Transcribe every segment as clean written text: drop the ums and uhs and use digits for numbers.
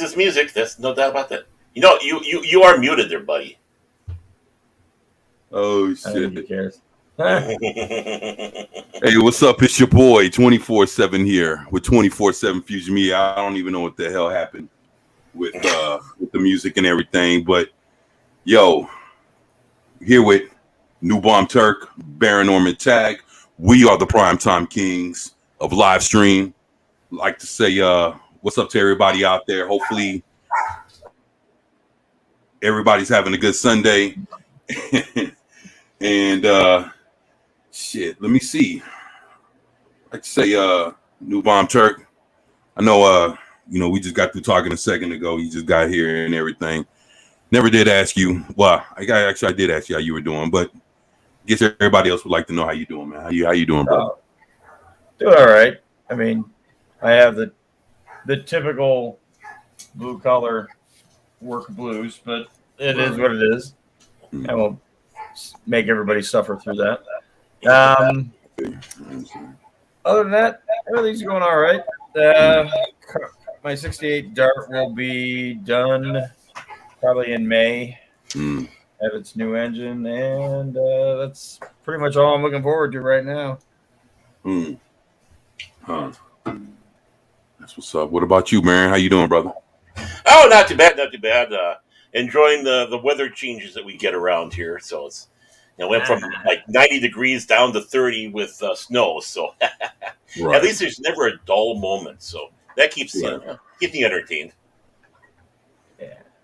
Texas music. That's no doubt about that. You are muted there, buddy. Oh I don't think he shit! cares. Hey, what's up? It's your boy 24/7 here with 24/7 Fusion Media. I don't even know what the hell happened with the music and everything, but yo, here with New Bomb Turk, Baron Norman Tag. We are the primetime kings of live stream. Like to say what's up to everybody out there. Hopefully everybody's having a good Sunday. And shit, let me see. Like to say New Bomb Turk. I know we just got through talking a second ago. You just got here and everything. Never did ask you. Well, I did ask you how you were doing, but I guess everybody else would like to know how you doing, man. How you doing, bro? Doing all right. I mean, I have the typical blue collar work blues, but it is what it is. I won't make everybody suffer through that. Other than that, everything's going all right. My 68 Dart will be done probably in May. Have its new engine, and that's pretty much all I'm looking forward to right now. That's what's up. What about you, man? How you doing, brother? Oh, not too bad, not too bad. Enjoying the weather changes that we get around here. So it's went from like 90 degrees down to 30 with snow. So Right. At least there's never a dull moment. So that keeps keeps me entertained.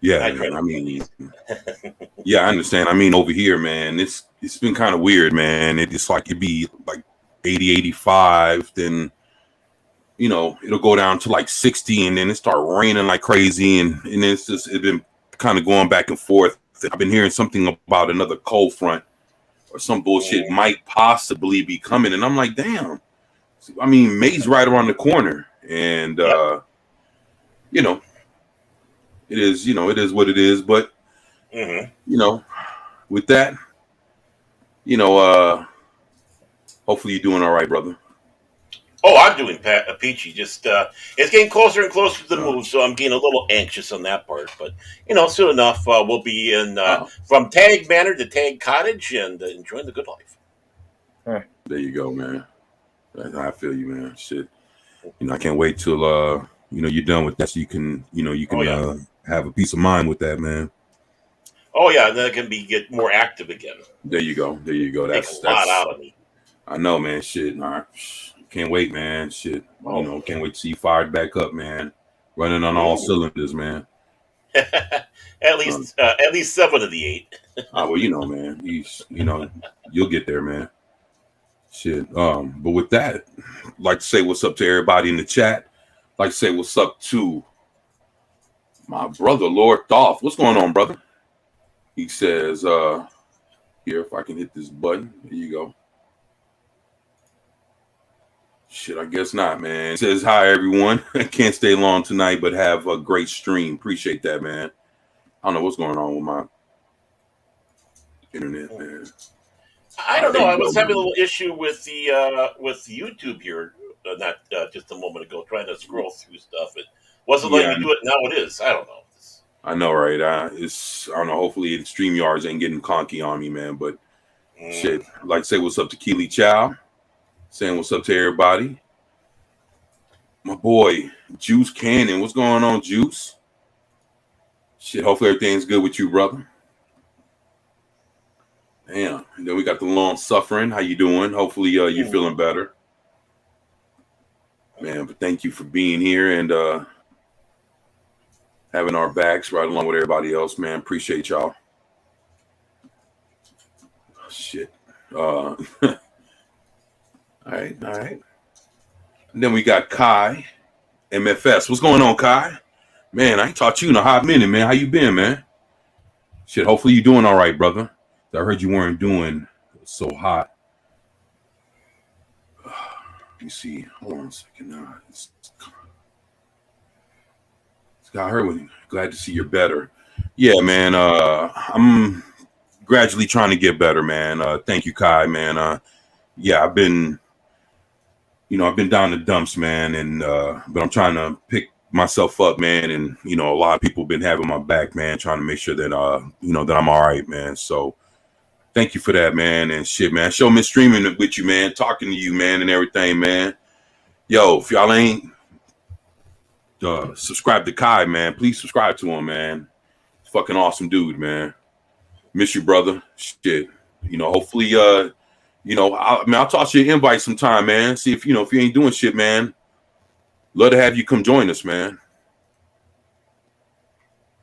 Yeah, man, I mean, yeah, I understand. I mean, over here, man, it's been kind of weird, man. It's like it'd be like 80, 85, then it'll go down to like 60, and then it start raining like crazy, and it's been kind of going back and forth. I've been hearing something about another cold front or some bullshit might possibly be coming, and I'm like, damn. I mean, May's right around the corner, and it is what it is. But with that, hopefully you're doing all right, brother. Oh, I'm doing peachy. Just it's getting closer and closer to the move, so I'm getting a little anxious on that part. But soon enough, we'll be in from Tag Manor to Tag Cottage and enjoying the good life. There you go, man. I feel you, man. Shit, I can't wait till you're done with that, so you can have a peace of mind with that, man. Oh yeah, and then it can get more active again. There you go. That's a lot out of me. I know, man. Shit, can't wait, man. Shit, can't wait to see you fired back up, man. Running on all cylinders, man. at least 7 of the 8. Well, man, you'll get there, man. Shit. But with that, I'd like to say what's up to everybody in the chat. I'd like to say what's up to my brother, Lord Dolph. What's going on, brother? He says, here, if I can hit this button. There you go. Shit, I guess not, man. He says, hi, everyone. I can't stay long tonight, but have a great stream. Appreciate that, man. I don't know what's going on with my internet, man. I don't know. I was having a little issue with the YouTube here, not just a moment ago, trying to scroll through stuff. It wasn't letting me do it. Now it is. I don't know. I know, right? I don't know. Hopefully, StreamYards ain't getting conky on me, man. But shit, I'd like to say what's up to Keely Chow. Saying what's up to everybody. My boy, Juice Cannon. What's going on, Juice? Shit, hopefully everything's good with you, brother. Damn. And then we got the long suffering. How you doing? Hopefully you're feeling better. Man, but thank you for being here and having our backs right along with everybody else, man. Appreciate y'all. Oh, shit. All right. And then we got Kai, MFS. What's going on, Kai? Man, I ain't talked to you in a hot minute, man. How you been, man? Shit, hopefully you're doing all right, brother. I heard you weren't doing so hot. Let me see. Hold on a second. Scott Herwin, glad to see you're better. Yeah, man. I'm gradually trying to get better, man. Thank you, Kai, man. Yeah, I've been down the dumps, man, and but I'm trying to myself up, man, and you know, a lot of people been having my back, man, trying to make sure that you know, that I'm all right, man. So thank you for that, man, and shit, man. Show me streaming with you, man, talking to you, man, and everything, man. Yo, if y'all ain't subscribe to Kai, man, please subscribe to him, man. Fucking awesome dude, man. Miss you, brother. Shit, you know, hopefully, you know, I'll toss you an invite sometime, man. See if you know if you ain't doing shit, man. Love to have you come join us, man.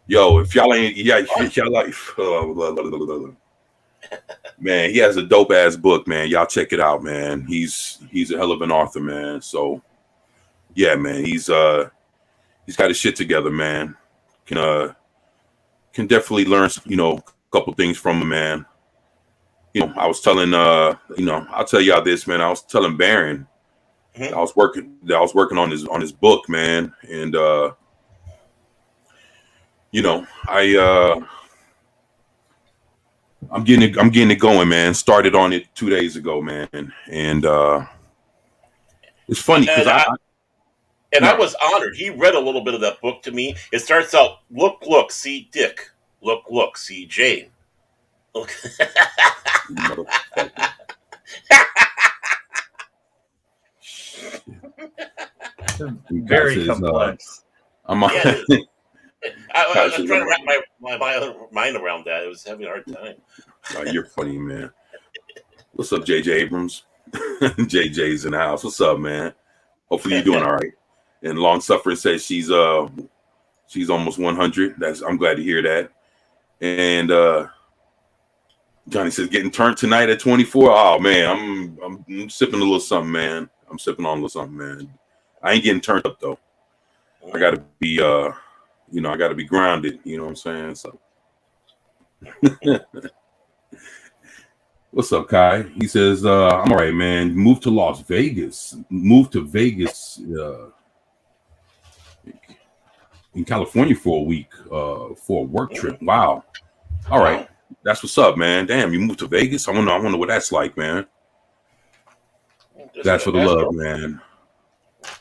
Yo, if y'all ain't, yeah, if y'all like, man, he has a dope ass book, man. Y'all check it out, man. He's a hell of an author, man. So, yeah, man, he's got his shit together, man. Can definitely learn, you know, a couple things from him, man. You know, I was telling, you know, I'll tell y'all this, man. I was telling Baron. I was working on his book, man, and you know, I'm getting it going, man. Started on it 2 days ago, man, and it's funny because I was honored. He read a little bit of that book to me. It starts out, look, see Dick, look, see Jane. Look. Very complex. I was trying to wrap my mind around that. It was having a hard time. Oh, you're funny, man. What's up, JJ Abrams? JJ's in the house. What's up, man? Hopefully you're doing all right. And Long Suffering says she's almost 100. I'm glad to hear that. And Johnny says getting turned tonight at 24. Oh man, I'm sipping a little something, man. I'm sipping on a little something, man. I ain't getting turned up though. I gotta be you know, I gotta be grounded, you know what I'm saying? So what's up, Kai? He says, I'm all right, man. Moved to Las Vegas. Moved to Vegas in California for a week for a work trip. Wow. All right. That's what's up, man. Damn, you moved to Vegas? I wonder what that's like, man. That's for the love, man.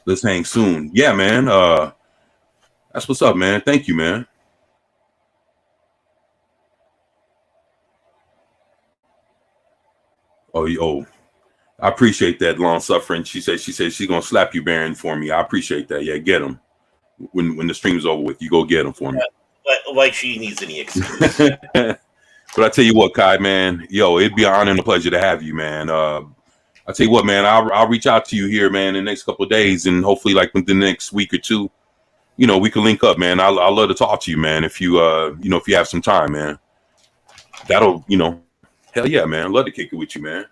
Let's hang soon. Yeah, man. That's what's up, man. Thank you, man. Oh, I appreciate that, Long Suffering. She said she's gonna slap you, Baron, for me. I appreciate that. Yeah, get him. When the stream's over with, you go get him for me. Like she needs any excuse. But I tell you what, Kai, man, yo, it'd be an honor and a pleasure to have you, man. I tell you what, man, I'll reach out to you here, man, in the next couple of days, and hopefully, like within the next week or two, you know, we can link up, man. I'll love to talk to you, man. If you, you know, if you have some time, man, that'll, you know, hell yeah, man. I'd love to kick it with you, man.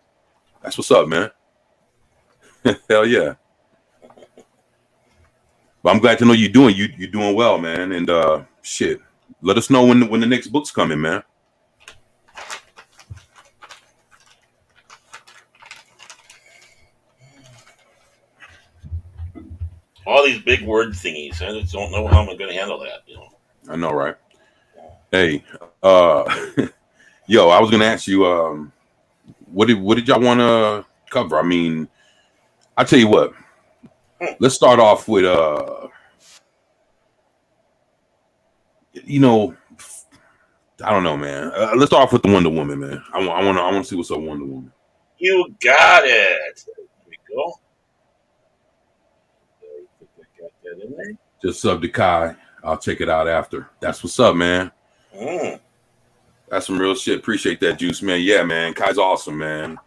That's what's up, man. Hell yeah. But I'm glad to know you're doing well, man. And shit, let us know when the next book's coming, man. All these big word thingies. I just don't know how I'm going to handle that. You know. I know, right? Hey, yo, I was going to ask you, what did y'all want to cover? I mean, I tell you what. Let's start off with you know, I don't know, man. Let's start off with the Wonder Woman, man. I want to see what's up with Wonder Woman. You got it. There we go. In there. Just sub to Kai. I'll check it out after. That's what's up, man. That's some real shit. Appreciate that, Juice, man. Yeah, man. Kai's awesome, man.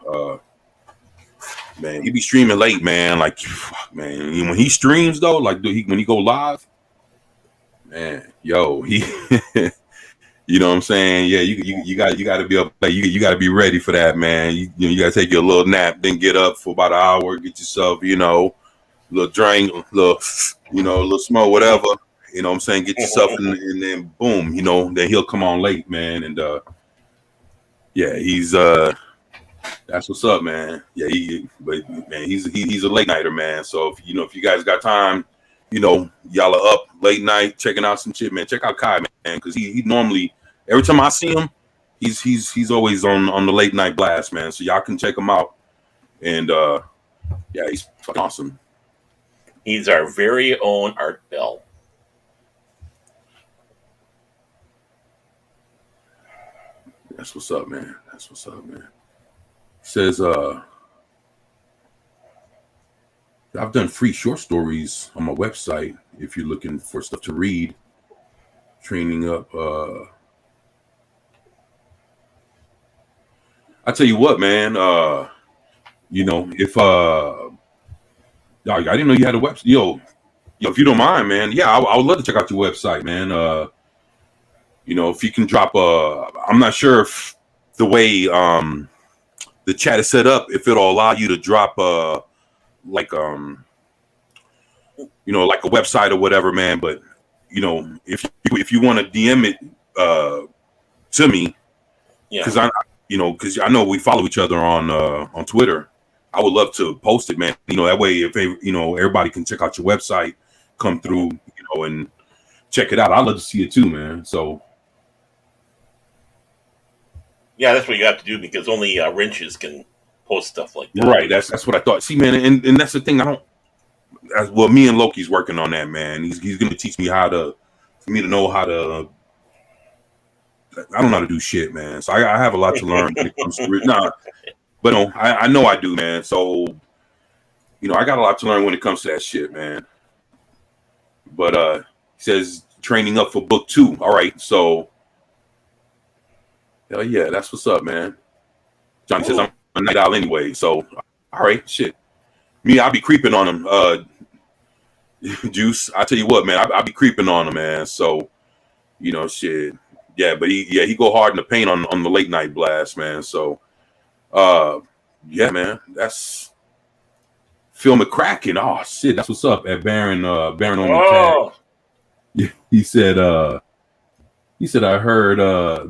Man, he be streaming late, man. Like, fuck, man. When he streams though, like when he go live, man, yo, he, you know what I'm saying? Yeah, you got to be up. Like, you got to be ready for that, man. You got to take your little nap, then get up for about an hour, get yourself, you know, a little drink, little, you know, a little smoke, whatever. You know what I'm saying? Get yourself in, and then boom, you know, then he'll come on late, man. And yeah, he's that's what's up, man. Yeah, but man, he's a late nighter, man. So if you guys got time, you know, y'all are up late night checking out some shit, man. Check out Kai, man, because he normally, every time I see him, he's always on the late night blast, man. So y'all can check him out. And yeah, he's fucking awesome. He's our very own Art Bell. That's what's up, man. That's what's up, man. Says I've done free short stories on my website if you're looking for stuff to read. Training up. I tell you what, man. If I didn't know you had a website. Yo, if you don't mind, man. Yeah, I would love to check out your website, man. If you can drop I'm not sure if the way the chat is set up, if it'll allow you to drop like a website or whatever, man. But if you want to DM it to me, because I know we follow each other on Twitter. I would love to post it, man. That way, if everybody can check out your website, come through, and check it out. I'd love to see it too, man. So, yeah, that's what you have to do because only wrenches can post stuff like that. Right. That's what I thought. See, man, and that's the thing. Me and Loki's working on that, man. He's going to teach me for me to know how to. I don't know how to do shit, man. So I have a lot to learn when it comes to it. But no, I know I do, man. So, I got a lot to learn when it comes to that shit, man. But he says training up for book 2. All right, so hell yeah, that's what's up, man. Johnny says I'm a night owl anyway, so all right, shit. Me, I'll be creeping on him. Juice, I tell you what, man, I'll be creeping on him, man. So, shit. Yeah, but he go hard in the paint on the late night blast, man. So, yeah, man, that's Phil McCracken. Oh shit, that's what's up at Baron on the tag. He said I heard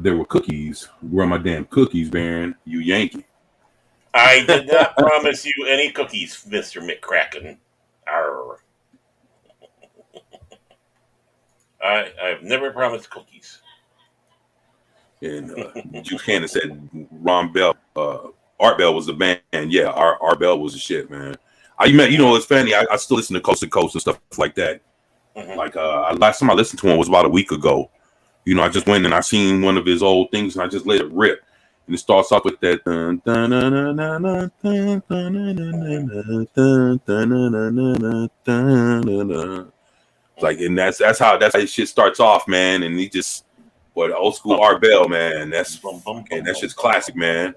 there were cookies. Where are my damn cookies, Baron? You Yankee. I did not promise you any cookies, Mr. McCracken. Arr. I've never promised cookies. And Juice Cannon said Ron Bell, Art Bell was the band. Yeah, Art Bell was the shit, man. It's funny. I still listen to Coast to Coast and stuff like that. Mm-hmm. Like last time I listened to him was about a week ago. I just went and I seen one of his old things and I just let it rip. And it starts off with that. Like, and that's how his shit starts off, man. And he just. But old school Art Bell, man, that's just classic, man.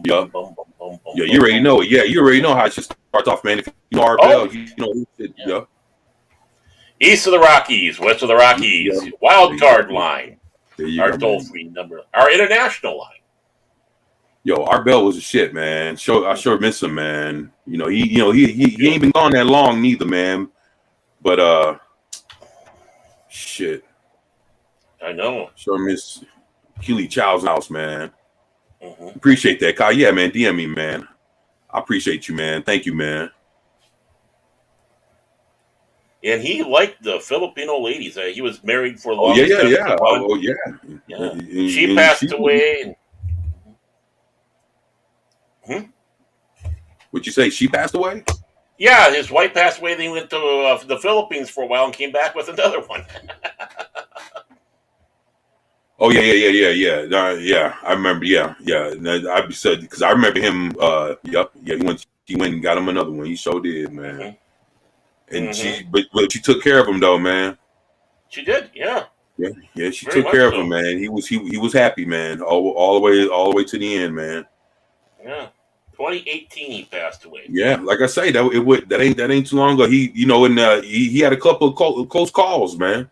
Yeah, you already know it. Yeah, you already know how it just starts off, man. If you know Art Bell, yeah. East of the Rockies, west of the Rockies, wild card line. Our toll-free number, our international line. Yo, Art Bell was a shit, man. I sure miss him, man. He ain't been gone that long neither, man. But shit. I know. Sure miss Keely Chow's house, man. Mm-hmm. Appreciate that, Kyle. Yeah, man. DM me, man. I appreciate you, man. Thank you, man. And he liked the Filipino ladies. He was married for a long time. Yeah. Oh, yeah. She passed away. What'd you say? She passed away? Yeah, his wife passed away. Then he went to the Philippines for a while and came back with another one. Oh yeah. Yeah, I remember. Yeah. I said because I remember him. He went and got him another one. He sure did, man. And she took care of him though, man. She did, yeah. Yeah. She took care of him, man. He was happy, man. All the way to the end, man. Yeah. 2018, he passed away. Yeah, like I say, that ain't too long ago. He had a couple of close calls, man.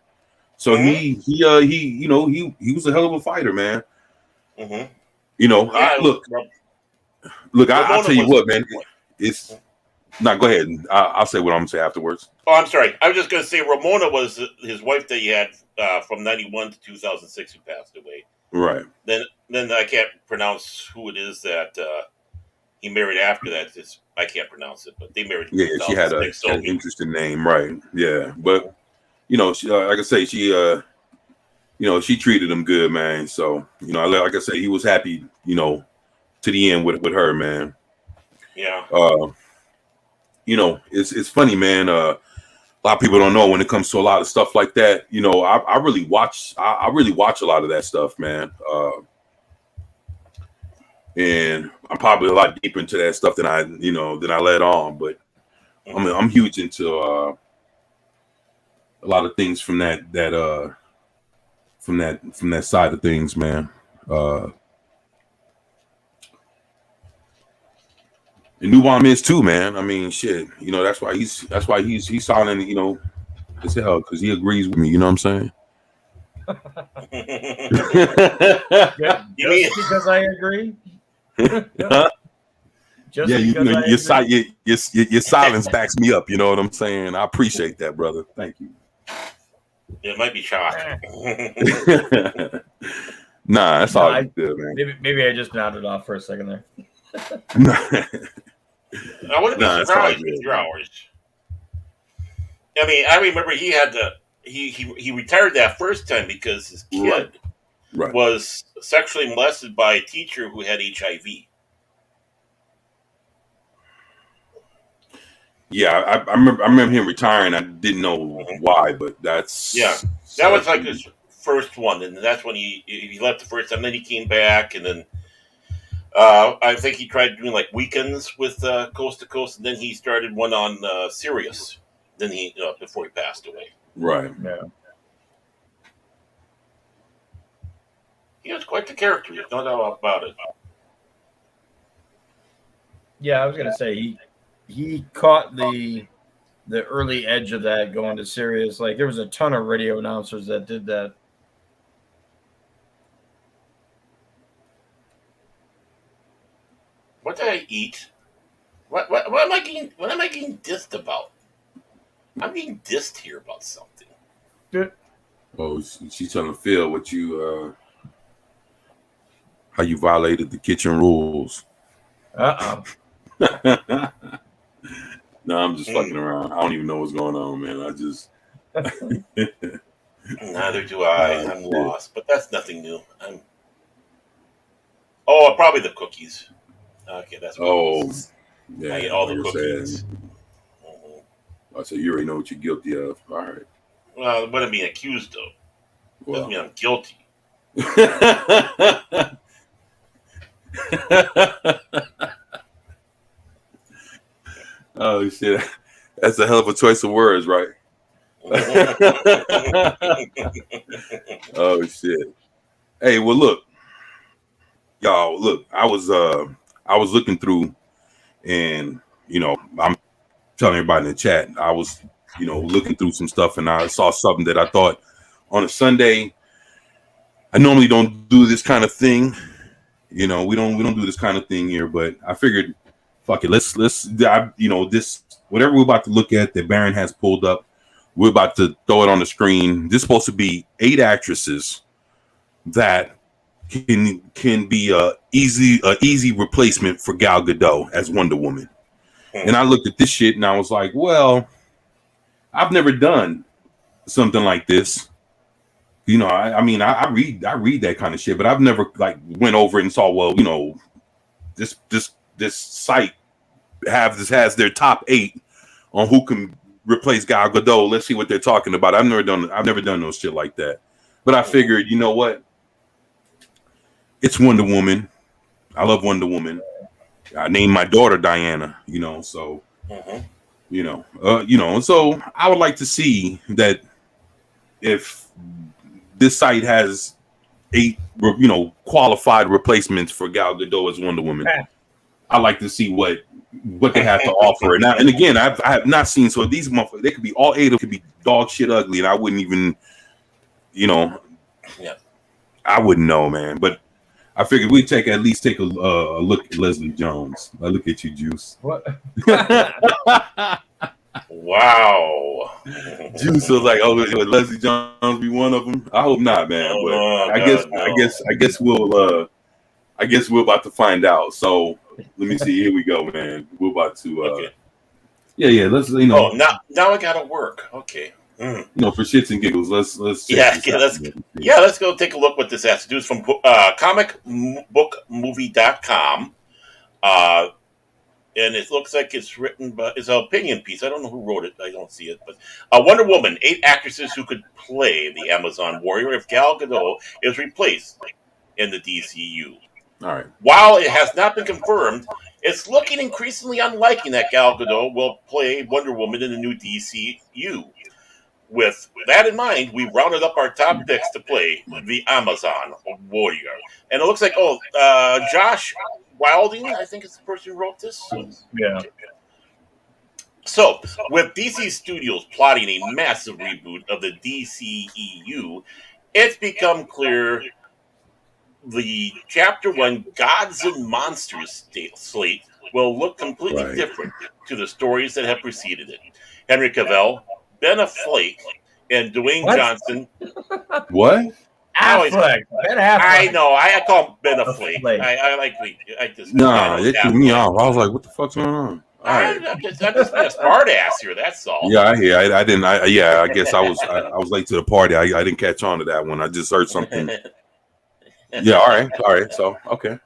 So he was a hell of a fighter, man. Mm-hmm. Look, I'll tell you what, man. It's not. Go ahead. I'll say what I'm gonna say afterwards. Oh, I'm sorry. I was just gonna say Ramona was his wife that he had from 91 to 2006 who passed away. Right. Then I can't pronounce who it is that he married after that. I can't pronounce it, but they married. Yeah, she had an interesting name, right? Yeah, but. Like I say, she treated him good, man. So, like I say, he was happy, to the end with her, man. Yeah. It's funny, man. A lot of people don't know when it comes to a lot of stuff like that. I really watch a lot of that stuff, man. and I'm probably a lot deeper into that stuff than I let on. But I'm huge into a lot of things from that side of things, man. And Nuwan is too, man. I mean, shit. That's why he's silent, as hell, because he agrees with me. You know what I'm saying? You mean because I agree? Just your silence backs me up. You know what I'm saying? I appreciate that, brother. Thank you. It might be shocked. Nah, that's all good, man. Maybe I just nodded off for a second there. I wouldn't be surprised with your hours. I mean, I remember he had he retired that first time because his kid was sexually molested by a teacher who had HIV. Yeah, I remember him retiring. I didn't know why, but that was like his first one, and that's when he left the first time. Then he came back, and then I think he tried doing like weekends with Coast to Coast, and then he started one on Sirius. Then before he passed away. Right. Yeah. He was quite the character. There's no doubt about it. Yeah, I was gonna say he caught the early edge of that going to Sirius. Like there was a ton of radio announcers that did that. What did I eat? What am I getting dissed about? I'm being dissed here about something. Oh, she's trying to feel what you how you violated the kitchen rules. No, I'm just fucking around. I don't even know what's going on, man. I just Neither do I. I'm lost, but that's nothing new. Probably the cookies. Okay, that's what yeah. I ate all the cookies. So you already know what you're guilty of. All right. Well, what I'm being accused of doesn't mean I'm guilty. Oh shit, that's a hell of a choice of words, right? Oh shit. Hey, well look, y'all. Look, I was looking through, and I'm telling everybody in the chat. I was looking through some stuff, and I saw something that I thought on a Sunday. I normally don't do this kind of thing. We don't do this kind of thing here, but I figured, fuck it, let's this whatever we're about to look at that Baron has pulled up, we're about to throw it on the screen. This is supposed to be 8 actresses that can be a easy replacement for Gal Gadot as Wonder Woman. And I looked at this shit and I was like, well, I've never done something like this. I read that kind of shit, but I've never like went over it and saw, well, this site has their top 8 on who can replace Gal Gadot. Let's see what they're talking about. I've never done no shit like that. But I figured, you know what? It's Wonder Woman. I love Wonder Woman. I named my daughter Diana, so so I would like to see that if this site has 8 qualified replacements for Gal Gadot as Wonder Woman. I like to see what they have to offer. And again, I have not seen, so these motherfuckers, they could be all 8 of them could be dog shit ugly, and I wouldn't even I wouldn't know, man. But I figured we'd at least take a look at Leslie Jones. I look at you, Juice. What? Wow. Juice was like, would Leslie Jones be one of them? I hope not, man. I guess we're about to find out. So let me see. Here we go, man. We're about to. Okay. Yeah. Let's. Oh, now I gotta work. Okay. For shits and giggles, let's let's go take a look what this has to do. It's from comicbookmovie.com. And it looks like it's written by, it's an opinion piece. I don't know who wrote it. I don't see it. But Wonder Woman, 8 actresses who could play the Amazon warrior if Gal Gadot is replaced in the DCU. All right. While it has not been confirmed, it's looking increasingly unlikely that Gal Gadot will play Wonder Woman in the new DCU. With that in mind, we rounded up our top picks to play the Amazon Warrior. And it looks like, Josh Wilding, I think is the person who wrote this. Yeah. So, with DC Studios plotting a massive reboot of the DCEU, it's become clear the Chapter 1 Gods and Monsters slate will look completely different to the stories that have preceded it. Henry Cavill, Ben Affleck, and Dwayne Johnson. What? Affleck. Ben Affleck. I know. I call him Ben Affleck. I just Nah, it threw me off. I was like, "What the fuck's going on?" I'm just being a smart ass here. That's all. Yeah, I hear. I didn't. I guess I was late to the party. I didn't catch on to that one. I just heard something. Yeah. All right. So okay.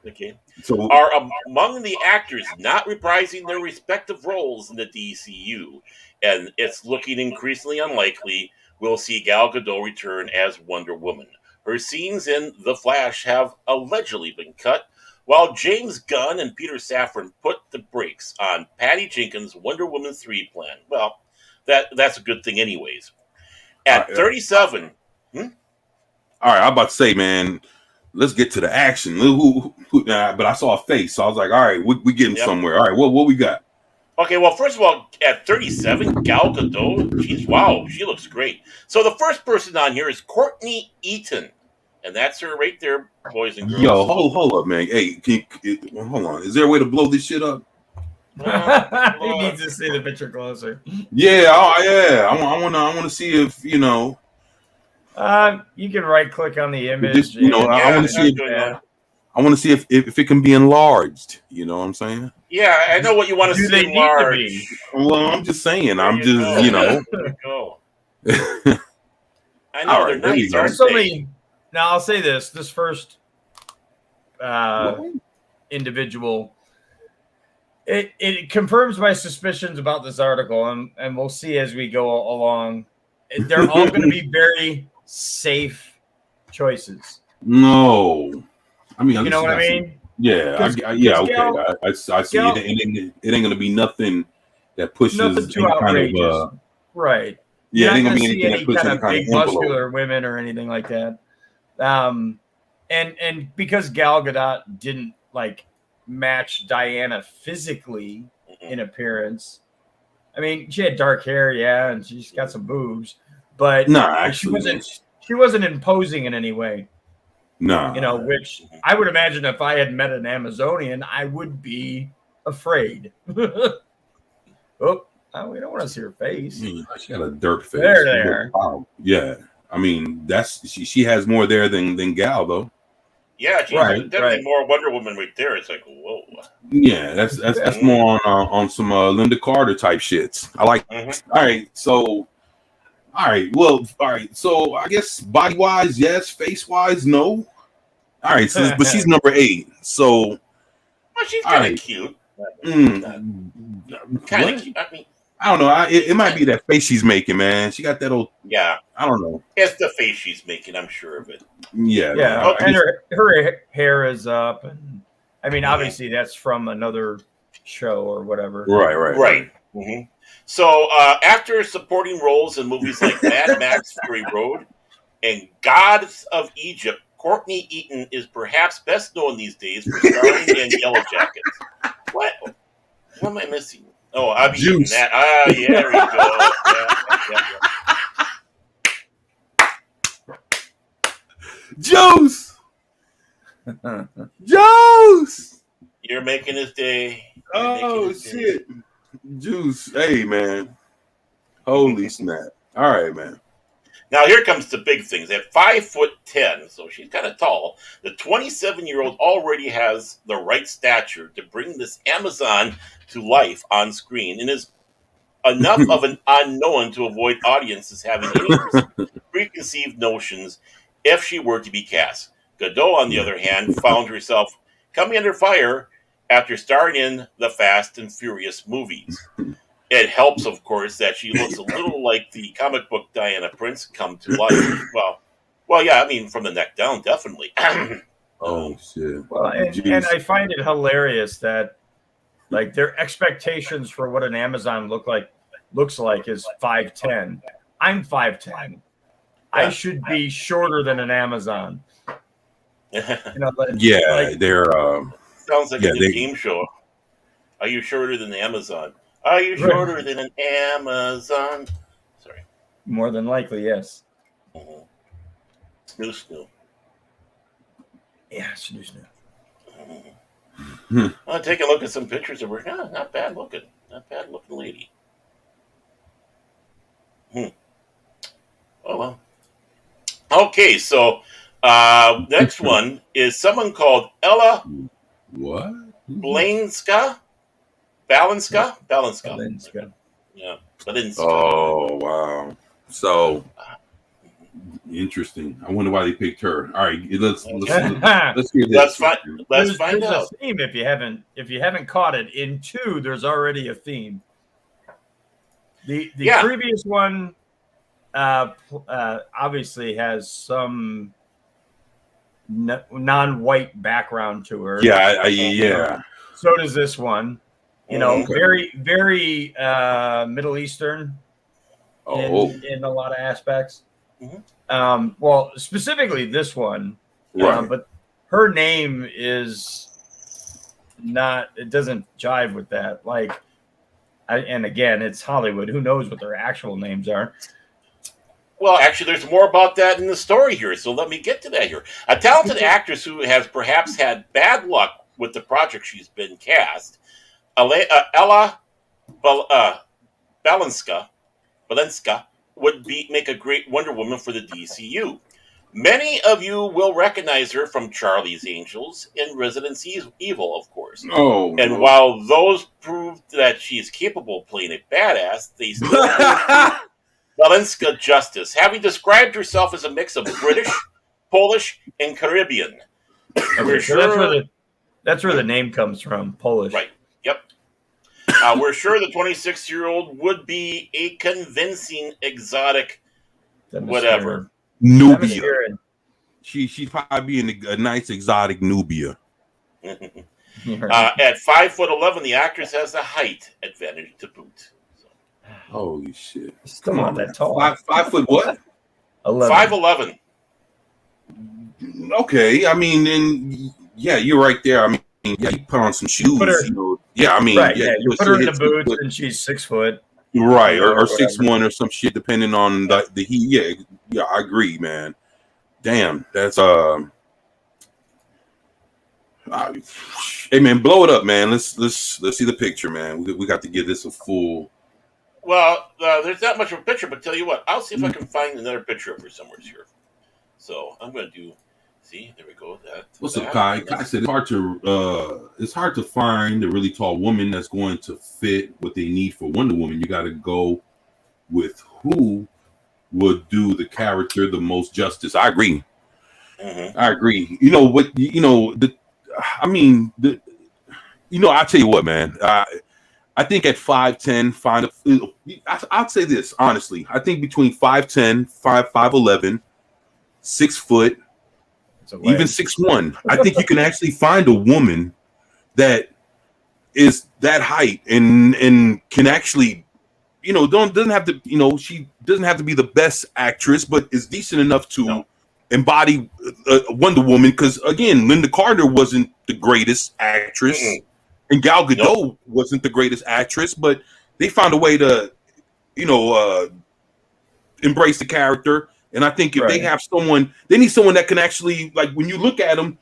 So are among the actors not reprising their respective roles in the DCU, and it's looking increasingly unlikely we'll see Gal Gadot return as Wonder Woman. Her scenes in The Flash have allegedly been cut, while James Gunn and Peter Safran put the brakes on Patty Jenkins' Wonder Woman 3 plan. Well, that's a good thing anyways. At 37... All right, I'm about to say, man, let's get to the action. But I saw a face, so I was like, all right, we getting somewhere. All right, what we got? Okay, well, first of all, at 37, Gal Gadot, she looks great. So the first person on here is Courtney Eaton. And that's her right there, boys and girls. Yo, hold up, man. Hey, hold on. Is there a way to blow this shit up? He needs to see the picture closer. Yeah, I want to see if you know. You can right click on the image. Just, I want to see. I want to see if it can be enlarged. You know what I'm saying? Yeah, I know what you want to see enlarged. Well, I'm just saying. I'm just, you know. I know they're nice. There's so many. Now I'll say this first individual, it confirms my suspicions about this article, and we'll see as we go along. They're all going to be very safe choices. No. I mean, you know what I mean? Yeah, okay. I see. It ain't going to be nothing that pushes nothing too outrageous. Right. Yeah, it ain't going to be anything anything that pushes any kind of big envelope. muscular women or anything like that. And because Gal Gadot didn't like match Diana physically in appearance, I mean, she had dark hair, and she's got some boobs, but she wasn't imposing in any way. No, which I would imagine if I had met an Amazonian, I would be afraid. We don't want to see her face. She had a dirt face. There. Wow. Yeah. I mean, she has more there than Gal though. Yeah, she's definitely more Wonder Woman right there. It's like, whoa. Yeah, that's more on some Linda Carter type shits. I like. All right, so I guess body wise, yes. Face wise, no. All right, but she's number 8. So, well, she's kind of cute. Kind of cute. I mean, I don't know. It might be that face she's making, man. She got that old. Yeah. I don't know. It's the face she's making. I'm sure of it. Yeah. Yeah. And her hair is up, and I mean, obviously that's from another show or whatever. Right. Mm-hmm. So after supporting roles in movies like Mad Max Fury Road and Gods of Egypt, Courtney Eaton is perhaps best known these days for starring in Yellow Jackets. What am I missing? Oh, I'll be eating that. Yeah, there you go. Juice! You're making his day. Shit. Juice. Hey, man. Holy snap. All right, man. Now here comes the big things. At 5'10", so she's kind of tall, the 27-year-old already has the right stature to bring this Amazon to life on screen and is enough of an unknown to avoid audiences having any preconceived notions if she were to be cast. Gadot, on the other hand, found herself coming under fire after starring in the Fast and Furious movies. It helps, of course, that she looks a little like the comic book Diana Prince come to life. Well, yeah, I mean, from the neck down, definitely. Oh shit. Well, and I find it hilarious that like their expectations for what an Amazon looks like is 5'10". I'm 5'10". I should be shorter than an Amazon. Yeah, they're sounds like a new game show. Are you shorter than Amazon? Are you shorter than an Amazon? Sorry. More than likely, yes. Snoo. Yeah, snoo. I'll take a look at some pictures of her. Not bad looking. Not bad looking lady. Oh, well. Okay, so next one is someone called Ella what? Balinska. Yeah, Balinska. Oh, wow. So interesting. I wonder why they picked her. All right, let's hear this. Let's find out. A theme if you haven't caught it. In 2, there's already a theme. The previous one obviously has some non-white background to her. Yeah. So does this one. Very, very Middle Eastern in a lot of aspects. Well, specifically this one, but her name is not. It doesn't jive with that. And again, it's Hollywood. Who knows what their actual names are? Well, actually, there's more about that in the story here, so let me get to that here. A talented actress who has perhaps had bad luck with the project she's been cast, Ella Balinska, would make a great Wonder Woman for the DCU. Many of you will recognize her from Charlie's Angels and Resident Evil, of course. And while those proved that she is capable of playing a badass, they still Balinska justice, having described herself as a mix of British, Polish, and Caribbean. That's where the name comes from, Polish. Right. Yep. We're sure the 26-year-old would be a convincing exotic, whatever. Nubia. She'd probably be a nice exotic Nubia. At 5'11", the actress has a height advantage to boot. Holy shit! Still not that tall. 5 foot what? 5'11". Okay, I mean, then you're right there. I mean, you put on some shoes. You put her in the boots, and she's 6 foot. Right, or 6'1" or some shit, depending on the heat. Yeah, I agree, man. Damn, that's hey man, blow it up, man. Let's see the picture, man. We got to give this a full. Well, there's not much of a picture, but tell you what, I'll see if I can find another picture of her somewhere here. So I'm going to do. See, there we go. What's up, Kai? Kai said it's hard to find a really tall woman that's going to fit what they need for Wonder Woman. You got to go with who would do the character the most justice. I agree. I agree. You know what? I'll tell you what, man. I think at 5'10", I'd say this honestly. I think between 5'10", 5'11", 6 foot, even 6'1", I think you can actually find a woman that is that height and can actually, doesn't have to, she doesn't have to be the best actress, but is decent enough to embody Wonder Woman. Because again, Linda Carter wasn't the greatest actress. And Gal Gadot wasn't the greatest actress, but they found a way to, embrace the character. And I think if they have someone, they need someone that can actually, like, when you look at him,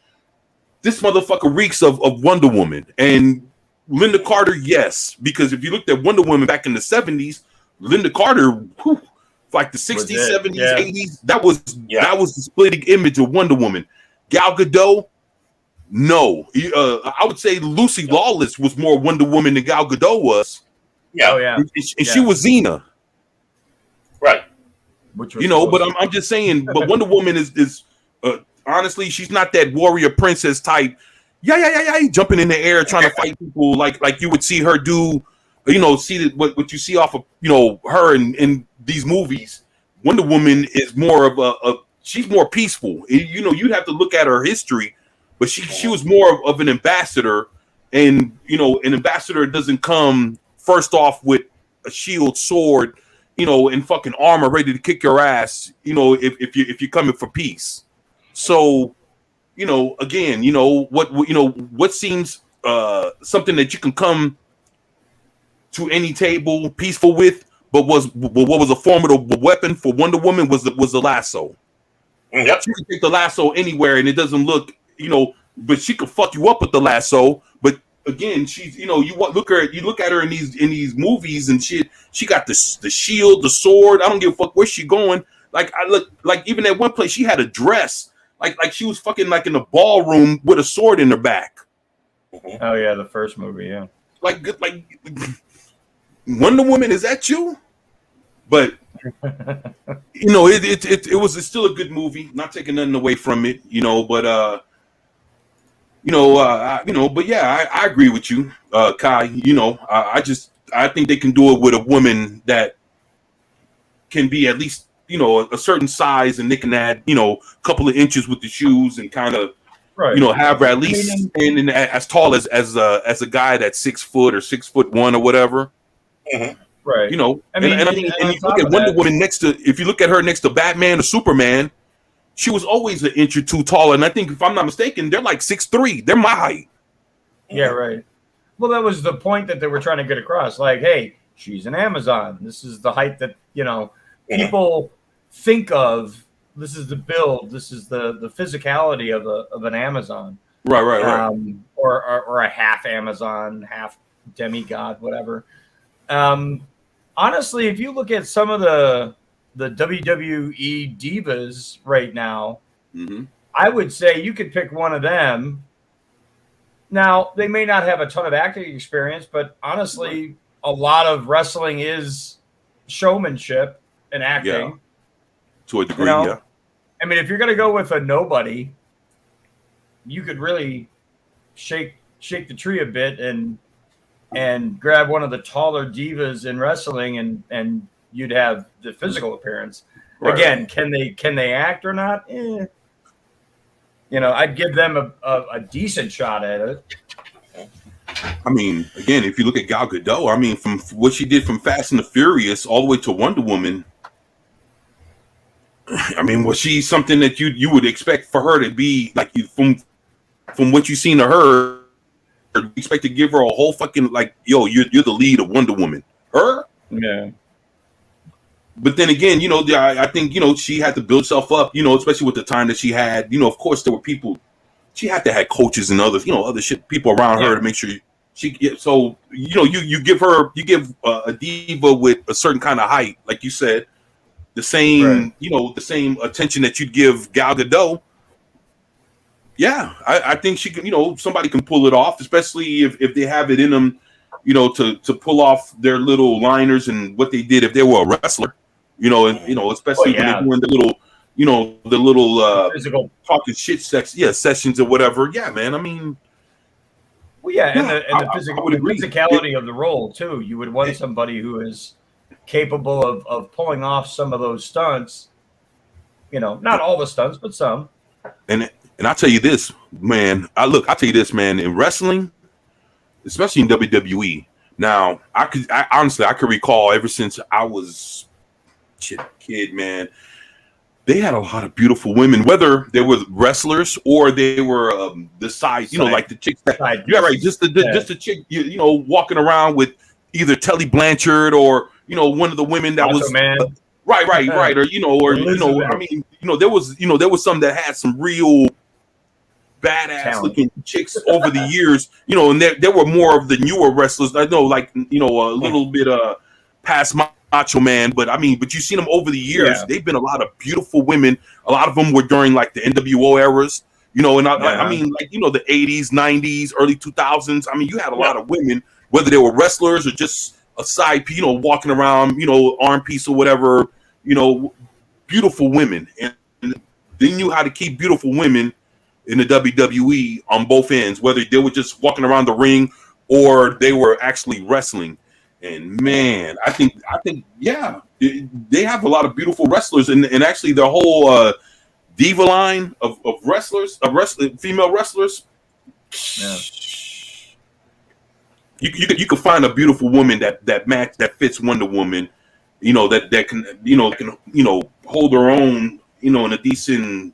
this motherfucker reeks of Wonder Woman. And Linda Carter, yes, because if you looked at Wonder Woman back in the 70s, Linda Carter, like the 60s, 70s, 80s, that was the splitting image of Wonder Woman. Gal Gadot, no. I would say Lucy Lawless was more Wonder Woman than Gal Gadot was. Yeah. And she was Xena. Right. But I'm just saying, but Wonder Woman is honestly, she's not that warrior princess type. Jumping in the air trying to fight people like you would see her do. See what you see off of her in these movies. Wonder Woman is more of she's more peaceful. You'd have to look at her history but she was more of an ambassador, and an ambassador doesn't come first off with a shield, sword, and fucking armor ready to kick your ass, if you're coming for peace. So, again, what seems something that you can come to any table peaceful with, but what was a formidable weapon for Wonder Woman was the lasso. Yep. She can take the lasso anywhere, and it doesn't look, but she could fuck you up with the lasso. But again, she's, you look at her in these movies and shit. She got the shield, the sword. I don't give a fuck where she going. Like I look, like even at one place she had a dress, like she was fucking like in the ballroom with a sword in her back. Oh yeah, the first movie, yeah. Like Wonder Woman, is that you? But it was still a good movie. Not taking nothing away from it, but but yeah, I agree with you, Kai. I think they can do it with a woman that can be at least a certain size, and they can add a couple of inches with the shoes and kind of have her at least standing as tall as a guy that's 6 foot or 6'1" or whatever. Mm-hmm. Right. And you look at Wonder Woman if you look at her next to Batman or Superman, she was always an inch or two taller. And I think, if I'm not mistaken, they're like 6'3". They're my height. Yeah, right. Well, that was the point that they were trying to get across. Like, hey, she's an Amazon. This is the height that, people think of. This is the build. This is the physicality of an Amazon. Right. Or a half Amazon, half demigod, whatever. Honestly, if you look at some of the WWE divas right now, mm-hmm. I would say you could pick one of them. Now, they may not have a ton of acting experience, but honestly, a lot of wrestling is showmanship and acting. Yeah. To a degree, yeah. I mean, if you're going to go with a nobody, you could really shake the tree a bit and grab one of the taller divas in wrestling, and you'd have the physical appearance. Right. Again, can they act or not? I'd give them a decent shot at it. I mean, again, if you look at Gal Gadot, I mean, from what she did from Fast and the Furious all the way to Wonder Woman, I mean, was she something that you would expect for her to be like, from what you've seen of her? You expect to give her a whole fucking you're the lead of Wonder Woman? Her? Yeah. But then again, I think she had to build herself up, especially with the time that she had. Of course, there were people. She had to have coaches and other shit, people around her to make sure she. So you give a diva with a certain kind of height, like you said, the same the same attention that you'd give Gal Gadot. Yeah, I think she can. Somebody can pull it off, especially if they have it in them, to pull off their little liners and what they did if they were a wrestler, especially when they're doing the little physical talking shit sessions or whatever. Yeah, man. I mean, well, and the physicality of the role too. You would want somebody who is capable of pulling off some of those stunts. Not all the stunts, but some. And I'll tell you this, man. I'll tell you this, man. In wrestling, especially in WWE, now I honestly could recall ever since I was a kid, man. They had a lot of beautiful women, whether they were wrestlers or they were the side, like the chicks. Just the chick, walking around with either Telly Blanchard or one of the women that Macho was Man. Right, or I mean, there was some that had some real badass looking chicks over the years, and there were more of the newer wrestlers. I know, like a little bit past Macho Man, but you've seen them over the years. They've been a lot of beautiful women. A lot of them were during like the NWO eras, I mean, like the 80s, 90s, early 2000s. I mean, you had a lot of women, whether they were wrestlers or just a side, walking around, arm piece or whatever, beautiful women, and they knew how to keep beautiful women in the WWE on both ends, whether they were just walking around the ring or they were actually wrestling. And man, I think, yeah, they have a lot of beautiful wrestlers, and actually their whole diva line of wrestlers, female wrestlers. Yeah. You can find a beautiful woman that fits Wonder Woman, that can hold her own, in a decent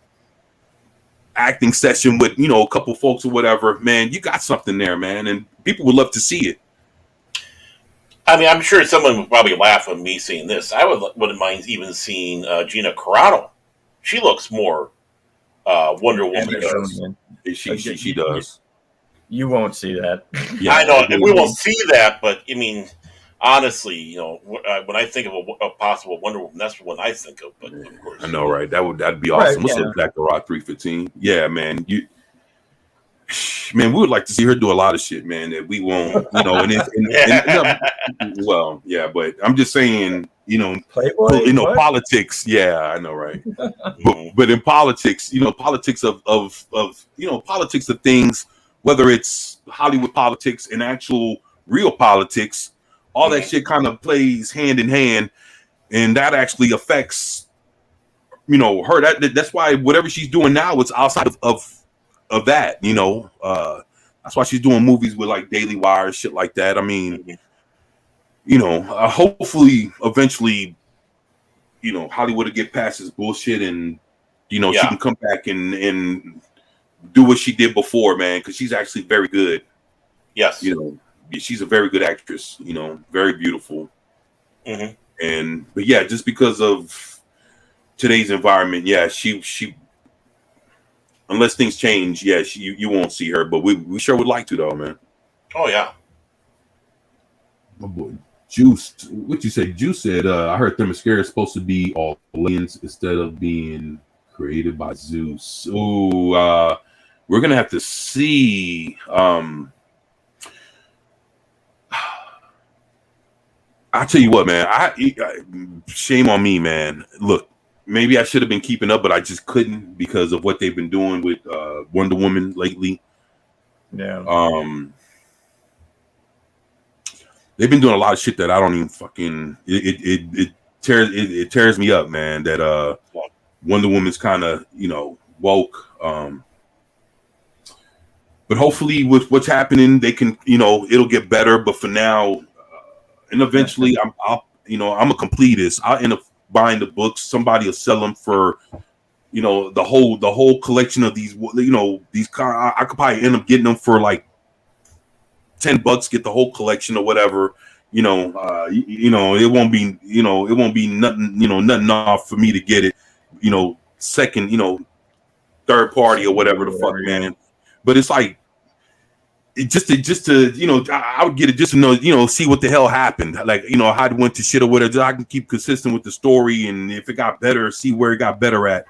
acting session with a couple folks or whatever. Man, you got something there, man, and people would love to see it. I mean, I'm sure someone would probably laugh at me seeing this. I wouldn't mind even seeing Gina Carano. She looks more Wonder Woman. She does. You won't see that. Yeah, I know we won't see that, but I mean, honestly, when I think of a possible Wonder Woman, that's what I think of. But of course, I know, right? That'd be awesome. What's up, Black Rock 315? Yeah, man. We would like to see her do a lot of shit, man. That we won't, well, yeah, but I'm just saying, Playboy, politics. Yeah, I know, right? but in politics, politics of politics of things, whether it's Hollywood politics and actual real politics, all that shit kind of plays hand in hand, and that actually affects, her. That's why whatever she's doing now, it's outside of that. That's why she's doing movies with like Daily Wire, shit like that. I mean, hopefully, eventually, Hollywood will get past this bullshit, and she can come back and do what she did before, man, because she's actually very good. Yes. She's a very good actress, very beautiful. But yeah, just because of today's environment, she unless things change, you won't see her, but we sure would like to, though, man. Oh yeah. My boy Juice, what you say? Juice said, I heard Themyscira is supposed to be all aliens instead of being created by Zeus. Ooh, we're gonna have to see. I'll tell you what, man. Shame on me, man. Look, maybe I should have been keeping up, but I just couldn't because of what they've been doing with Wonder Woman lately. Yeah. They've been doing a lot of shit that I don't even fucking. It tears me up, man. That Wonder Woman's kind of woke. But hopefully, with what's happening, they can it'll get better. But for now, and eventually, I'm a completist. I'll end up buying the books. Somebody will sell them for the whole collection of these. These I could probably end up getting them for like $10, get the whole collection or whatever. It won't be nothing off for me to get it. Second, third party or whatever the fuck, man. But it's like just to I would get it just to know see what the hell happened, like how it went to shit or whatever. I can keep consistent with the story, and if it got better, see where it got better at.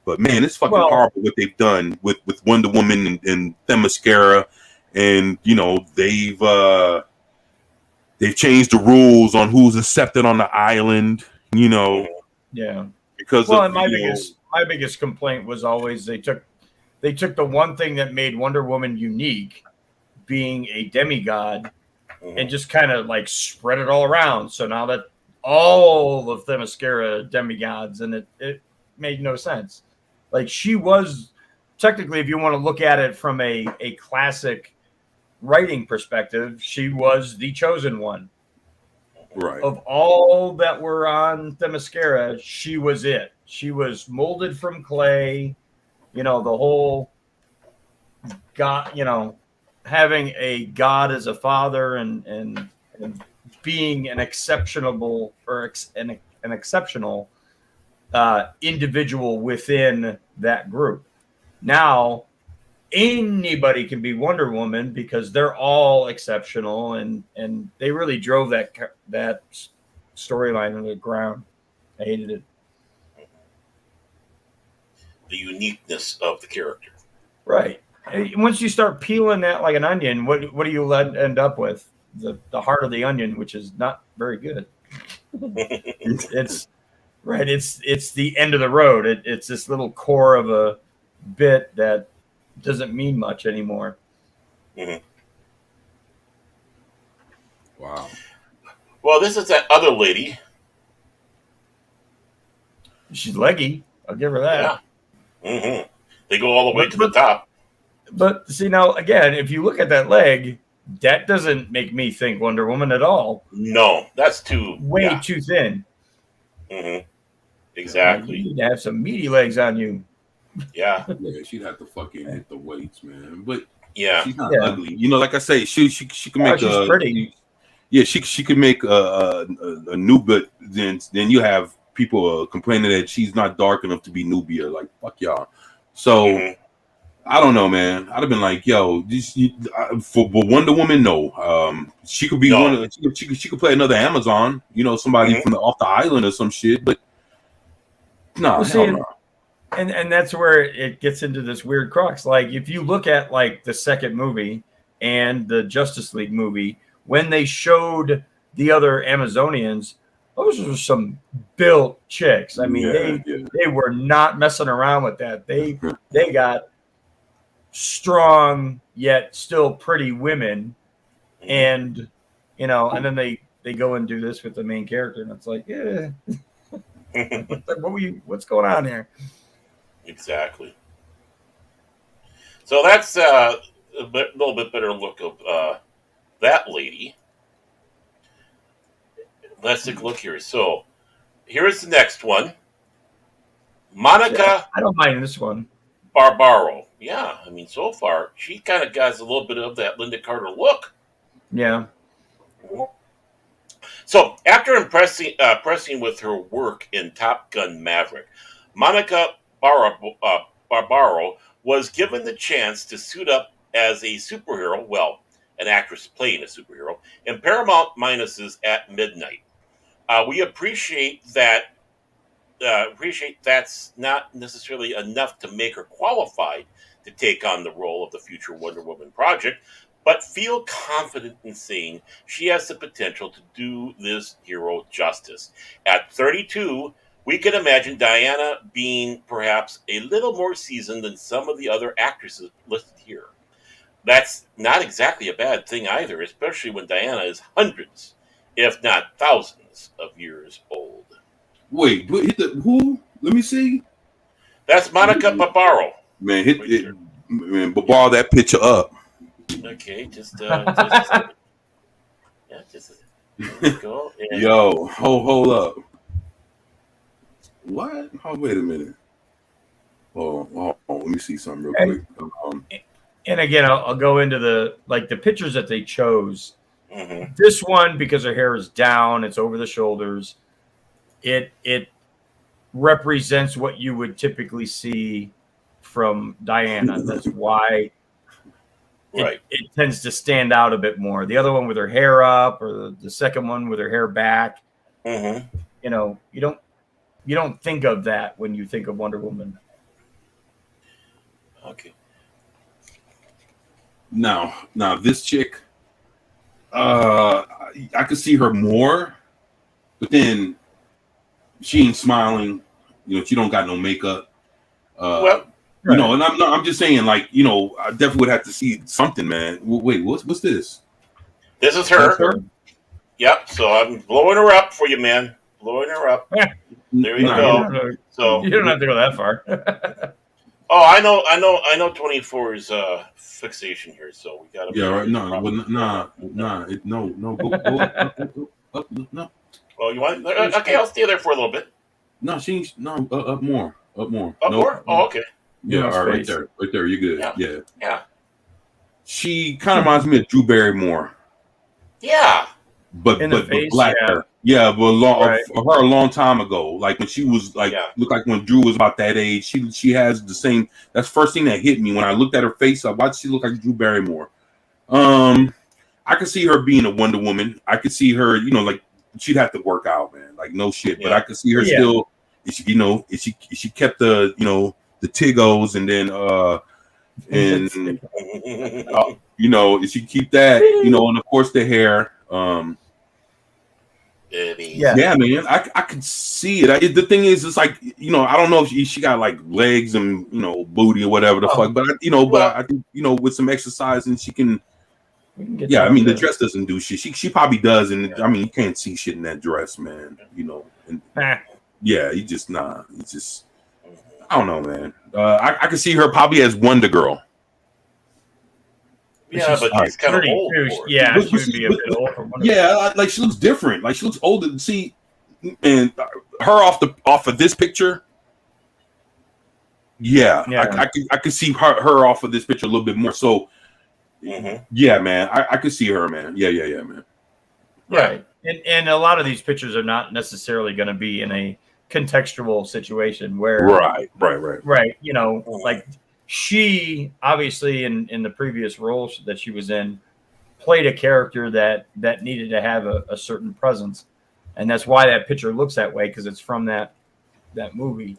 But man, it's fucking horrible what they've done with Wonder Woman and Themyscira, and they've changed the rules on who's accepted on the island. Yeah. Because my biggest complaint was always they took the one thing that made Wonder Woman unique, being a demigod, and just kind of like spread it all around. So now that all of Themyscira are demigods, and it made no sense. Like, she was technically, if you want to look at it from a classic writing perspective, she was the chosen one. Right. Of all that were on Themyscira, she was it. She was molded from clay. The whole God, having a God as a father and being an exceptional an exceptional individual within that group. Now, anybody can be Wonder Woman because they're all exceptional, and they really drove that storyline into the ground. I hated it. The uniqueness of the character. Right. Once you start peeling that like an onion, what do you end up with? The heart of the onion, which is not very good. It's right. It's the end of the road. It's this little core of a bit that doesn't mean much anymore. Mm-hmm. Wow. Well, this is that other lady. She's leggy. I'll give her that. Mm-hmm. They go all the way to the top. But see, now again, if you look at that leg, that doesn't make me think Wonder Woman at all. No, that's too Way too thin. Mm-hmm. You Exactly. need to have some meaty legs on you. Yeah. Yeah, she'd have to fucking hit the weights, man. But Yeah. she's not ugly. You know, like I say, she can make she's pretty. She could make a new, but then you have people complaining that she's not dark enough to be Nubia. Like, fuck y'all. So I don't know, man. I'd have been like, yo, for Wonder Woman, no. She could be one of she could play another Amazon, you know, somebody from off the island or some shit. But no, hell no. And that's where it gets into this weird crux. Like, if you look at like the second movie and the Justice League movie, when they showed the other Amazonians, those were some built chicks. I mean, they were not messing around with that. They got strong yet still pretty women, and you know, and then they go and do this with the main character, and it's like, yeah, what's going on here? Exactly. So that's a little bit better look of that lady. Let's take a look here. So here's the next one. Monica. I don't mind this one. Barbaro. Yeah, I mean, so far she kind of got a little bit of that Linda Carter look. Yeah. So after impressing with her work in Top Gun Maverick, Monica Barbaro was given the chance to suit up as a superhero, well, an actress playing a superhero, in Paramount Minus's At Midnight. We appreciate that. Appreciate that's not necessarily enough to make her qualified to take on the role of the future Wonder Woman project, but feel confident in saying she has the potential to do this hero justice. At 32, we can imagine Diana being perhaps a little more seasoned than some of the other actresses listed here. That's not exactly a bad thing either, especially when Diana is hundreds, if not thousands, of years old. Wait, hit the who? Let me see. That's Monica Barbaro. Man, hit it. Man, ball that picture up. Okay, just a second. Yeah, just a second. There we go. And Yo, hold up. What? Oh, wait a minute. Oh, let me see something real quick. And again, I'll go into the pictures that they chose. Mm-hmm. This one, because her hair is down, it's over the shoulders. It represents what you would typically see from Diana. That's why it tends to stand out a bit more. The other one with her hair up, or the second one with her hair back. Mm-hmm. You know, you don't think of that when you think of Wonder Woman. Okay. Now this chick, I could see her more, but then she ain't smiling. You know, she don't got no makeup. You know, and I'm just saying, like, you know, I definitely would have to see something, man. Wait, what's this? This is her. Yep. So I'm blowing her up for you, man. Blowing her up. There you go. So you don't have to go that far. Oh, I know. 24's fixation here, so we got to. Yeah, right. No. Go up, no. Oh, you want? Okay, I'll stay there for a little bit. No, she's up more. Up more. Oh, okay. Yeah, all right, right there. You're good. Yeah. She kind of reminds me of Drew Barrymore. Yeah. But black hair. Yeah, but her a long time ago, like when she was like looked like when Drew was about that age. She has the same. That's the first thing that hit me when I looked at her face. Why does she look like Drew Barrymore? I could see her being a Wonder Woman. I could see her, you know, like she'd have to work out, man. Like no shit, but I could see her still. If she kept the, you know, the Tigos and then you know, if she keep that, you know, and of course the hair. Yeah, man, I could see it. The thing is, it's like, you know, I don't know if she got like legs and, you know, booty or whatever the fuck, but I think, you know, with some exercise and she can. Yeah, I mean, the dress doesn't do shit. She probably does, and I mean, you can't see shit in that dress, man. You know, and yeah, you just It's just, I don't know, man. I could see her probably as Wonder Girl. Yeah, but she's kind of old. Yeah, she would be a bit old for Wonder Girl. Yeah, like she looks different. Like she looks older. See, and her off of this picture. Yeah. I could see her off of this picture a little bit more. So, yeah, man, I could see her, man. Yeah, man. Right, and a lot of these pictures are not necessarily going to be in a contextual situation where, right. You know, like she obviously in the previous roles that she was in played a character that needed to have a certain presence, and that's why that picture looks that way because it's from that movie.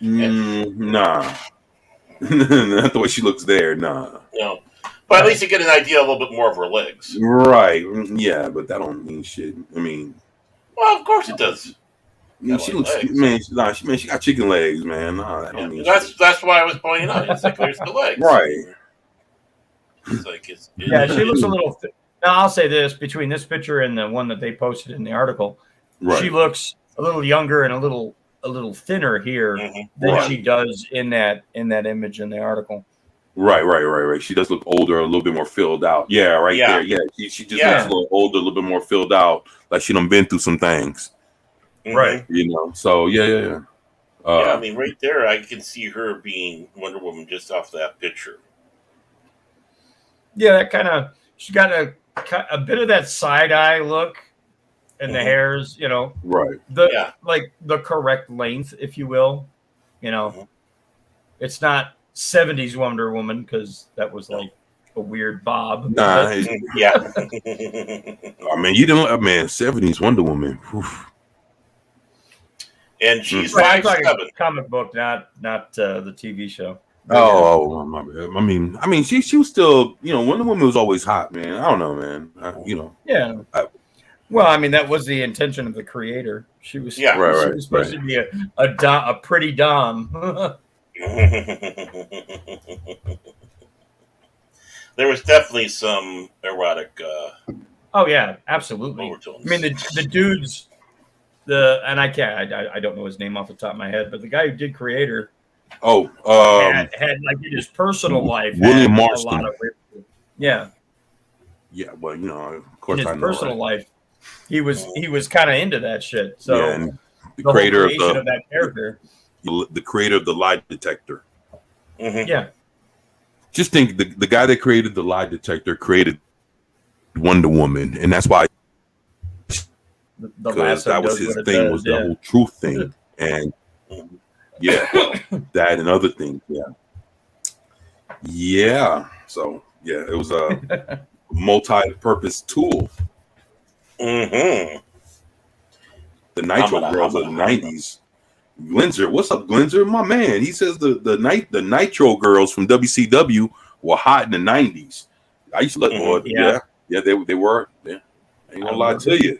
Nah, not the way she looks there. Nah. No, but at least you get an idea a little bit more of her legs. Right. Yeah, but that don't mean shit. I mean, well, of course it does. She looks, man. She got chicken legs, man. Nah, that don't mean shit. That's why I was pointing out. It's like there's the legs, right? It's like she looks a little. Now I'll say this: between this picture and the one that they posted in the article, she looks a little younger and a little thinner here than she does in that image in the article. Right. She does look older, a little bit more filled out. Yeah, there. Yeah, she just looks a little older, a little bit more filled out, like she done been through some things. Right. You know. So yeah. I mean, right there, I can see her being Wonder Woman just off that picture. Yeah, that kind of. She got a bit of that side eye look. And the hairs, you know, like the correct length, if you will, you know, it's not 70s Wonder Woman because that was like a weird bob. Nah, yeah. I mean, you don't. 70s Wonder Woman. Oof. And she's 5'7". Comic book, not the TV show. Oh, my bad. I mean, she was still, you know, Wonder Woman was always hot, man. I don't know, man. You know. Yeah. Well, I mean, that was the intention of the creator. She was, was supposed to be a pretty dom. There was definitely some erotic. Oh yeah, absolutely. Overtones. I mean, the dudes, I don't know his name off the top of my head, but the guy who did Creator, had like in his personal life, William Marston. A lot of yeah. Well, you know, of course, in his I know, personal life. He was kind of into that shit. So and the creator of that character, the creator of the lie detector. Yeah. Just think the guy that created the lie detector created Wonder Woman, and that's why because that was his thing, was the whole truth thing, and that and other things. So it was a multi-purpose tool. The Nitro Girls of the 90s. Glenzer, what's up, Glenzer? My man. He says the Nitro Girls from WCW were hot in the 90s. I used to let they were. Yeah. I ain't gonna lie to you.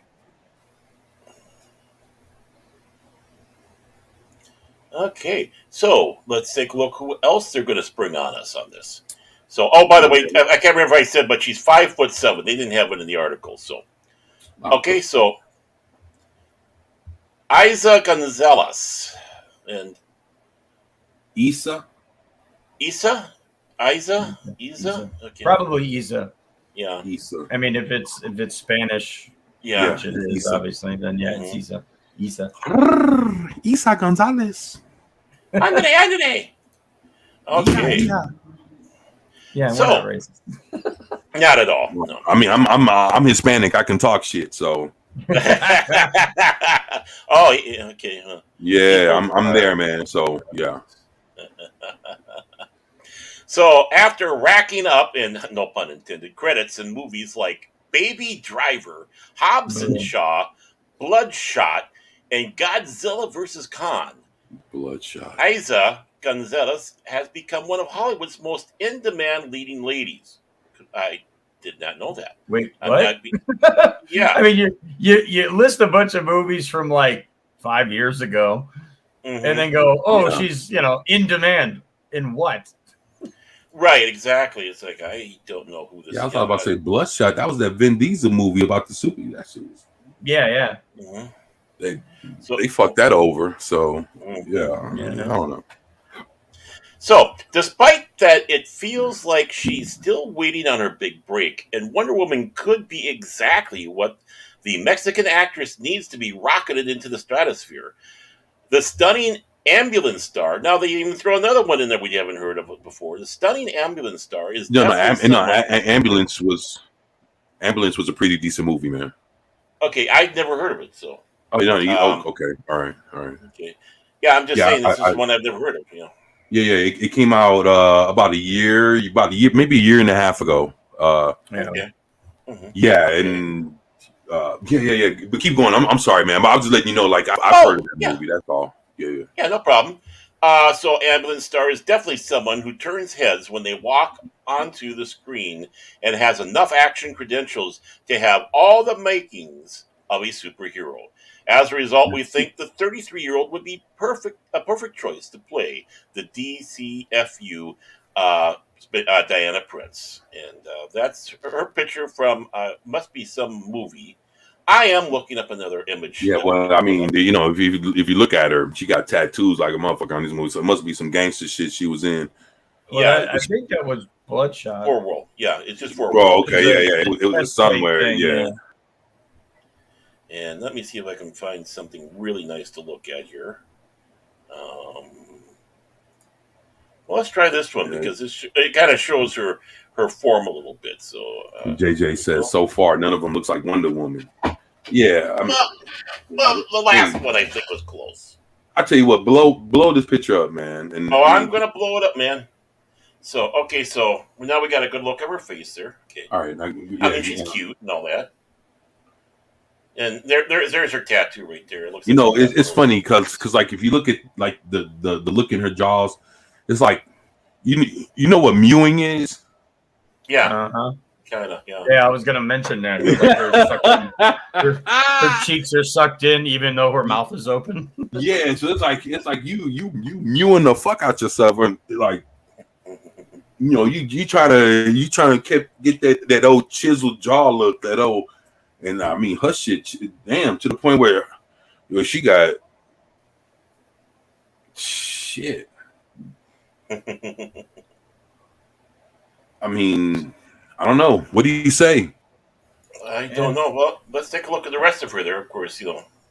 Okay, so let's take a look who else they're gonna spring on us on this. So by the way, I can't remember if I said, but she's 5'7". They didn't have it in the article, so okay, so Isa Gonzalez and Isa. Okay. Probably Isa. Yeah, Isa. I mean, if it's Spanish, which it is Isa. Obviously, then it's Isa. Isa Gonzalez. Andre. Okay. Yeah, so, we're not racist. Not at all. No. I mean, I'm Hispanic. I can talk shit. So. Oh, yeah, okay. Huh. Yeah, I'm there, man. So yeah. So after racking up, and no pun intended, credits in movies like Baby Driver, Hobbs and Shaw, Bloodshot, and Godzilla vs. Kong, Bloodshot, Isa Gonzalez has become one of Hollywood's most in-demand leading ladies. I did not know that. Wait, what? Yeah. I mean, you list a bunch of movies from like 5 years ago, and then go, she's in demand in what? Right, exactly. It's like I don't know who this. Yeah, I was about to say Bloodshot. That was that Vin Diesel movie about the super. That shit was. Yeah. They fucked that over. So I don't know. So, despite that, it feels like she's still waiting on her big break, and Wonder Woman could be exactly what the Mexican actress needs to be rocketed into the stratosphere. The stunning ambulance star. Now they even throw another one in there we haven't heard of before. The stunning ambulance star is No, no, definitely no. someone. Ambulance was a pretty decent movie, man. Okay, I'd never heard of it, so. Oh, no, Um, okay, all right. okay, yeah, I'm just Yeah, saying this is one I've never heard of. yeah. It came out about a year, maybe a year and a half ago. Okay. Mhm. Yeah, Okay. and yeah. But keep going. I'm sorry, man. But I was just letting you know, like I've Oh, heard of that yeah. movie. That's all. Yeah. Yeah, no problem. So ambulance star is definitely someone who turns heads when they walk onto the screen and has enough action credentials to have all the makings of a superhero. As a result, we think the 33-year-old would be a perfect choice to play the DCFU Diana Prince, and that's her picture from must be some movie. I am looking up another image. Yeah, well, I mean, if you look at her, she got tattoos like a motherfucker on this movie, so it must be some gangster shit she was in. Well, Yeah, I think that was Bloodshot. For World. Yeah, it's just for Oh, World. okay, yeah. It was somewhere, thing, yeah. And let me see if I can find something really nice to look at here. Well, let's try this one because it kind of shows her form a little bit. So JJ says so far none of them looks like Wonder Woman. Yeah, I mean, well, the last one I think was close. I tell you what, blow this picture up, man. And I'm gonna blow it up, man. So so now we got a good look at her face there. Okay, all right, I mean she's cute and all that. And there's her tattoo right there. It looks. It's funny because like if you look at like the look in her jaws, it's like you know what mewing is. Yeah. Kind of. Yeah, I was gonna mention that. Like her cheeks are sucked in, even though her mouth is open. Yeah, so it's like you mewing the fuck out yourself, and like you trying to get that old chiseled jaw look, that old. And I mean, her shit, damn, to the point where she got shit. I mean, I don't know. What do you say? I don't know. Well, let's take a look at the rest of her there. Of course,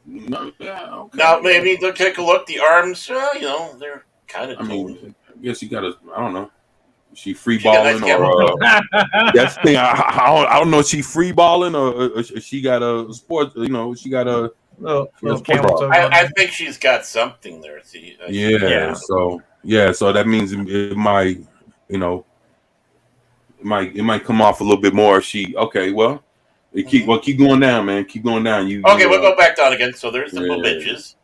No, yeah, okay. Now, maybe they'll take a look. The arms, they're kind of. I mean, I guess you gotta. I don't know. Is she free balling or that's the thing? I don't know. Is she free balling or she got a sport? She got a. I think she's got something there. See, yeah. So that means it might, it might come off a little bit more. If she well, keep going down, man. Keep going down. We'll go back down again. So there's the midges.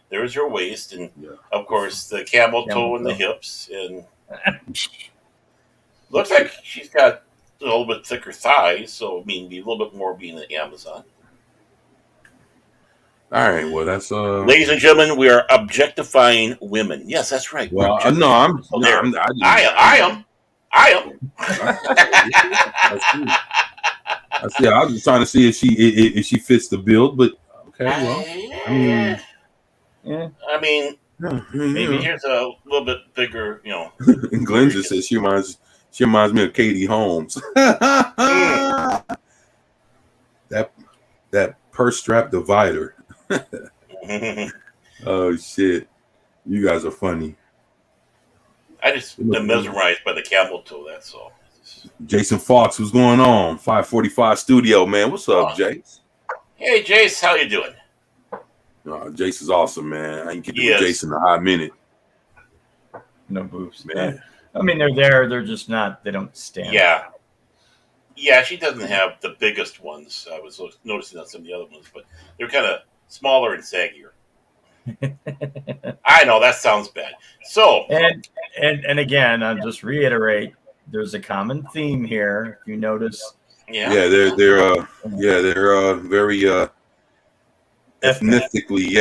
There's her waist, and of course the camel toe and the hips, and looks like she's got a little bit thicker thighs. So I mean, be a little bit more being an Amazon. All right, well, that's ladies and gentlemen, we are objectifying women. Yes, that's right. Well, I am. I see. I was just trying to see if she fits the bill, but okay. Well, I mean, maybe here's a little bit bigger. And Glenn just says she reminds me of Katie Holmes. That purse strap divider. Oh shit! You guys are funny. I just am mesmerized by the camel toe. That's all. Jason Fox, what's going on? 545 Studio, man. What's up, Jace? Hey, Jace, how you doing? Jace is awesome, man. I can get with Jason in a hot minute. No boobs, man. I mean, they're there. They're just not. They don't stand. Yeah. She doesn't have the biggest ones. I was noticing on some of the other ones, but they're kind of smaller and saggier. I know that sounds bad. So and again, I'll just reiterate: there's a common theme here. If you notice, they're very ethnically,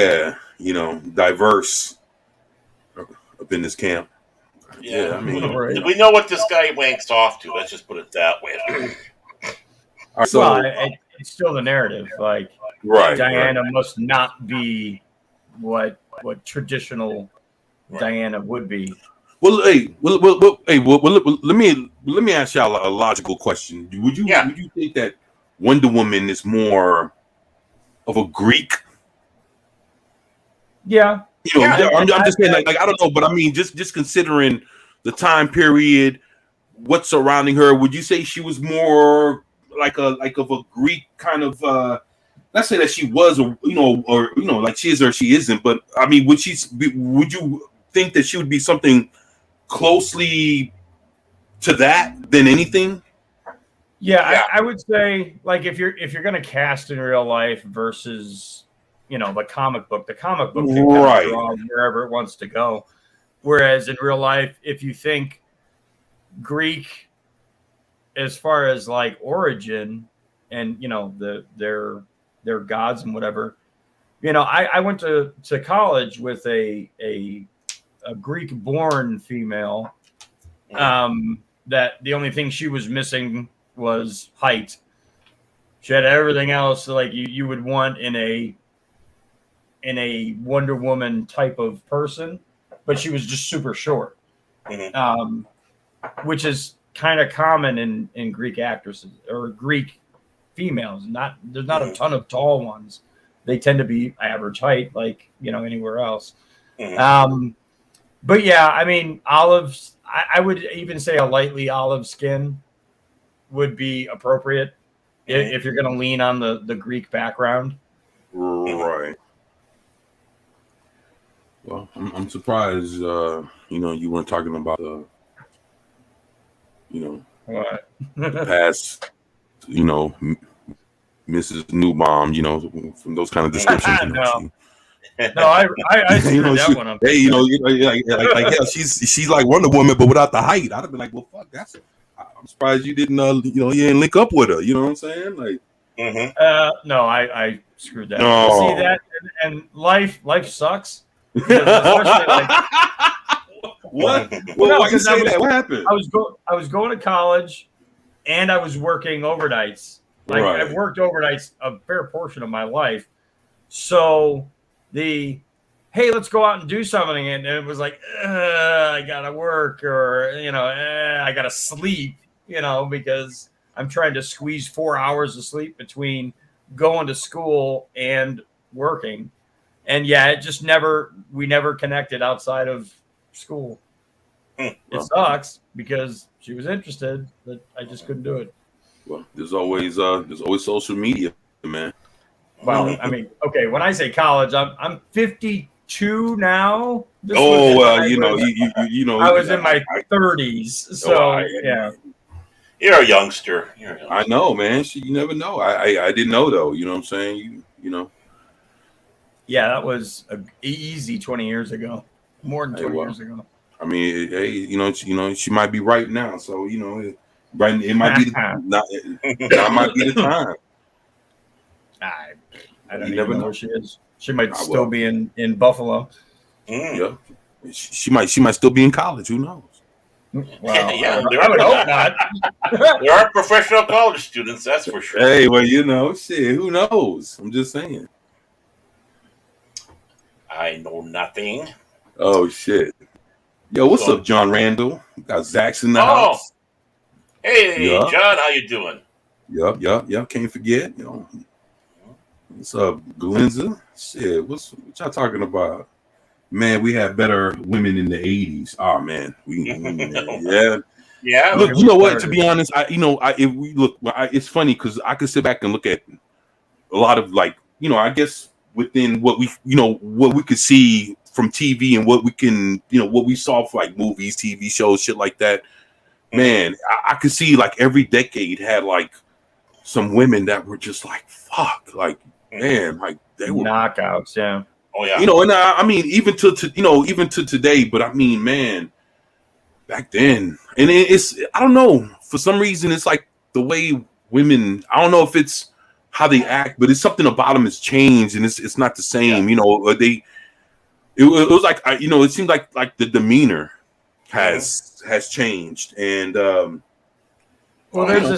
diverse up in this camp. Yeah, I mean, we know what this guy wanks off to. Let's just put it that way. All right, so it's still the narrative. Like, Diana must not be what traditional Diana would be. Well, hey, let me ask y'all a logical question. Would you think that Wonder Woman is more of a Greek? Yeah. You know, I'm just saying, like I don't know, but I mean, just considering the time period, what's surrounding her, would you say she was more like of a Greek kind of? Not say that she was, or like she is or she isn't, but I mean, would you think that she would be something closely to that than anything? Yeah. I would say, like, if you're gonna cast in real life versus the comic book can kind of draw wherever it wants to go. Whereas in real life, if you think Greek as far as like origin and their gods and whatever, I went to college with a Greek born female, that the only thing she was missing was height. She had everything else like you would want in a Wonder Woman type of person, but she was just super short, which is kind of common in Greek actresses or Greek females. There's not a ton of tall ones. They tend to be average height, like anywhere else. But yeah, I mean, olives. I would even say a lightly olive skin would be appropriate if you're going to lean on the Greek background. Right. Well, I'm surprised. You weren't talking about what past. Mrs. Newbaum. From those kind of descriptions. No, I that one up. Hey, like hell, she's like Wonder Woman, but without the height. I'd have been like, well, fuck, I'm surprised you didn't, you didn't link up with her. You know what I'm saying? Like, no, I screwed that. No. See that, and life sucks. Especially like, what? Well, why you say that? What happened? I was going to college, and I was working overnights. Like I've worked overnights a fair portion of my life, so hey, let's go out and do something, and it was like, I gotta work, or I gotta sleep, because I'm trying to squeeze 4 hours of sleep between going to school and working, and it just we never connected outside of school. It sucks because she was interested, but I just couldn't do it. Well, there's always social media, man. Well, I mean, okay, when I say college, I'm 52 now. I was in my 30s, so yeah. You're a youngster. I know, man. You never know. I didn't know though. You know what I'm saying? Yeah, that was easy 20 years ago. More than 20 years ago. I mean, hey, she might be right now, so right, it might be that might be the time. I don't even know where she is. She might still be in Buffalo. Yeah, she might still be in college. Who knows? Well, yeah, I would hope not. There are professional college students, that's for sure. Hey, well, shit. Who knows? I'm just saying. I know nothing. Oh shit. Yo, what's up, John Randall? We got Zach's in the house. Hey, John, how you doing? Yup. Can't forget. What's up, Glenza? Shit, what y'all talking about? Man, we had better women in the 80s. Oh man, yeah. Look, you know what? To be honest, it's funny because I could sit back and look at a lot of I guess within what we could see from TV and what we can, what we saw for like movies, TV shows, shit like that. Man, I could see like every decade had like some women that were just like, fuck, like, man, like they were knockouts. Yeah. Oh yeah. And I mean, even to today, but I mean, man, back then, and it's, I don't know, for some reason, it's like the way women, I don't know if it's how they act, but it's something about them has changed, and it's not the same. It was like, it seemed like the demeanor has changed, and well, there's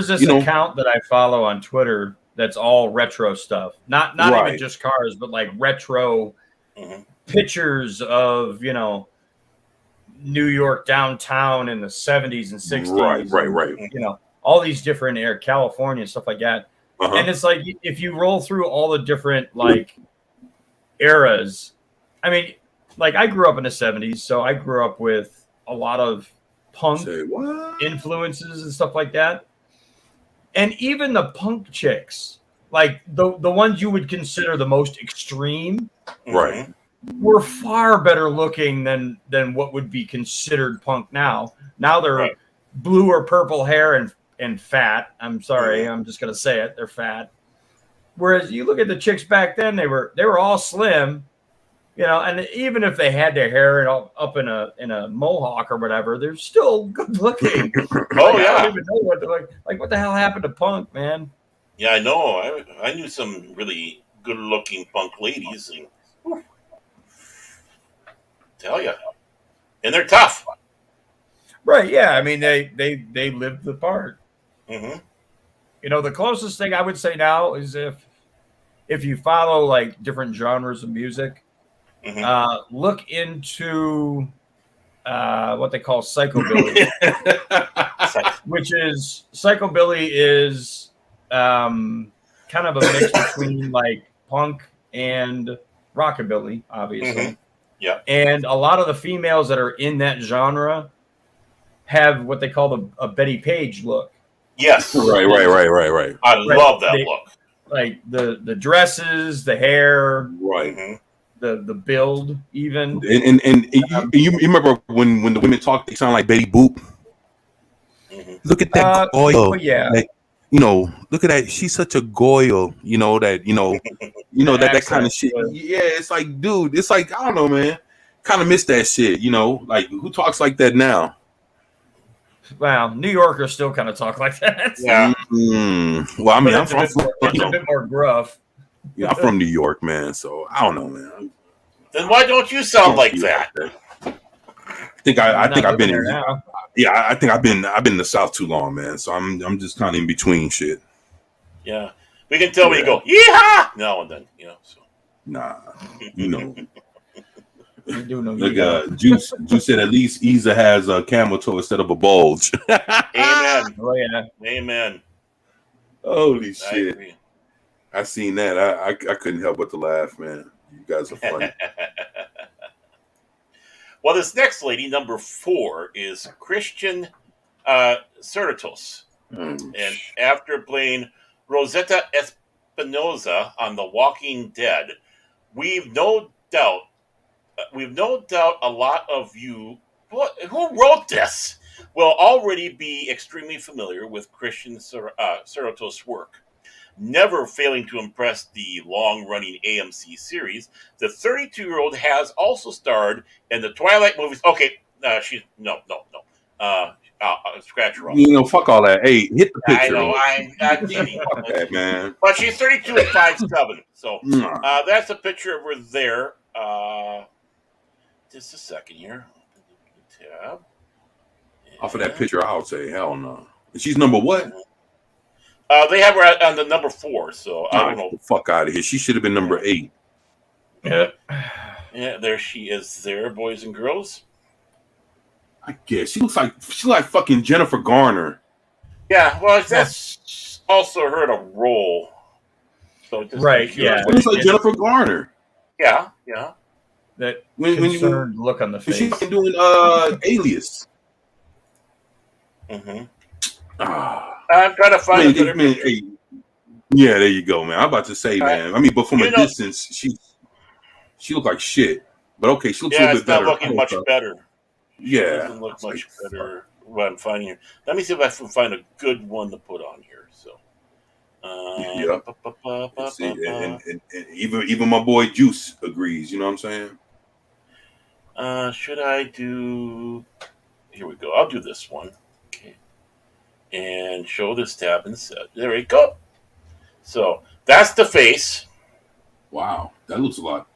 this account that I follow on Twitter that's all retro stuff, not even just cars, but like retro pictures of New York downtown in the 70s and 60s. Right. You know, all these different air California stuff like that. Uh-huh. And it's like if you roll through all the different like eras, I mean, like I grew up in the 70s, so I grew up with a lot of punk influences and stuff like that. And even the punk chicks, like the ones you would consider the most extreme, right, were far better looking than what would be considered punk now. Now they're blue or purple hair and fat. I'm sorry, I'm just gonna say it. They're fat. Whereas you look at the chicks back then, they were all slim, you know, and even if they had their hair up in a mohawk or whatever, they're still good looking. Oh yeah, I don't even know what what the hell happened to punk, man? Yeah, I know. I knew some really good looking punk ladies, and tell you, and they're tough. Right? Yeah, I mean they lived the part. Mm-hmm. You know, the closest thing I would say now is if you follow like different genres of music, look into what they call psychobilly, which is psychobilly is kind of a mix between like punk and rockabilly, obviously. Yeah, and a lot of the females that are in that genre have what they call a Betty Page look. Yes. Right. I love that look. Like the dresses, the hair, right. The build, even. And you remember when the women talk, they sound like Betty Boop. Look at that goyle. Yeah. Like, you know, look at that. She's such a goyle. You know that. You know that kind of shit. Yeah, it's like, dude. It's like, I don't know, man. Kind of miss that shit. You know, like who talks like that now? Wow, New Yorkers still kind of talk like that. Yeah. Well, I mean, I'm a bit more gruff. Yeah, I'm from New York, man. So I don't know, man. Then why don't you sound like that? I think I've been there in. now. Yeah, I think I've been in the South too long, man. So I'm just kind of in between shit. Yeah, we can tell when you go yeehaw now and then, you know. So. Nah, you know. You do know. Look, Juice said at least Isa has a camel toe instead of a bulge. Amen. Oh yeah. Amen. Holy shit! I seen that. I couldn't help but to laugh, man. You guys are funny. Well, this next lady, number 4, is Christian Cerritos. And after playing Rosetta Espinosa on The Walking Dead, we've no doubt a lot of you who wrote this will already be extremely familiar with Christian Cerritos' work. Never failing to impress the long-running AMC series, the 32-year-old has also starred in the Twilight movies. Okay, she's no. Scratch her off. You know, fuck all that. Hey, hit the picture. I know, I'm not kidding. Fuck that, man. But she's 32 and 5'7". So that's a picture of her there. Just a second here. Tab. Off of that picture, I'll say, hell no. She's number what? They have her on the number 4, so I don't know. The fuck out of here. She should have been number 8. Yeah, there she is. There, boys and girls. I guess she's like fucking Jennifer Garner. Yeah, well, that's also her in a role. So right, yeah. It's like Jennifer Garner. Yeah. That when look on the face. She's doing Alias. I'm trying to find a better picture. Hey, yeah, there you go, man. I'm about to say, man. I mean, but from a distance, she looked like shit. But okay, she looks a little bit better. Yeah, it's not looking much better. Yeah. It doesn't look much better what I'm finding here. Let me see if I can find a good one to put on here. So, and even my boy Juice agrees. You know what I'm saying? Should I do? Here we go. I'll do this one. Okay, and show this tab and set. There we go. So that's the face. Wow, that looks a lot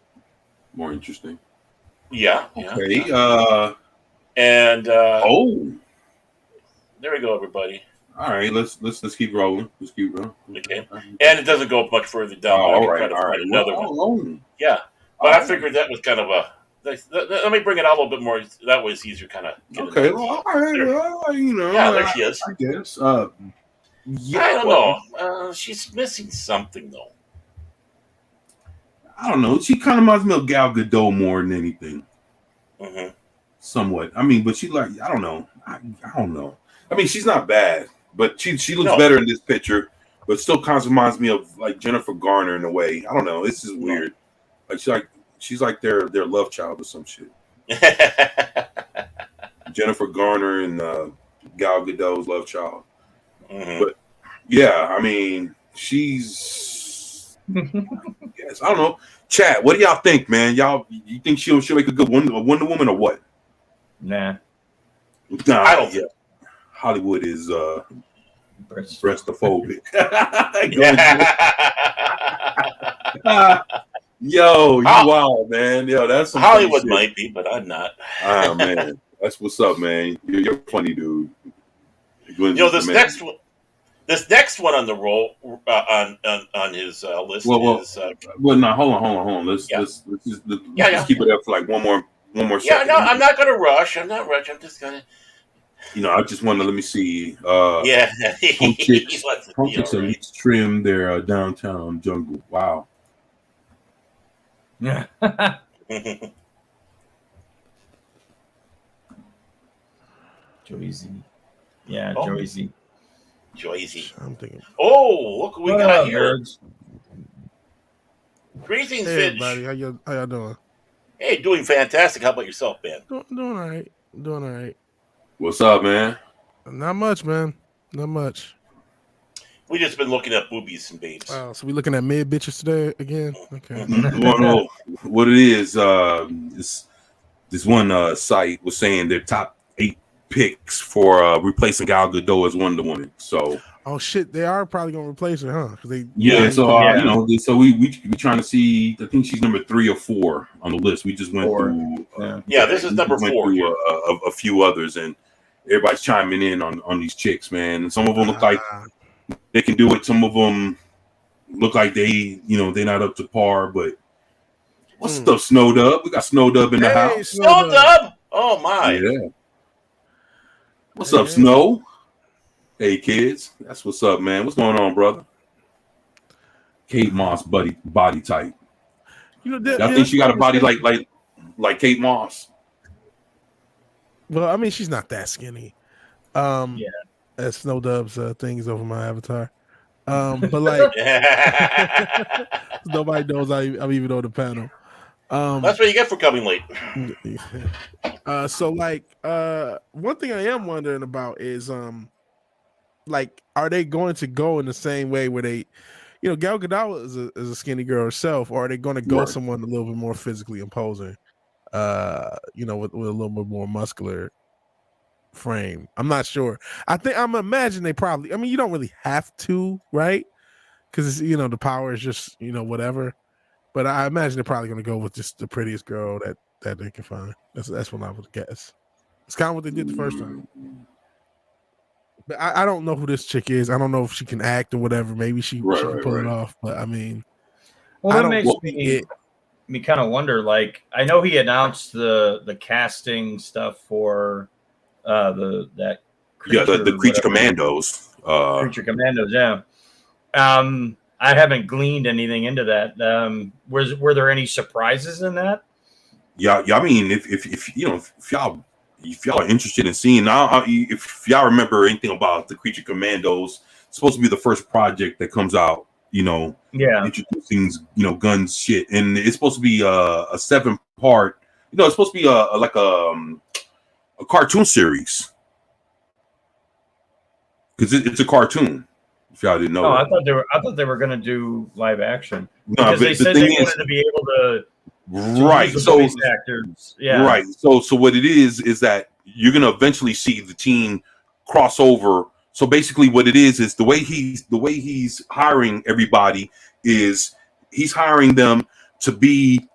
more interesting. Yeah. Okay. And oh, there we go, everybody. All right, let's keep rolling. Let's keep rolling. Okay, and it doesn't go much further down. All right. Another one. Yeah, but I figured that was kind of a Let me bring it out a little bit more. That way it's easier kind of. Okay, well, all right, well, you know. Yeah, there she is. I guess. Yeah, I don't know. She's missing something though. I don't know. She kind of reminds me of Gal Gadot more than anything. Mm-hmm. Somewhat. I mean, but she like I don't know. I don't know. I mean, she's not bad, but she looks better in this picture. But still, kind of reminds me of like Jennifer Garner in a way. I don't know. This is weird. Like she's like their love child or some shit. Jennifer Garner and Gal Gadot's love child. Mm-hmm. But yeah, I mean, she's. Yes, I don't know. Chat, what do y'all think, man? You think she'll make a good Wonder Woman or what? Nah. I don't think. Hollywood is breastophobic. Yo, you wild, man. Yo, that's some Hollywood might be, but I'm not. Ah, man, that's what's up, man. You're funny, dude. This next one on the roll on his list is. Well, no, hold on. Let's just keep it up for like one more second. Yeah, no, I'm not gonna rush. I'm just gonna. I just want to let me see. Punk chicks need to trim their downtown jungle. Wow. Yeah. Joyzy. Yeah, Joyzy. I'm thinking. Oh, look what we got here. Nerds. Greetings, Hey, Finch. everybody. How y'all doing? Hey, doing fantastic. How about yourself, man? Doing all right. What's up, man? Not much, man. Not much. We just been looking at boobies and babes. So we looking at mid bitches today again? Okay. Well, what it is, this one site was saying their top 8 picks for replacing Gal Gadot as Wonder Woman. So, oh shit, they are probably gonna replace her, huh? So so we trying to see. I think she's number 3 or 4 on the list. We just went through. This is number 4. A few others, and everybody's chiming in on these chicks, man. And some of them look like they can do it. Some of them look like they're not up to par. But what's up, Snow Dub? We got Snow Dub in the house. Snow Dub! Oh my! Yeah. What's up, Snow? Hey kids, that's what's up, man. What's going on, brother? Kate Moss body type. I think she got a body like Kate Moss. Well, I mean, she's not that skinny. As Snow Dub's thing is over my avatar. But like nobody knows I'm even on the panel. That's what you get for coming late. So like one thing I am wondering about is like, are they going to go in the same way where they, Gal Gadot is a skinny girl herself, or are they going to go someone a little bit more physically imposing, with a little bit more muscular frame? I'm not sure. I'm imagining they probably. I mean, you don't really have to, right? Because the power is just whatever. But I imagine they're probably going to go with just the prettiest girl that they can find. That's what I would guess. It's kind of what they did the first time. But I don't know who this chick is. I don't know if she can act or whatever. Maybe she can pull it off. But I mean, that makes me kind of wonder. Like, I know he announced the casting stuff for the Creature Commandos. Creature Commandos, yeah. I haven't gleaned anything into that. Were there any surprises in that? Yeah. I mean, if y'all are interested in seeing, if y'all remember anything about the Creature Commandos, it's supposed to be the first project that comes out. Introducing guns shit, and it's supposed to be a 7-part. It's supposed to be a cartoon series because it's a cartoon. If y'all didn't know, I thought they were going to do live action because they said they wanted to be able to. Right. So voice actors. Yeah. Right. So what it is that you're going to eventually see the team cross over. So basically, what it is the way he's hiring everybody is he's hiring them to be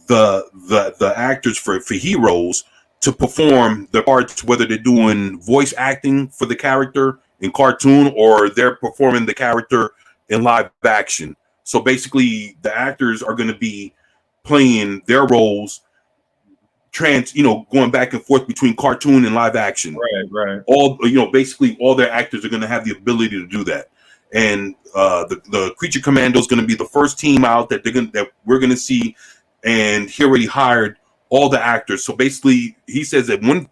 the actors for heroes to perform the parts, whether they're doing voice acting for the character in cartoon or they're performing the character in live action. So basically, the actors are going to be playing their roles going back and forth between cartoon and live action. Right. All basically all their actors are going to have the ability to do that. And the Creature Commando is going to be the first team out that we're going to see, and he already hired all the actors. So basically, he says at one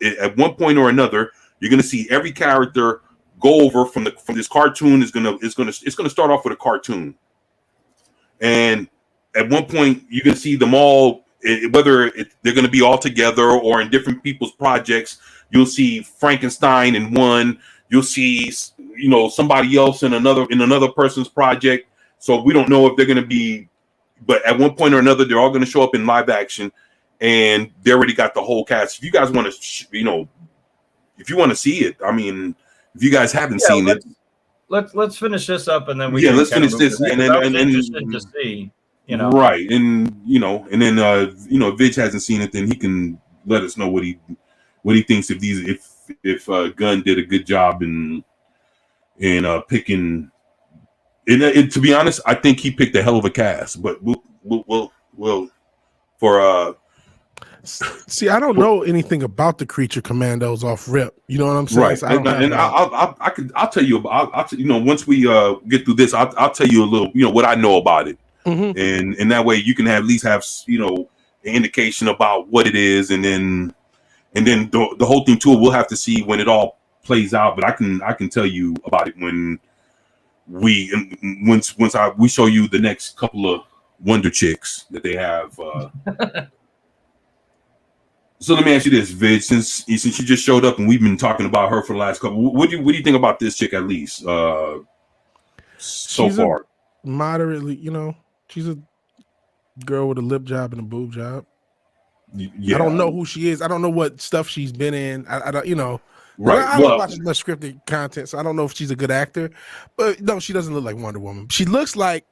point or another, you're going to see every character go over from this cartoon. It's going to start off with a cartoon, and at one point you're going to see them all, whether they're going to be all together or in different people's projects. You'll see Frankenstein in one. You'll see somebody else in another person's project. So we don't know if they're going to be, but at one point or another, they're all going to show up in live action, and they already got the whole cast. If you guys want to, if you want to see it, I mean, if you guys haven't seen it, let's finish this up, and then let's finish this, and interested to see, right, and then if Vidge hasn't seen it, then he can let us know what he thinks if Gunn did a good job in picking. And to be honest, I think he picked a hell of a cast, but we'll for see, I don't know anything about the Creature Commandos off rip. You know what I'm saying? Right, So I'll tell you about. Once we get through this, I'll tell you a little. What I know about it, and that way you can at least have an indication about what it is, and then the whole thing too. We'll have to see when it all plays out. But I can tell you about it when once we show you the next couple of Wonder Chicks that they have. So let me ask you this, Vidge, since you just showed up and we've been talking about her for the last couple, what do you think about this chick at least so she's far? Moderately, she's a girl with a lip job and a boob job. Yeah. I don't know who she is. I don't know what stuff she's been in. I don't, Right. I don't watch much scripted content, so I don't know if she's a good actor. But no, she doesn't look like Wonder Woman. She looks like,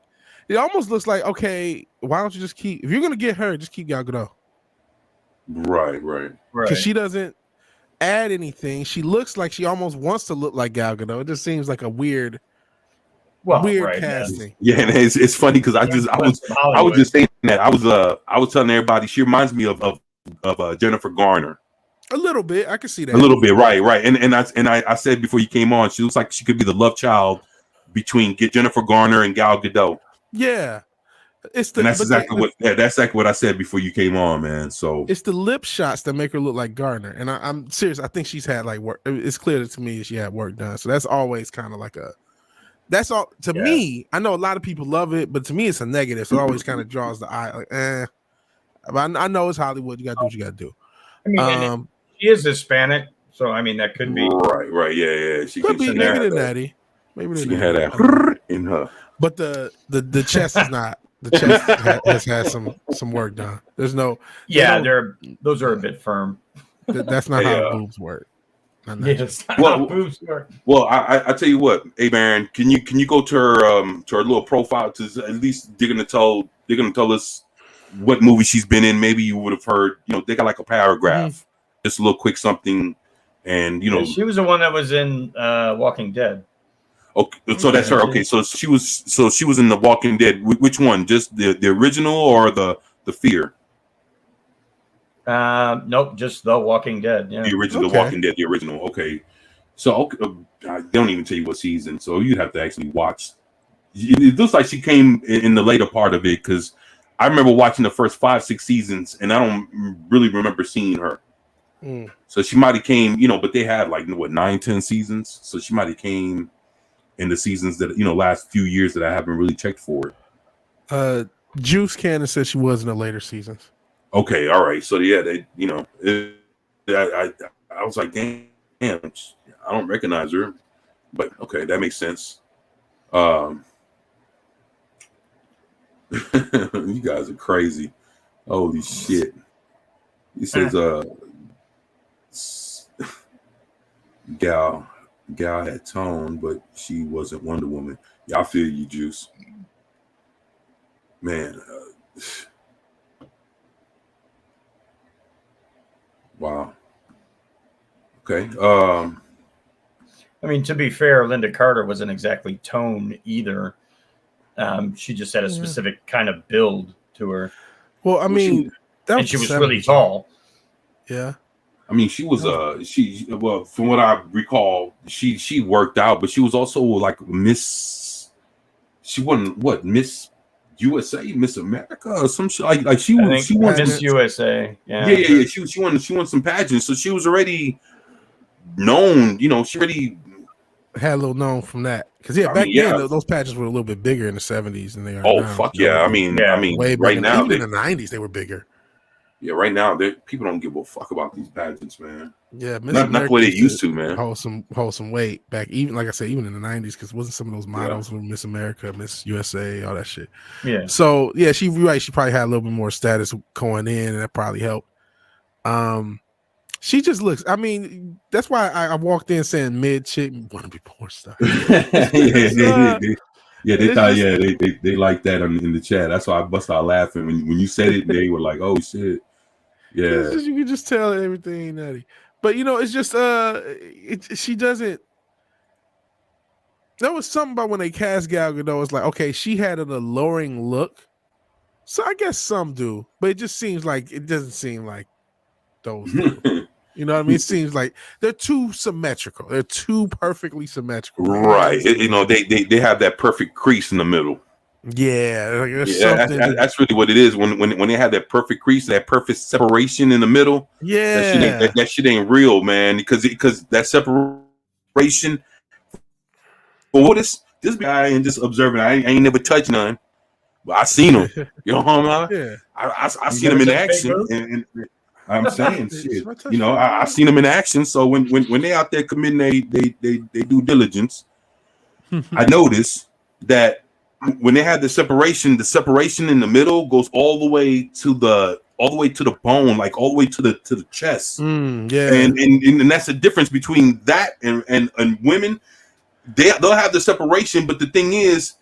it almost looks like, okay, why don't you just if you're gonna get her, just keep Gal Gadot. Right. Because she doesn't add anything. She looks like she almost wants to look like Gal Gadot. It just seems like a weird casting. Yeah, and it's funny because I was just saying that I was telling everybody she reminds me of Jennifer Garner. A little bit, I can see that. A little bit, right. And I said before you came on, she looks like she could be the love child between Jennifer Garner and Gal Gadot. Yeah. That's exactly what I said before you came on, man. So it's the lip shots that make her look like Garner, and I'm serious. I think she's had like work. It's clear to me she had work done, so that's always kind of like that's all to me. I know a lot of people love it, but to me it's a negative. So it always kind of draws the eye. Like, But I know it's Hollywood. You got to do what you got to do. I mean, she is Hispanic, so I mean that could be right. Yeah. She could be maybe the natty. Maybe she can have that in her, but the chest is not. The chest has had some work done. There's no. Yeah, those are a bit firm. That's not how boobs work. How boobs work. Well, I tell you what, hey Baron, can you go to her little profile to at least they're gonna tell us what movie she's been in. Maybe you would have heard. They got like a paragraph, just a little quick something, and she was the one that was in Walking Dead. Okay, so that's her. Okay, so she was in The Walking Dead. Which one? Just the original or the Fear? Nope, just The Walking Dead. Yeah, the original. The Walking Dead, the original. Okay, so they don't even tell you what season, so you'd have to actually watch. It looks like she came in the later part of it because I remember watching the first 5-6 seasons, and I don't really remember seeing her. So she might have came, but they had like 9-10 seasons, so she might have came in the seasons that last few years that I haven't really checked for it. Juice Cannon said she was in the later seasons. Okay, all right. So yeah, they I was like, damn, I don't recognize her, but okay, that makes sense. You guys are crazy. Holy shit. He says Gal had tone, but she wasn't Wonder Woman. Yeah, I feel you, Juice. Man. Wow. Okay. I mean, to be fair, Linda Carter wasn't exactly tone either. She just had a specific kind of build to her. Well, I mean, she was really tall. Yeah. I mean, she was well, from what I recall, she worked out, but she was also like Miss. She wasn't what Miss USA, Miss America, or some shit like she I was. think She won Miss some, USA. yeah. She won some pageants, so she was already known. You know, she already Had a little known from that because I back mean, then yeah. those pageants were a little bit bigger in the 70s than they are Oh now. fuck You know, yeah! I like, mean, Yeah. way right bigger. now, Even in the 90s, they were bigger. yeah, right now, people don't give a fuck about these pageants, man. Yeah, Miss Not the America way they used to, man. hold some weight back. Even like I said, even in the 90s, because wasn't some of those models were Miss America, Miss USA, all that shit. Yeah. So yeah, she right. She probably had a little bit more status going in, and that probably helped. She just looks. I mean, that's why I walked in saying mid chick want to be porn star. They thought they like that in the chat. That's why I bust out laughing when you said it. They were like, "Oh shit, yeah." You can just tell everything ain't nutty. But you know, it's just she doesn't. There was something about when they cast Gal Gadot. It's like, okay, she had an alluring look, so I guess some do, but it just seems like it doesn't seem like those do. You know what I mean? It seems like they're too symmetrical. They're too perfectly symmetrical. Right. You know, they have that perfect crease in the middle. Yeah, like there's Yeah, something. that's really what it is. When they have that perfect crease, that perfect separation in the middle. Yeah, that shit ain't real, man. Because that separation. Well, this guy and just observing, I ain't never touched none, but I seen him. You know what I mean? yeah. I seen him in action, and I'm saying shit. You know, I seen them in action. So when they out there committing they due diligence, I noticed that when they had the separation in the middle goes all the way to the bone, like all the way to the chest. Yeah, and that's the difference between that and women. They'll have the separation, but the thing is,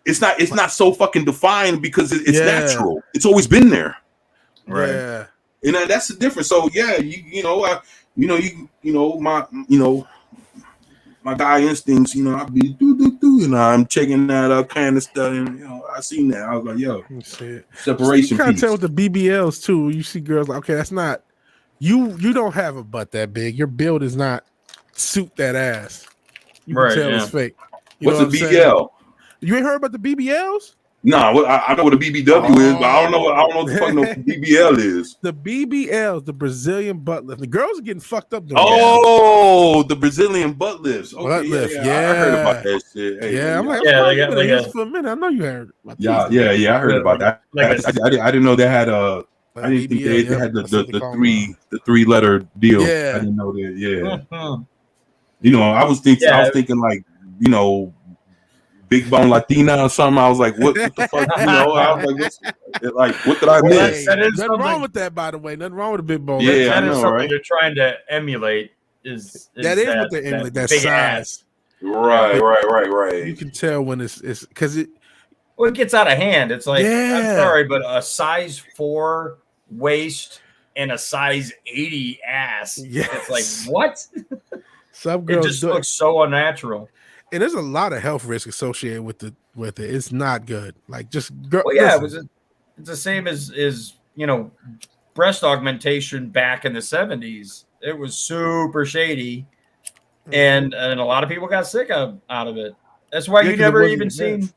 it's not so fucking defined because it's natural. It's always been there. Right. Yeah. And that's the difference. So yeah, my guy instincts. You know, I be I'm checking that up kind of stuff, and I seen that. I was like, yo, separation. You kind of tell with the BBLs too. You see girls like, okay, that's not you. You don't have a butt that big. Your build is not suit that ass. You can tell it's fake. What's a BBL? You ain't heard about the BBLs? No, I know what a BBW is, but I don't know what the fuck no BBL is. The BBLs, the Brazilian butt lift. The girls are getting fucked up. The Brazilian butt lifts. Okay, butt lift. Yeah, I heard about that shit. Hey, I'm like, they got for a minute. I know you heard about yeah, I heard about that. I didn't know they had I didn't think they had the 3-letter deal. Yeah. I didn't know that. Yeah. You know, I was thinking like, big bone Latina or something. I was like, what the fuck? I was like, what did I miss? Nothing wrong with that, by the way. Nothing wrong with a big bone. Yeah, that I know, is something right? they're trying to emulate. That is what they're emulating. That size. Ass. Right. You can tell when it's because it. Well, it gets out of hand. It's like, I'm sorry, but a size 4 waist and a size 80 ass. Yes. It's like, what? Some girls it just looks so unnatural. And there's a lot of health risk associated with it. It's not good. Like just well, yeah, it's the same as breast augmentation back in the 70s. It was super shady, and a lot of people got sick out of it. That's why you never even seen.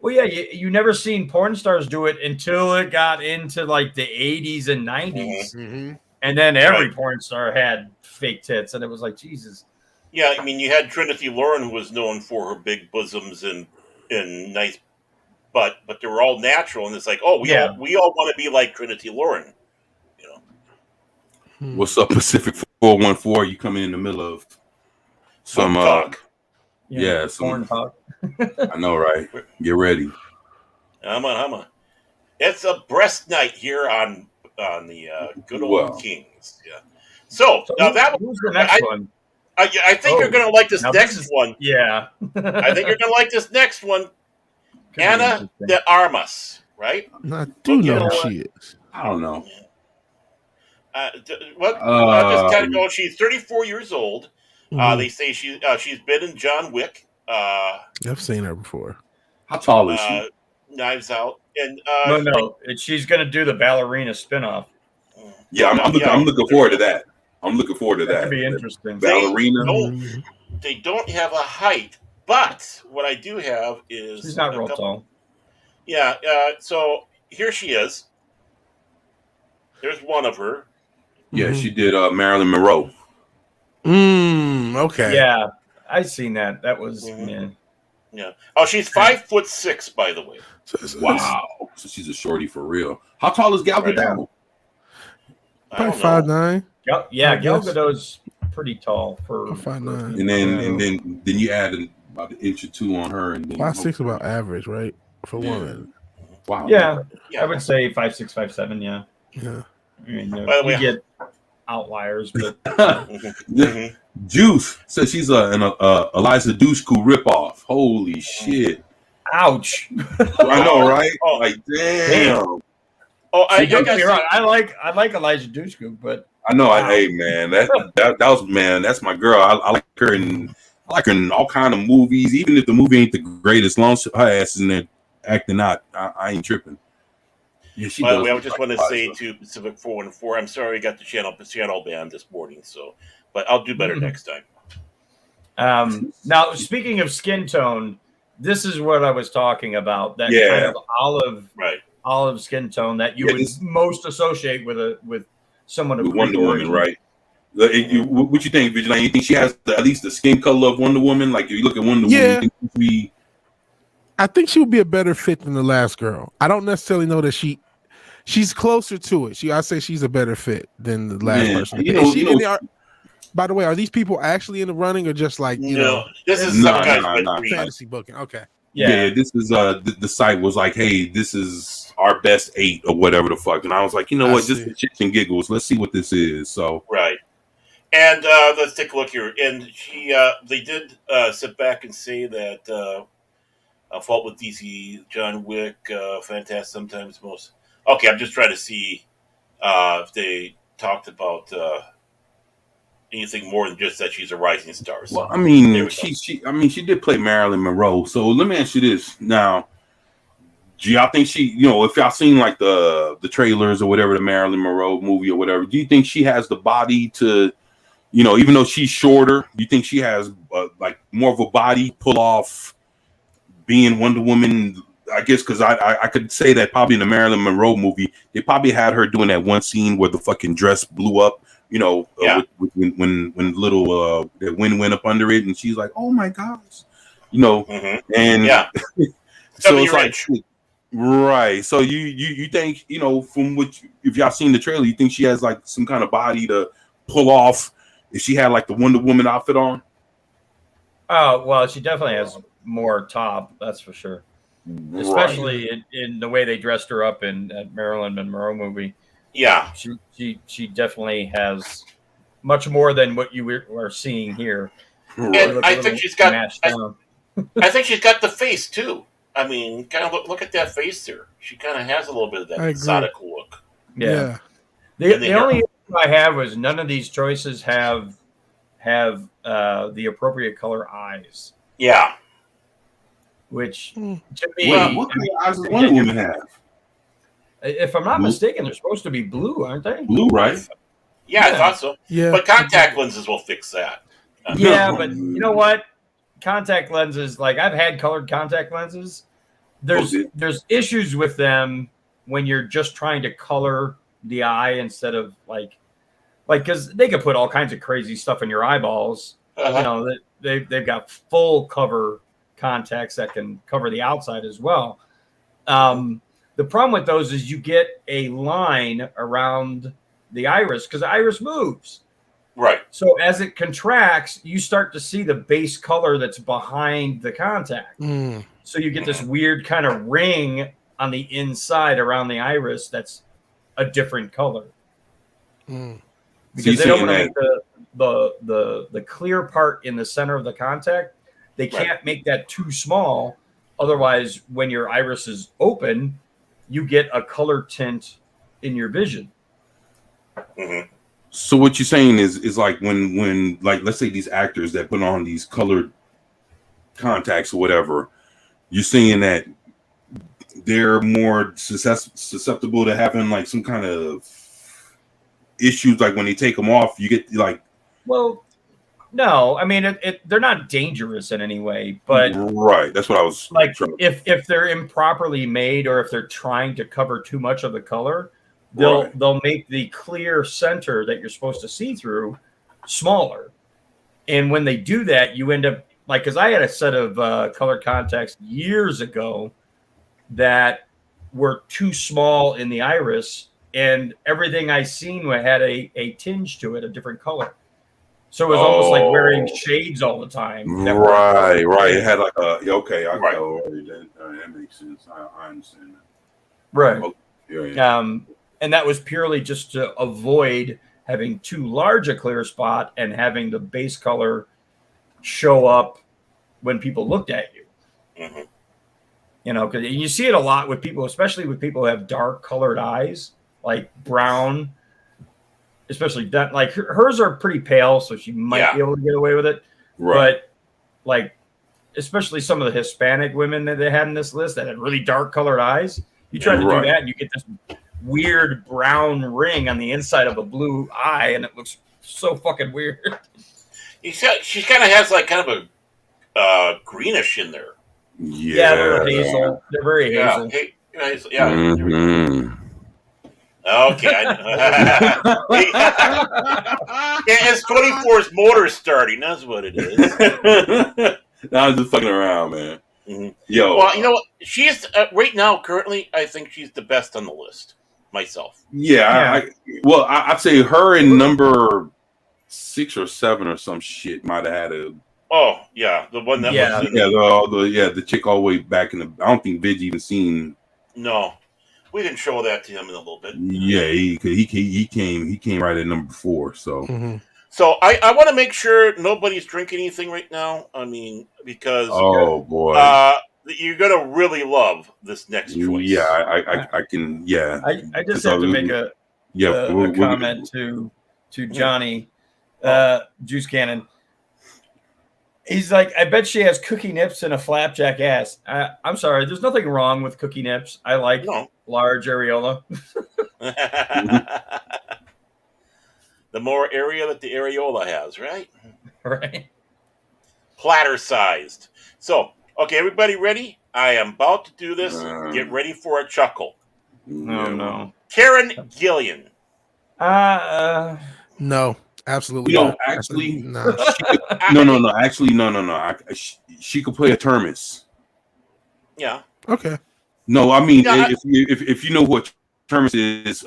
Well, yeah, you never seen porn stars do it until it got into like the 80s and 90s, and then every porn star had fake tits, and it was like, Jesus. Yeah, I mean, you had Trinity Lauren, who was known for her big bosoms and nice butt, but they were all natural, and it's like, oh, we all want to be like Trinity Lauren, What's up, Pacific 414? You coming in the middle of some talk? Porn talk. I know, right? Get ready. I'm on. It's a breast night here on the good old Kings. Yeah. So now who's the next one? I think you're going to like this next one. Yeah. I think you're going to like this next one. Ana de Armas, right? I do know she is. I don't know. I'll just kind of go. She's 34 years old. They say she's been in John Wick. I've seen her before. How tall is she? Knives Out. And no. She's going to do the ballerina spinoff. Yeah, I'm looking forward to that. I'm looking forward to That that. could be interesting. Ballerina. They don't have a height, but what I do have is She's not a real couple. tall. Yeah, so here she is. There's one of her. Yeah, she did Marilyn Monroe. Okay. Yeah, I seen that. That was Mhm. Yeah. Oh, she's 5'6", by the way. Wow. So she's a shorty for real. How tall is Gal Right. Gadot? I Probably don't know. 5'9". Yeah, I Gal guess. Gadot's pretty tall for 5'9". And then you add about an inch or two on her, and then 5'6" about average, right? For woman. wow. Yeah, Yeah. I would say 5'6", 5'7". Yeah, Yeah. I mean, By the we way- get outliers, but Mhm. Juice says she's an Eliza Dushku ripoff. Holy shit! ouch. I know, right? Oh. Like, damn. Oh, I Don't got get me wrong. I like Elijah Dushku, but I know. Wow. Hey, man, that was man. That's my girl. I like her in all kind of movies. Even if the movie ain't the greatest, long as her ass is in there acting out, I ain't tripping. Yeah, she By the does way, I look just like want to say Eliza. to Pacific 414, I'm sorry I got the channel banned this morning, so but I'll do better Mhm. next time. now speaking of skin tone, this is what I was talking about. That Yeah. kind of Right. olive skin tone that you Yeah, would this- most associate with someone of with Greek Wonder Woman, origin. right? What you think, Vigilante? You think she has at least the skin color of Wonder Woman? Like, if you look at Wonder Yeah. Woman, you think I think she would be a better fit than the last girl. I don't necessarily know that she's closer to it. I say she's a better fit than the last Yeah, person. you Is know- she you in know- by the way, are these people actually in the running or just like No, this is Nah, some guy's nah, wet nah. dream. fantasy booking? Okay. yeah, this is the site was like, hey, this is our best 8 or whatever the fuck, and I was like, you know I what, just see. for shits and giggles, let's see what this is. So Right. And let's take a look here. And they did sit back and say that A Fault with DC, John Wick, Fantastic, sometimes most. Okay, I'm just trying to see if they talked about anything more than just that she's a rising star. So, well, I there mean, we go. she did play Marilyn Monroe. So let me ask you this now. Do y'all think she, if y'all seen like the trailers or whatever, the Marilyn Monroe movie or whatever, do you think she has the body to, even though she's shorter, do you think she has like more of a body pull off being Wonder Woman? I guess because I could say that probably in the Marilyn Monroe movie, they probably had her doing that one scene where the fucking dress blew up, Yeah. when little the wind went up under it, and she's like, oh my gosh, Mhm. and Yeah. so Something it's like, rich. right. So you think, from what if y'all seen the trailer, you think she has like some kind of body to pull off if she had like the Wonder Woman outfit on? Oh well, she definitely has more top. That's for sure. Right. Especially in the way they dressed her up in that Marilyn Monroe movie. Yeah. She definitely has much more than what you are seeing here. And They look a I little think she's got. mashed down. I think she's got the face too. I mean, kind of look at that face there. She kind of has a little bit of that I agree. exotic look. Yeah. Yeah. The only issue I have was none of these choices have the appropriate color eyes, Yeah. which Hmm. to me, What kind of eyes does Wonder Woman have? if I'm not Blue. mistaken, they're supposed to be blue, aren't they? Blue, right? Yeah, I Yeah. thought so. Yeah. But contact lenses will fix that. Yeah, but you know what? Contact lenses, like I've had colored contact lenses. There's issues with them when you're just trying to color the eye instead of like because they could put all kinds of crazy stuff in your eyeballs. Uh-huh. They've got full cover contacts that can cover the outside as well. The problem with those is you get a line around the iris because the iris moves. Right. So as it contracts, you start to see the base color that's behind the contact. Mm. So you get this weird kind of ring on the inside around the iris that's a different color. Mm. Because So they you're don't want saying to make the clear part in the center of the contact. They Right. can't make that too small. Otherwise, when your iris is open, you get a color tint in your vision. Hmm. So what you're saying is like when like let's say these actors that put on these colored contacts or whatever, you're saying that they're more susceptible to having like some kind of issues like when they take them off? You get like, well, no, I mean they're not dangerous in any way, but right. That's what I was like if they're improperly made or if they're trying to cover too much of the color, they'll make the clear center that you're supposed to see through smaller. And when they do that, you end up like, because I had a set of colored contacts years ago that were too small in the iris, and everything I seen had a tinge to it, a different color. So it was almost like wearing shades all the time. Right. It had like a that makes sense. I understand that. Right. Yeah. And that was purely just to avoid having too large a clear spot and having the base color show up when people looked at you. Mm-hmm. You know, because you see it a lot with people, especially with people who have dark colored eyes, like brown, especially that. Like hers are pretty pale, so she might be able to get away with it. Right. But like, especially some of the Hispanic women that they had in this list that had really dark colored eyes, you try to do that and you get this weird brown ring on the inside of a blue eye, and it looks so fucking weird. She kind of has like kind of a greenish in there. Yeah, they're hazel. They're very hazel. Yeah. Mm-hmm. Okay. It's 24's motor starting. That's what it is. I was just fucking around, man. Mm-hmm. Yo. Well, you know what? She's right now, currently, I think she's the best on the list. Myself. Yeah. I'd say her in number 6 or 7 or some shit might have had a. Oh yeah, the one that was the chick all the way back in the. I don't think Vidge even seen. No, we didn't show that to him in a little bit. Yeah, he came right at number 4. So. Mm-hmm. So I want to make sure nobody's drinking anything right now. I mean, because boy, you're gonna really love this next choice. Yeah, I can. Yeah, I just have to make a comment to Johnny Juice Cannon. He's like, I bet she has cookie nips and a flapjack ass. I'm sorry, there's nothing wrong with cookie nips. I like large areola. The more area that the areola has, right? Right. Platter sized. So, okay, everybody ready? I am about to do this. Get ready for a chuckle. No. Karen Gillan. No. Absolutely. No, actually, no. Actually, no. She could play a Terminus. Yeah. Okay. No, I mean, if you know what Terminus is,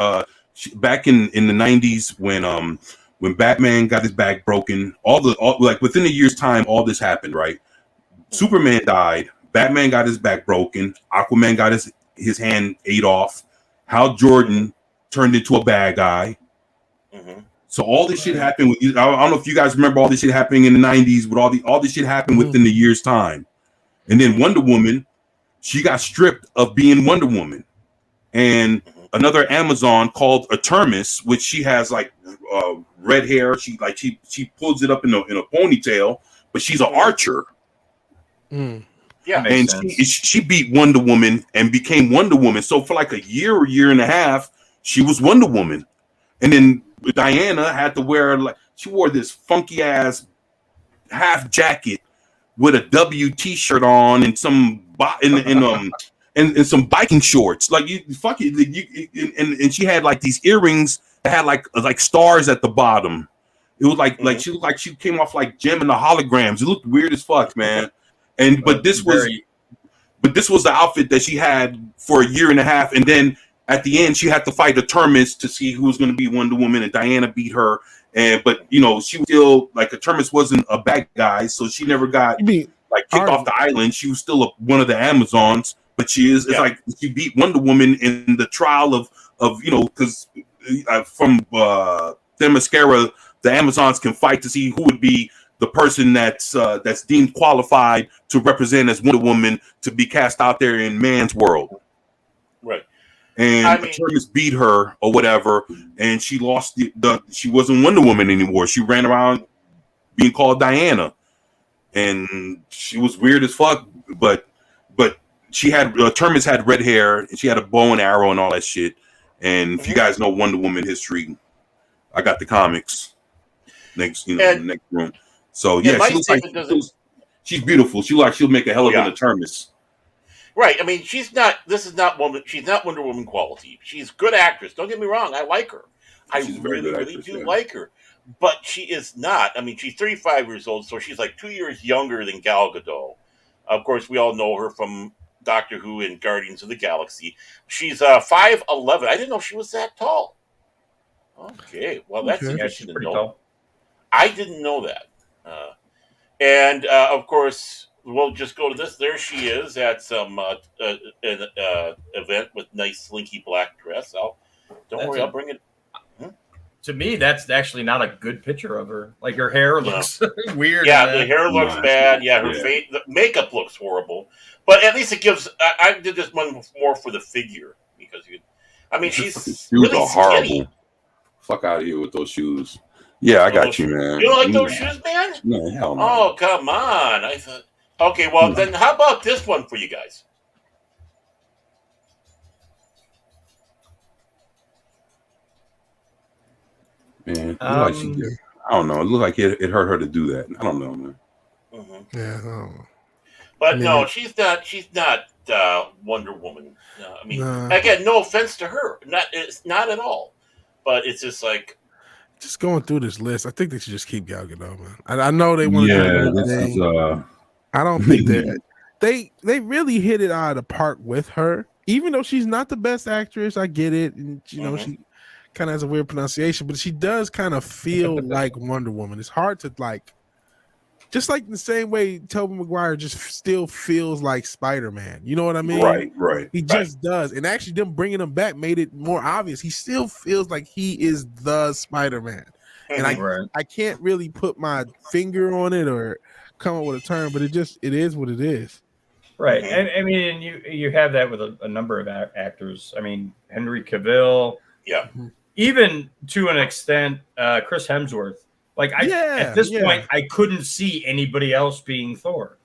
back in the 90s when Batman got his back broken, like within a year's time, all this happened, right? Superman died. Batman got his back broken. Aquaman got his hand ate off. Hal Jordan turned into a bad guy. Mm-hmm. So all this shit happened with. I don't know if you guys remember all this shit happening in the 90s, but all this shit happened within the year's time. And then Wonder Woman, she got stripped of being Wonder Woman. And another Amazon called Terminus, which she has like red hair. She pulls it up in a ponytail, but she's an archer. Mm. Yeah, and she beat Wonder Woman and became Wonder Woman. So for like a year or year and a half, she was Wonder Woman. And then Diana had to wear she wore this funky ass half jacket with a W t-shirt on and some and some biking shorts. Like and she had like these earrings that had like stars at the bottom. It was like she looked like she came off like Gem and the Holograms. It looked weird as fuck, man. But this was the outfit that she had for a year and a half, and then at the end, she had to fight the Terminus to see who was going to be Wonder Woman, and Diana beat her. But she was still like, a Terminus wasn't a bad guy, so she never got kicked off the island. She was still one of the Amazons, but she is. It's like she beat Wonder Woman in the trial of because from Themyscira, the Amazons can fight to see who would be the person that's deemed qualified to represent as Wonder Woman to be cast out there in man's world. Right. And Terminus beat her or whatever, and she lost she wasn't Wonder Woman anymore. She ran around being called Diana, and she was weird as fuck. But she had Terminus had red hair, and she had a bow and arrow and all that shit. And if you guys know Wonder Woman history, I got the comics next, And- next room. So yeah, my she looks like statement doesn't- she's beautiful. She'll make a hell of an Eternus. Right. I mean, she's not. This is not woman. She's not Wonder Woman quality. She's a good actress. Don't get me wrong. I like her. She's a very good really actress, do yeah. like her. But she is not. I mean, she's 35 years old, so she's like 2 years younger than Gal Gadot. Of course, we all know her from Doctor Who and Guardians of the Galaxy. She's 5'11". I didn't know she was that tall. Okay, well, that's Okay. Yeah, interesting she's to pretty know. tall. I didn't know that. And of course, we'll just go to this. There she is at some event with nice slinky black dress. Don't worry, I'll bring it. To me, that's actually not a good picture of her. Like her hair looks weird. Yeah, in the that. hair looks Nice. bad. Yeah, her Yeah. face, the makeup looks horrible. But at least it gives. I did this one more for the figure because she's Shoes really are skinny. horrible. Fuck out of here with those shoes. Yeah, I got you, man. You don't like those shoes, man? No, hell no. Oh, come on! I thought. Okay, well No. then, how about this one for you guys? Man, it look like she did. I don't know. It looked like it hurt her to do that. I don't know, man. Mm-hmm. Yeah. I don't know. But I mean, no, she's not. She's not Wonder Woman. I mean, Nah. again, no offense to her, it's not at all. But it's just like, Just going through this list, I think they should just keep Gal Gadot, man. I know they want to Yeah, do this the is thing. I don't think they really hit it out of the park with her. Even though she's not the best actress, I get it, and she kind of has a weird pronunciation, but she does kind of feel like Wonder Woman. It's hard to like, just like the same way Tobey Maguire just still feels like Spider-Man. You know what I mean? right. He just does, and actually them bringing him back made it more obvious. He still feels like he is the Spider-Man, and I can't really put my finger on it or come up with a term, but it is what it is. Right. Mhm. And I mean, you have that with a number of actors. I mean, Henry Cavill. Yeah. Even to an extent, Chris Hemsworth. Like at this point, I couldn't see anybody else being Thor.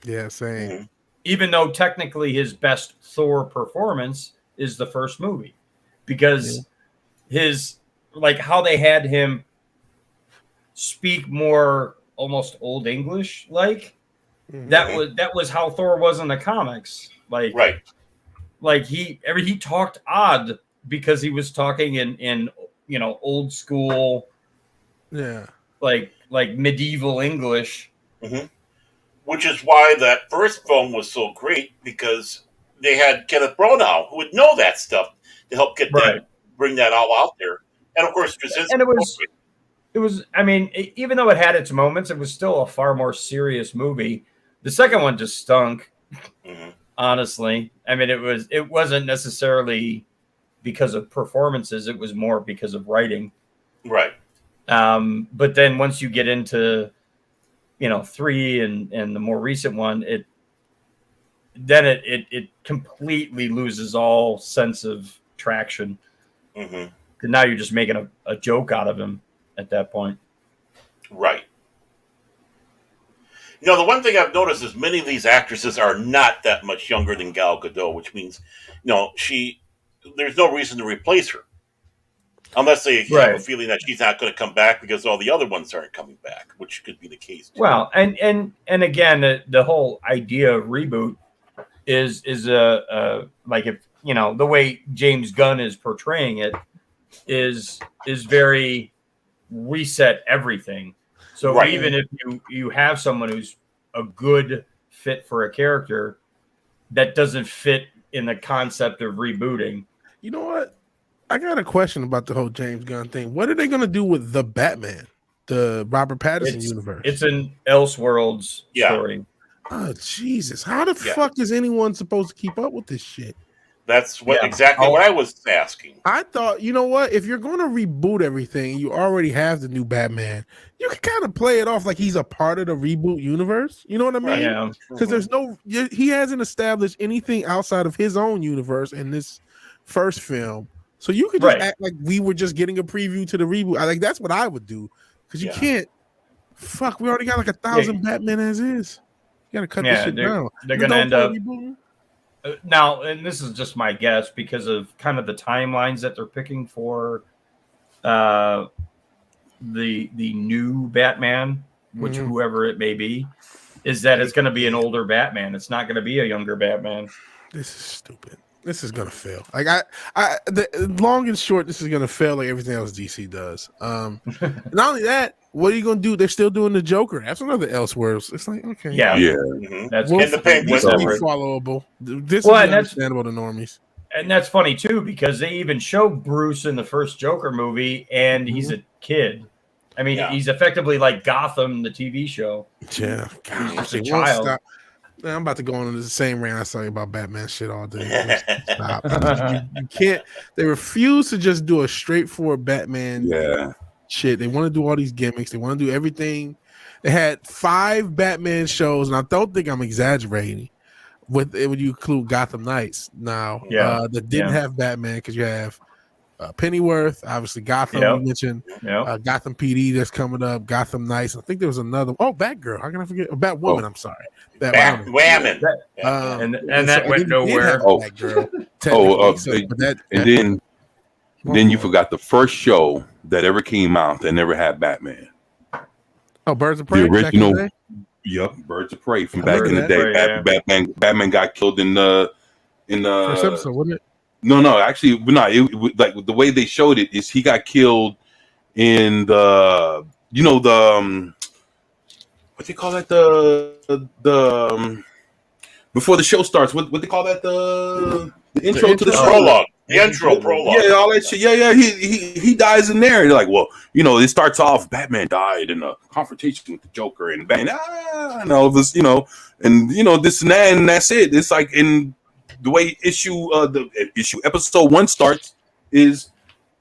Yeah, same. Mhm. Even though technically his best Thor performance is the first movie, because his like how they had him speak more almost old English like. Mhm. That was how Thor was in the comics. Like he talked odd because he was talking in old school like medieval English. Mm-hmm. Which is why that first film was so great, because they had Kenneth Branagh who would know that stuff to help get that, bring that all out there. And of course, and it was. I mean, even though it had its moments, it was still a far more serious movie. The second one just stunk. Mm-hmm. Honestly, I mean, it wasn't necessarily because of performances; it was more because of writing. Right. But then once you get into 3 and the more recent one, it completely loses all sense of traction. Mm-hmm. And now you're just making a joke out of him at that point. Right. The one thing I've noticed is many of these actresses are not that much younger than Gal Gadot, which means, there's no reason to replace her. Unless they have a feeling that she's not going to come back because all the other ones aren't coming back, which could be the case too. Well, and again, the whole idea of reboot is like if the way James Gunn is portraying it is very reset everything. So even if you have someone who's a good fit for a character, that doesn't fit in the concept of rebooting. You know what? I got a question about the whole James Gunn thing. What are they going to do with the Batman, the Robert Pattinson universe? It's an Elseworlds story. Oh, Jesus. How the fuck is anyone supposed to keep up with this shit? That's exactly what I was asking. I thought, you know what? If you're going to reboot everything, you already have the new Batman. You can kind of play it off like he's a part of the reboot universe. You know what I mean? Yeah. Because he hasn't established anything outside of his own universe in this first film. So you could just act like we were just getting a preview to the reboot. That's what I would do. Because you can't. Fuck, we already got like 1,000 Batman as is. You got to cut this shit down. They're going to end up. Now, and this is just my guess because of kind of the timelines that they're picking for the new Batman, which whoever it may be, is that it's going to be an older Batman. It's not going to be a younger Batman. This is stupid. This is gonna fail. Like the long and short, this is gonna fail like everything else DC does. Not only that, what are you gonna do? They're still doing the Joker. That's another Elseworlds. It's like okay, Yeah. Mhm. That's And the Penguin. this will be Separate. followable. This Well, is and that's- understandable to normies. And that's funny too, because they even show Bruce in the first Joker movie, and he's a kid. I mean, Yeah. he's effectively like Gotham, the TV show. Yeah, He's just a they won't child. stop. Man, I'm about to go on the same rant I saw you about Batman shit all day. Stop. You can't. They refuse to just do a straightforward Batman Yeah. shit. They want to do all these gimmicks. They want to do everything. They had 5 Batman shows, and I don't think I'm exaggerating. When you include Gotham Knights now, that didn't have Batman because you have Pennyworth, obviously Gotham. Yep. You mentioned Yeah. Gotham PD that's coming up. Gotham Knights. I think there was another. Oh, Batgirl. How can I forget? Batwoman. I'm sorry. Batwoman. Whammon. And that went nowhere. Batgirl, but that, And then you forgot the first show that ever came out that never had Batman. Birds of Prey. The back in the original. day? Yep, Birds of Prey from I back in the remember day. that. Batman got killed in the First episode, wasn't it? No, actually, no. Like the way they showed it is he got killed in the what they call that the before the show starts. What they call that the intro to the show. Prologue. The intro prologue. Yeah, all that shit. Yeah. He dies in there. And they're like, well, it starts off. Batman died in a confrontation with the Joker, and bang, and all of this, and this and that, and that's it. It's like in the way episode 1 starts is,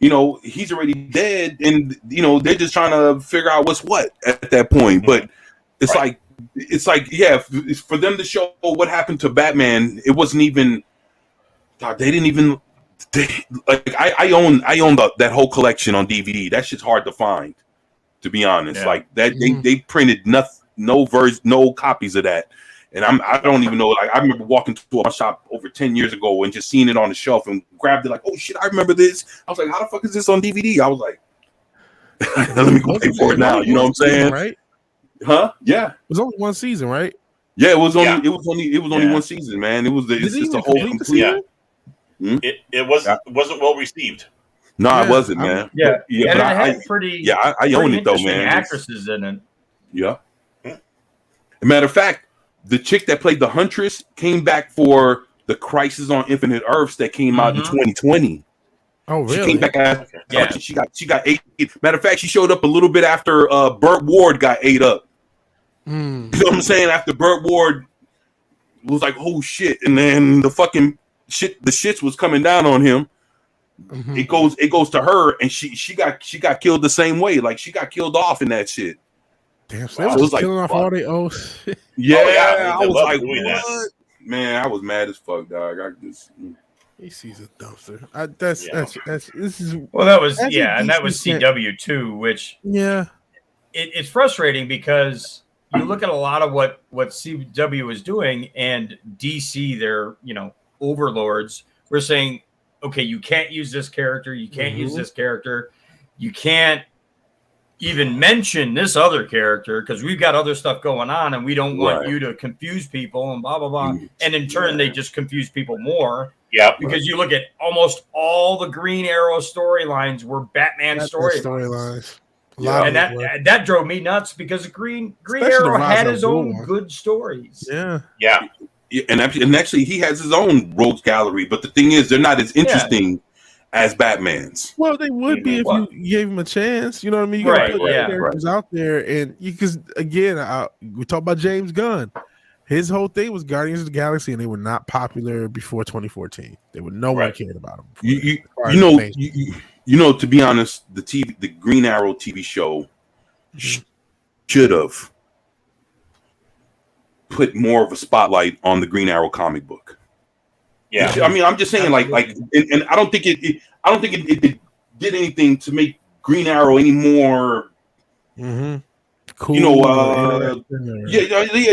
he's already dead, and they're just trying to figure out what's what at that point. But it's like it's for them to show what happened to Batman. It wasn't even. God, they didn't even. I own that whole collection on DVD. That shit's hard to find, to be honest. Yeah. Like that, they printed no copies of that, and I don't even know. Like I remember walking to a shop over 10 years ago and just seeing it on the shelf and grabbed it. Like, oh shit, I remember this. I was like, how the fuck is this on DVD? I was like, let me go pay for it now. You know what I'm saying? Right? Huh? Yeah. It was only one season, right? Yeah. It was only. Yeah. It was only one season, man. It's just a whole complete the complete. season? It wasn't well received. No, Yeah, it wasn't, man. Yeah. Yeah, And but it I had pretty. I own it though, interesting man. Actresses in it. Yeah. Matter of fact, the chick that played the Huntress came back for the Crisis on Infinite Earths that came out in 2020. Oh, really? She came back after. Yeah. She got ate. Matter of fact, she showed up a little bit after Burt Ward got ate up. Mm. You know what I'm saying? After Burt Ward was like, oh shit, and then the fucking the shits was coming down on him. Mhm. It goes to her, and she got killed the same way. Like she got killed off in that shit. Damn, so Wow. they So was it's like, killing off fuck. all they ows. Yeah, yeah, I they was love like, doing what? that. Man, I was mad as fuck, dog. I just He sees a dumpster. That's this is Well, that was That's a and that was decent- CW too, which yeah. it's frustrating because you look at a lot of what CW is doing, and DC, they're overlords. We're saying, okay, you can't use this character, you can't use this character, you can't even mention this other character because we've got other stuff going on, and we don't want Right. you to confuse people and blah blah blah. And in turn, they just confuse people more. Yeah. Because you look at almost all the Green Arrow storylines were Batman storylines. Storylines. Yeah. And that drove me nuts because Green Especially Arrow the Ra's had al his Ghul own one. good stories. Yeah. Yeah. and actually he has his own rogues gallery, but the thing is, they're not as interesting as Batman's. Well, they would be if Well- you gave him a chance. You know what I mean? You Right, gotta put yeah. characters out there, and because again, we talk about James Gunn. His whole thing was Guardians of the Galaxy, and they were not popular before 2014. No one Right. cared about them. You know, to be honest, the Green Arrow TV show should have put more of a spotlight on the Green Arrow comic book. Yeah. I mean, I'm just saying, and I don't think it did anything to make Green Arrow any more. Mm-hmm. Cool.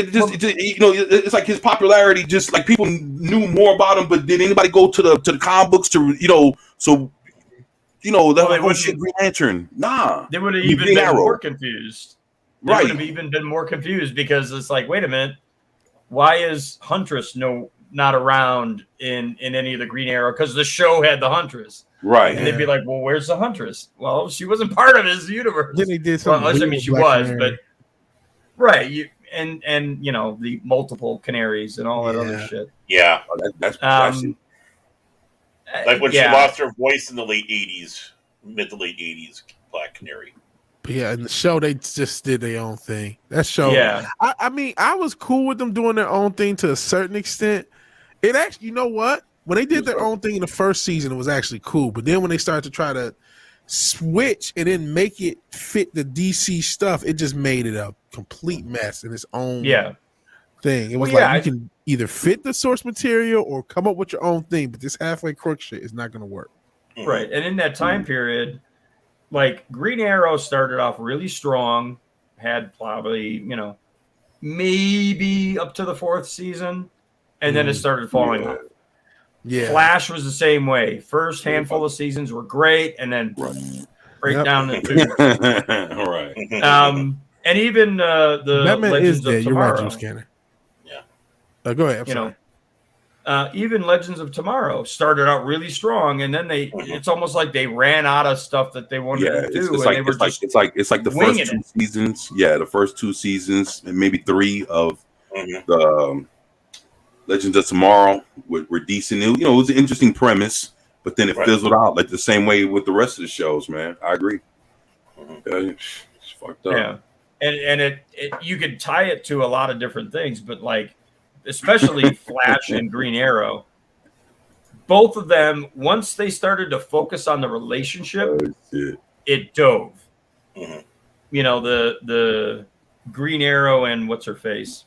It's like his popularity, just like people knew more about him, but did anybody go to the comic books to so you know, Well, like, they oh wouldn't- shit, Green Lantern. Nah. They would have You even Green been Arrow. more confused. They Right. would have even been more confused because it's like, wait a minute, why is Huntress not around in any of the Green Arrow? Because the show had the Huntress. Right. And they'd be like, well, where's the Huntress? Well, she wasn't part of his universe. Then they did Well, something. I weird mean, with she Black was, Canary. but right. And you know, the multiple canaries and all that other Yeah. shit. Yeah, That's precisely. like when she Yeah. lost her voice in the late '80s, mid to late '80s, Black Canary. But yeah, in the show they just did their own thing. That show, Yeah. I mean, I was cool with them doing their own thing to a certain extent. It actually, you know what? When they did their own thing in the first season, it was actually cool. But then when they started to try to switch and then make it fit the DC stuff, it just made it a complete mess in its own Yeah. thing. It was Well, like yeah, you can either fit the source material or come up with your own thing, but this halfway crook shit is not going to work. Mhm. Right. And in that time period, like Green Arrow started off really strong, had probably, you know, maybe up to the 4th season, and then it started falling off. Yeah, Flash was the same way. First handful of seasons were great, and then break Yep. down the tubes. All right. And even the Batman Legends is dead. of You're right, Tomorrow. Juice Cannon. Yeah. Go ahead. I'm You sorry. know, even Legends of Tomorrow started out really strong, and then it's almost like they ran out of stuff that they wanted Yeah, to do, it's and like they were it's like the winging first 2 seasons. Yeah, the first 2 seasons and maybe 3 of Mhm. the Legends of Tomorrow were decent. You know, it was an interesting premise, but then it Right. fizzled out like the same way with the rest of the shows. Man, I agree. Mhm. Yeah, it's fucked up. Yeah, and it you could tie it to a lot of different things, but like especially Flash and Green Arrow, both of them once they started to focus on the relationship, Oh, shit. it dove. Mhm. You know, the Green Arrow and what's her face,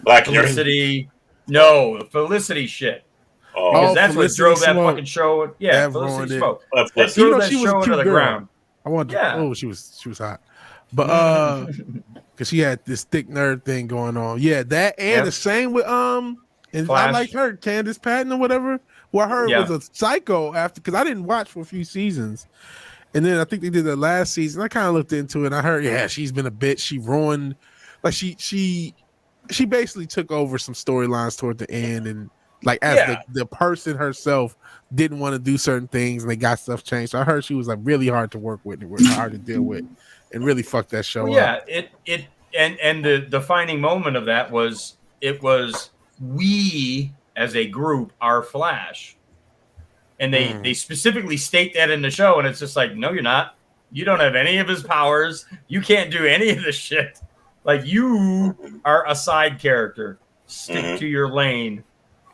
Black Canary. Felicity. No, the Felicity shit. Oh, Because Oh, that's Felicity what drove that Smoke. fucking show. Yeah, That ruined Felicity it. Smoke. that's That what- You threw know, that she was a show cute into the girl. ground. I wanted. Yeah. Oh, she was hot, but because she had this thick nerd thing going on. Yeah, that and Yep. the same with and I Flash. like her, Candace Patton or whatever. Who I heard Yeah. was a psycho after because I didn't watch for a few seasons, and then I think they did the last season. I kind of looked into it. And I heard, she's been a bitch. She ruined, like she basically took over some storylines toward the end, and like as Yeah. the person herself didn't want to do certain things, and they got stuff changed. So I heard she was like really hard to work with, and hard to deal with, and really fucked that show Well, up. yeah, and the defining moment of that was we as a group are Flash, and they specifically state that in the show, and it's just like, no, you're not. You don't have any of his powers. You can't do any of this shit. Like you are a side character. Stick to your lane.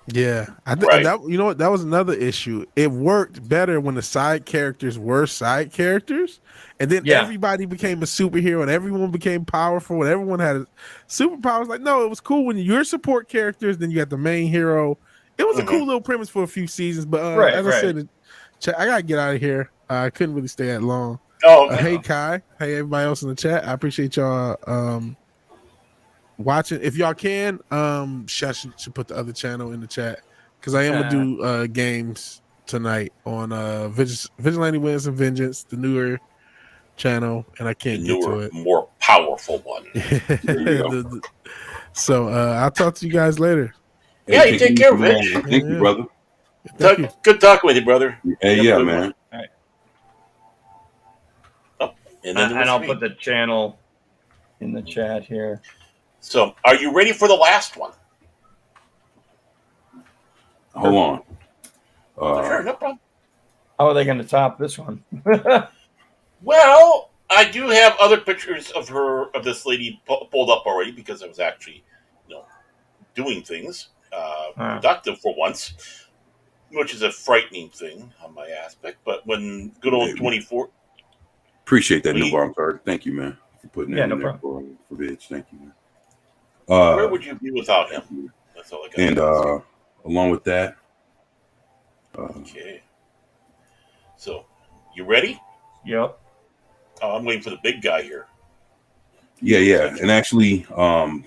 Yeah, I think Right. that, you know what, that was another issue. It worked better when the side characters were side characters, and then Yeah. everybody became a superhero, and everyone became powerful, and everyone had superpowers. Like, no, it was cool when you're support characters, then you got the main hero. It was a cool little premise for a few seasons, but Right, as I right. said, I gotta get out of here. I couldn't really stay that long. Oh, Hey Kai, hey everybody else in the chat. I appreciate y'all watching. If y'all can, Shush should put the other channel in the chat because I am gonna do games tonight on Vigilante Wins and Vengeance, the newer channel, and I the can't get to newer, it. more powerful one. So I'll talk to you guys later. Yeah, you take care of it. Thank you, brother. Thank you. Good talking with you, brother. Hey, yeah, man. And then And I'll put the channel in the chat here. So, are you ready for the last one? Hold on. Sure, no problem. How are they going to top this one? Well, I do have other pictures of this lady pulled up already because I was actually, doing things productive for once, which is a frightening thing on my aspect. But when good old 24, Appreciate that, new I'm sorry. Thank you, man, for putting that Yeah, in no there problem. for Vidge. Thank you, man. where would you be without him? That's all I got. And along with that, okay. So, you ready? Yep. Oh, I'm waiting for the big guy here. yeah. And actually,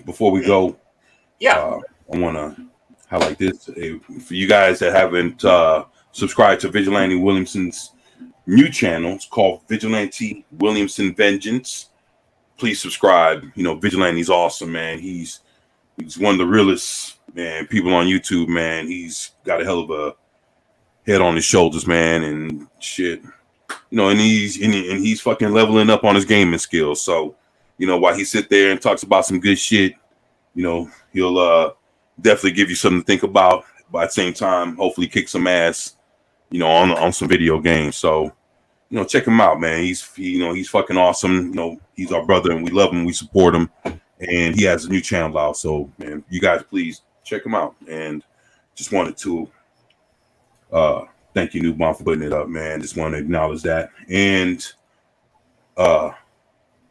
before we go, Yeah. I want to highlight this for you guys that haven't subscribed to Vigilante Williamson's new channel. It's called Vigilante Williamson Vengeance. Please subscribe. You know, Vigilante's awesome, man. He's one of the realest, man, people on YouTube, man. He's got a hell of a head on his shoulders, man, and shit. You know, and he's fucking leveling up on his gaming skills. So, you know, while he sit there and talks about some good shit, you know, he'll definitely give you something to think about. But at the same time, hopefully kick some ass, you know, on some video games. So, you know, check him out, man. He's fucking awesome. You know, he's our brother and we love him. We support him. And he has a new channel out. So, man, you guys please check him out. And just wanted to thank you, Newbon, for putting it up, man. Just want to acknowledge that. And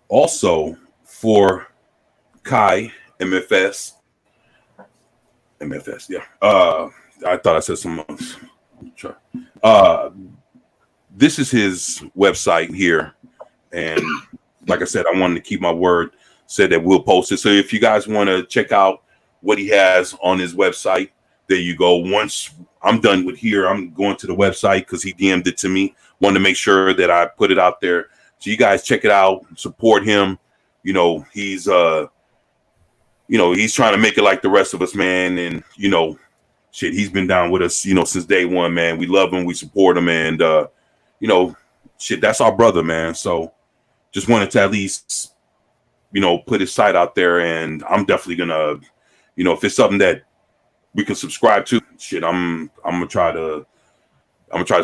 also for Kai MFS, yeah. I thought I said something else. This is his website here, and like I said, I wanted to keep my word. Said that we'll post it. So if you guys want to check out what he has on his website, there you go. Once I'm done with here, I'm going to the website because he DM'd it to me. Wanted to make sure that I put it out there. So you guys check it out, support him. You know, he's trying to make it like the rest of us, man. And, you know, shit, he's been down with us, you know, since day one, man. We love him. We support him. And, you know, shit, that's our brother, man. So just wanted to at least, you know, put his site out there. And I'm definitely going to, you know, if it's something that we can subscribe to, shit, I'm going to try to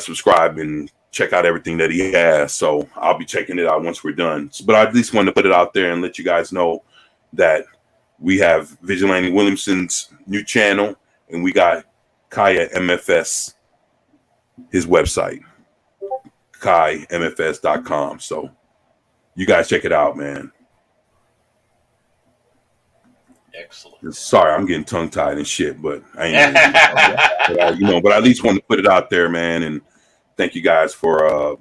subscribe and check out everything that he has. So I'll be checking it out once we're done. But I at least want to put it out there and let you guys know that we have Vigilante Williamson's new channel, and we got Kaya MFS, his website, kaimfs.com. So you guys check it out, man. Excellent. Sorry, I'm getting tongue tied and shit, but I ain't you know, but I at least want to put it out there, man. And thank you guys for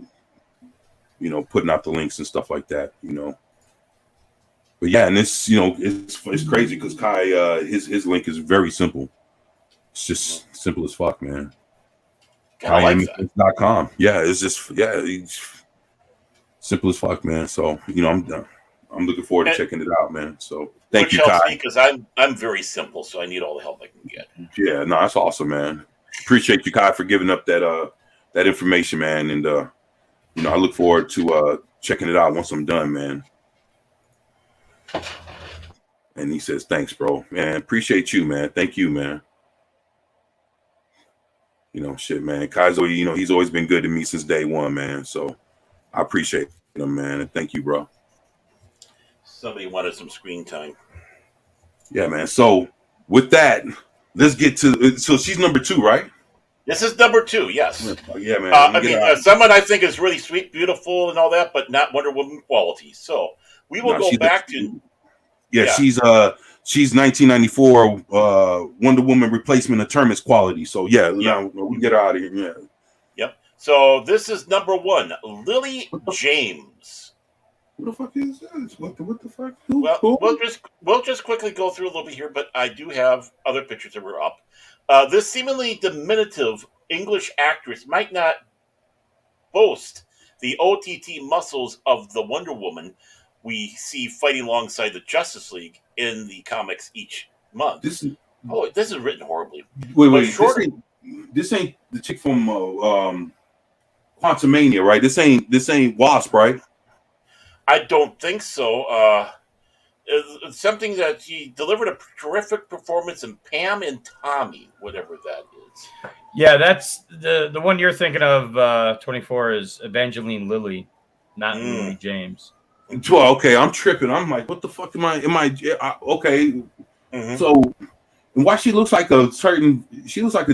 you know, putting out the links and stuff like that, you know. But yeah, and it's, you know, it's crazy because Kai his link is very simple. It's just simple as fuck, man. KaiMFS.com. Yeah, it's just it's simple as fuck, man. So, you know, I'm looking forward to checking it out, man. So thank you, Kai. Because I'm very simple, so I need all the help I can get. Yeah, no, that's awesome, man. Appreciate you, Kai, for giving up that information, man. And you know, I look forward to checking it out once I'm done, man. And he says, thanks, bro. Man, appreciate you, man. Thank you, man. You know, shit, man. Kai's always, you know, he's always been good to me since day one, man. So I appreciate him, man. And thank you, bro. Somebody wanted some screen time. Yeah, man. So with that, let's get to, so she's number 2, right? This is number 2, yes. Yeah, man. I mean, someone I think is really sweet, beautiful, and all that, but not Wonder Woman quality. So we will go back to. Yeah, she's 1994 Wonder Woman replacement of Terminus quality. So yeah, now we can get her out of here. Yeah. Yep. So this is number 1, Lily James. What the fuck is this? What the fuck? Well, we'll just quickly go through a little bit here, but I do have other pictures that were up. This seemingly diminutive English actress might not boast the OTT muscles of the Wonder Woman we see fighting alongside the Justice League in the comics each month. This is written horribly. Wait, this ain't the chick from Quantumania, right? This ain't Wasp, right? I don't think so. It's something that she delivered a terrific performance in Pam and Tommy, whatever that is. Yeah, that's the one you're thinking of. 24 is Evangeline Lilly, not Lily James. Well, okay, I'm tripping. I'm like, what the fuck am I okay? Mm-hmm. So, why she looks like a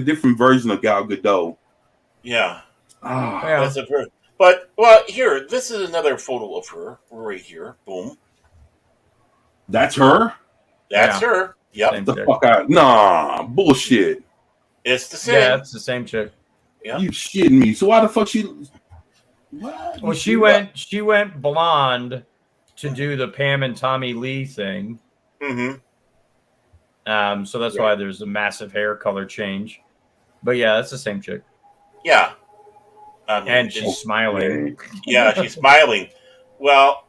different version of Gal Gadot. Yeah. That's a very. But here, this is another photo of her right here. Boom. That's her. That's her. Yep. The fuck out. Nah, bullshit. It's the same. Yeah, it's the same chick. Yeah. You shitting me? So why the fuck she? What? Well, she went blonde to do the Pam and Tommy Lee thing. Mm-hmm. So that's why there's a massive hair color change. But yeah, that's the same chick. Yeah. I mean, And she's smiling. yeah, she's smiling. Well,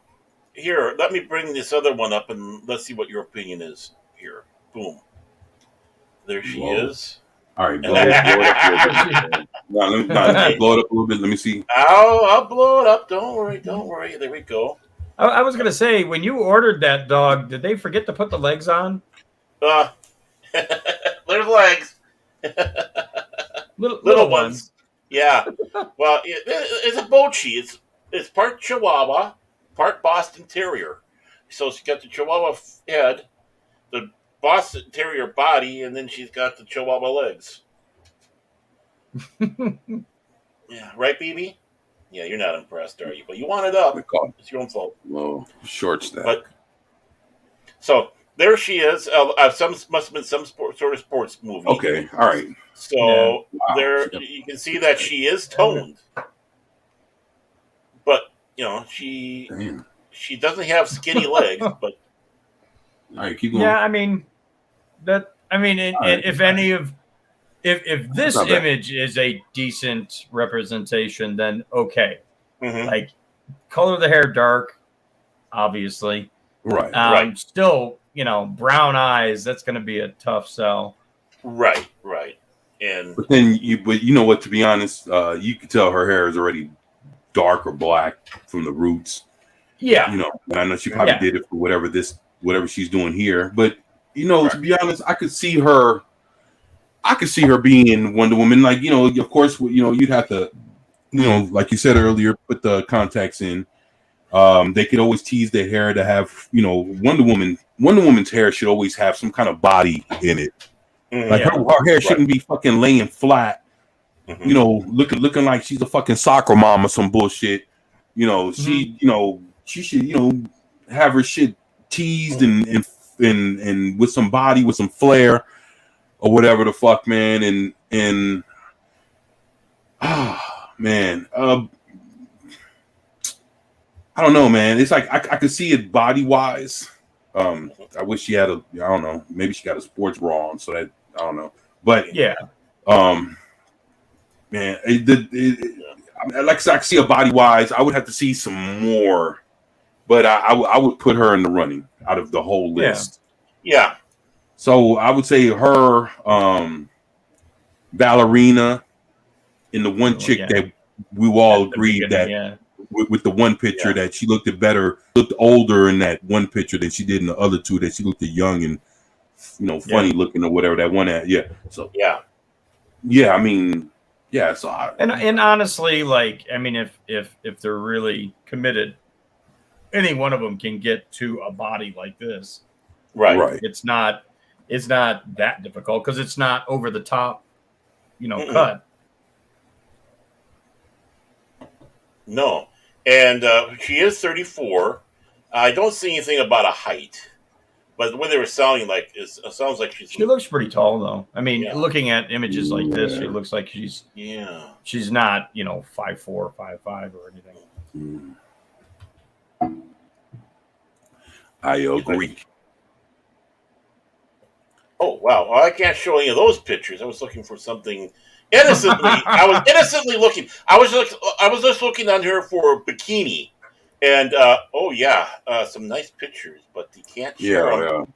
here, let me bring this other one up and let's see what your opinion is. Here, boom, there she Whoa. is. All right, blow it up a little bit. Let me blow it up a little bit. Let me see. I'll blow it up. Don't worry, don't worry. There we go. I was gonna say, when you ordered that dog, did they forget to put the legs on? There's legs. Little ones. Yeah. Well, it's a Bochi. It's part Chihuahua, part Boston Terrier. So she's got the Chihuahua head, the Boston Terrier body, and then she's got the Chihuahua legs. Yeah, right, BB? Yeah, you're not impressed, are you? But you want it up. It's your own fault. Low short stack. But so there she is. Some must have been some sort of sports movie. Okay, all right. So there, you can see that she is toned, but you know she doesn't have skinny legs. But all right, keep going. Yeah, I mean if any of if this image is a decent representation, then okay. Mm-hmm. Like color the hair dark, obviously. Right. Right. Still, brown eyes. That's going to be a tough sell. Right. And but you know what? To be honest, you could tell her hair is already dark or black from the roots. Yeah. And I know she probably did it for whatever she's doing here. But to be honest, I could see her being Wonder Woman. Like, of course, you'd have to, like you said earlier, put the contacts in. They could always tease their hair to have, Wonder Woman's hair should always have some kind of body in it. mm-hmm. Like her hair shouldn't be fucking laying flat, looking like she's a fucking soccer mom or some bullshit. She should, have her shit teased and with some body, with some flair or whatever the fuck, man. And man, I don't know, man. It's like I could see it body wise. I wish she had I don't know, maybe she got a sports bra on, so that I don't know. But yeah, man, like I said, I see a body wise. I would have to see some more, but I would put her in the running out of the whole list. Yeah. So I would say her, Ballerina, and the one chick that we all agreed that. With the one picture that she looked older in that one picture than she did in the other two, that she looked young and funny looking or whatever that one had. So I mean, so and honestly, like, I mean, if they're really committed, any one of them can get to a body like this. Right. It's not that difficult because it's not over the top, cut. No. And she is 34. I don't see anything about a height, but the way they were sounding, like, it sounds like she looks pretty tall, though. I mean, looking at images like this, she looks like she's not 5'4", 5'5", or anything. I agree. Oh wow! Well, I can't show any of those pictures. I was looking for something innocently. I was innocently looking. I was just looking on her for a bikini, and some nice pictures, but you can't share them.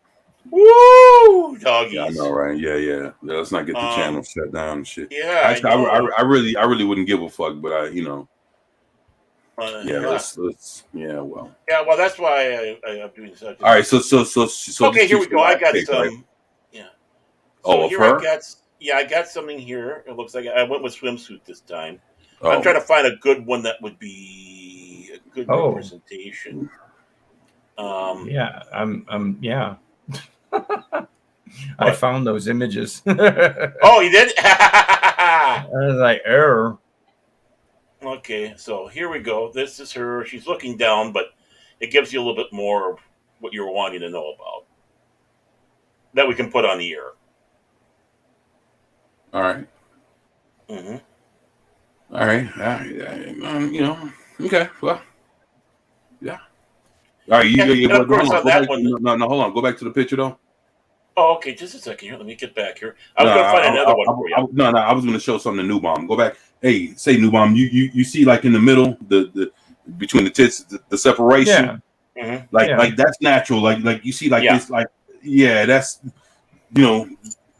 Woo, doggies! Yeah, I know, right? Yeah. Let's not get the channel shut down and shit. Yeah, actually, I really wouldn't give a fuck, but let's well. Yeah, well, that's why I'm doing this. All right, so okay, here we go. I got some. Right? Yeah. So of her? I got something here. It looks like I went with swimsuit this time. I'm trying to find a good one that would be a good representation. I found those images. Oh, you did? I was like, error. Okay, so here we go. This is her. She's looking down, but it gives you a little bit more of what you're wanting to know about that we can put on the air. All right. Mm-hmm. All right. Okay. Well, yeah. All right. Hold on. Go back to the picture, though. Oh, okay. Just a second here. Let me get back here. I was going to find another one for you. I was going to show something to New Bomb. Go back hey, say Nubam, you see like in the middle, the between the tits, the separation, like that's natural. Like you see like this, like that's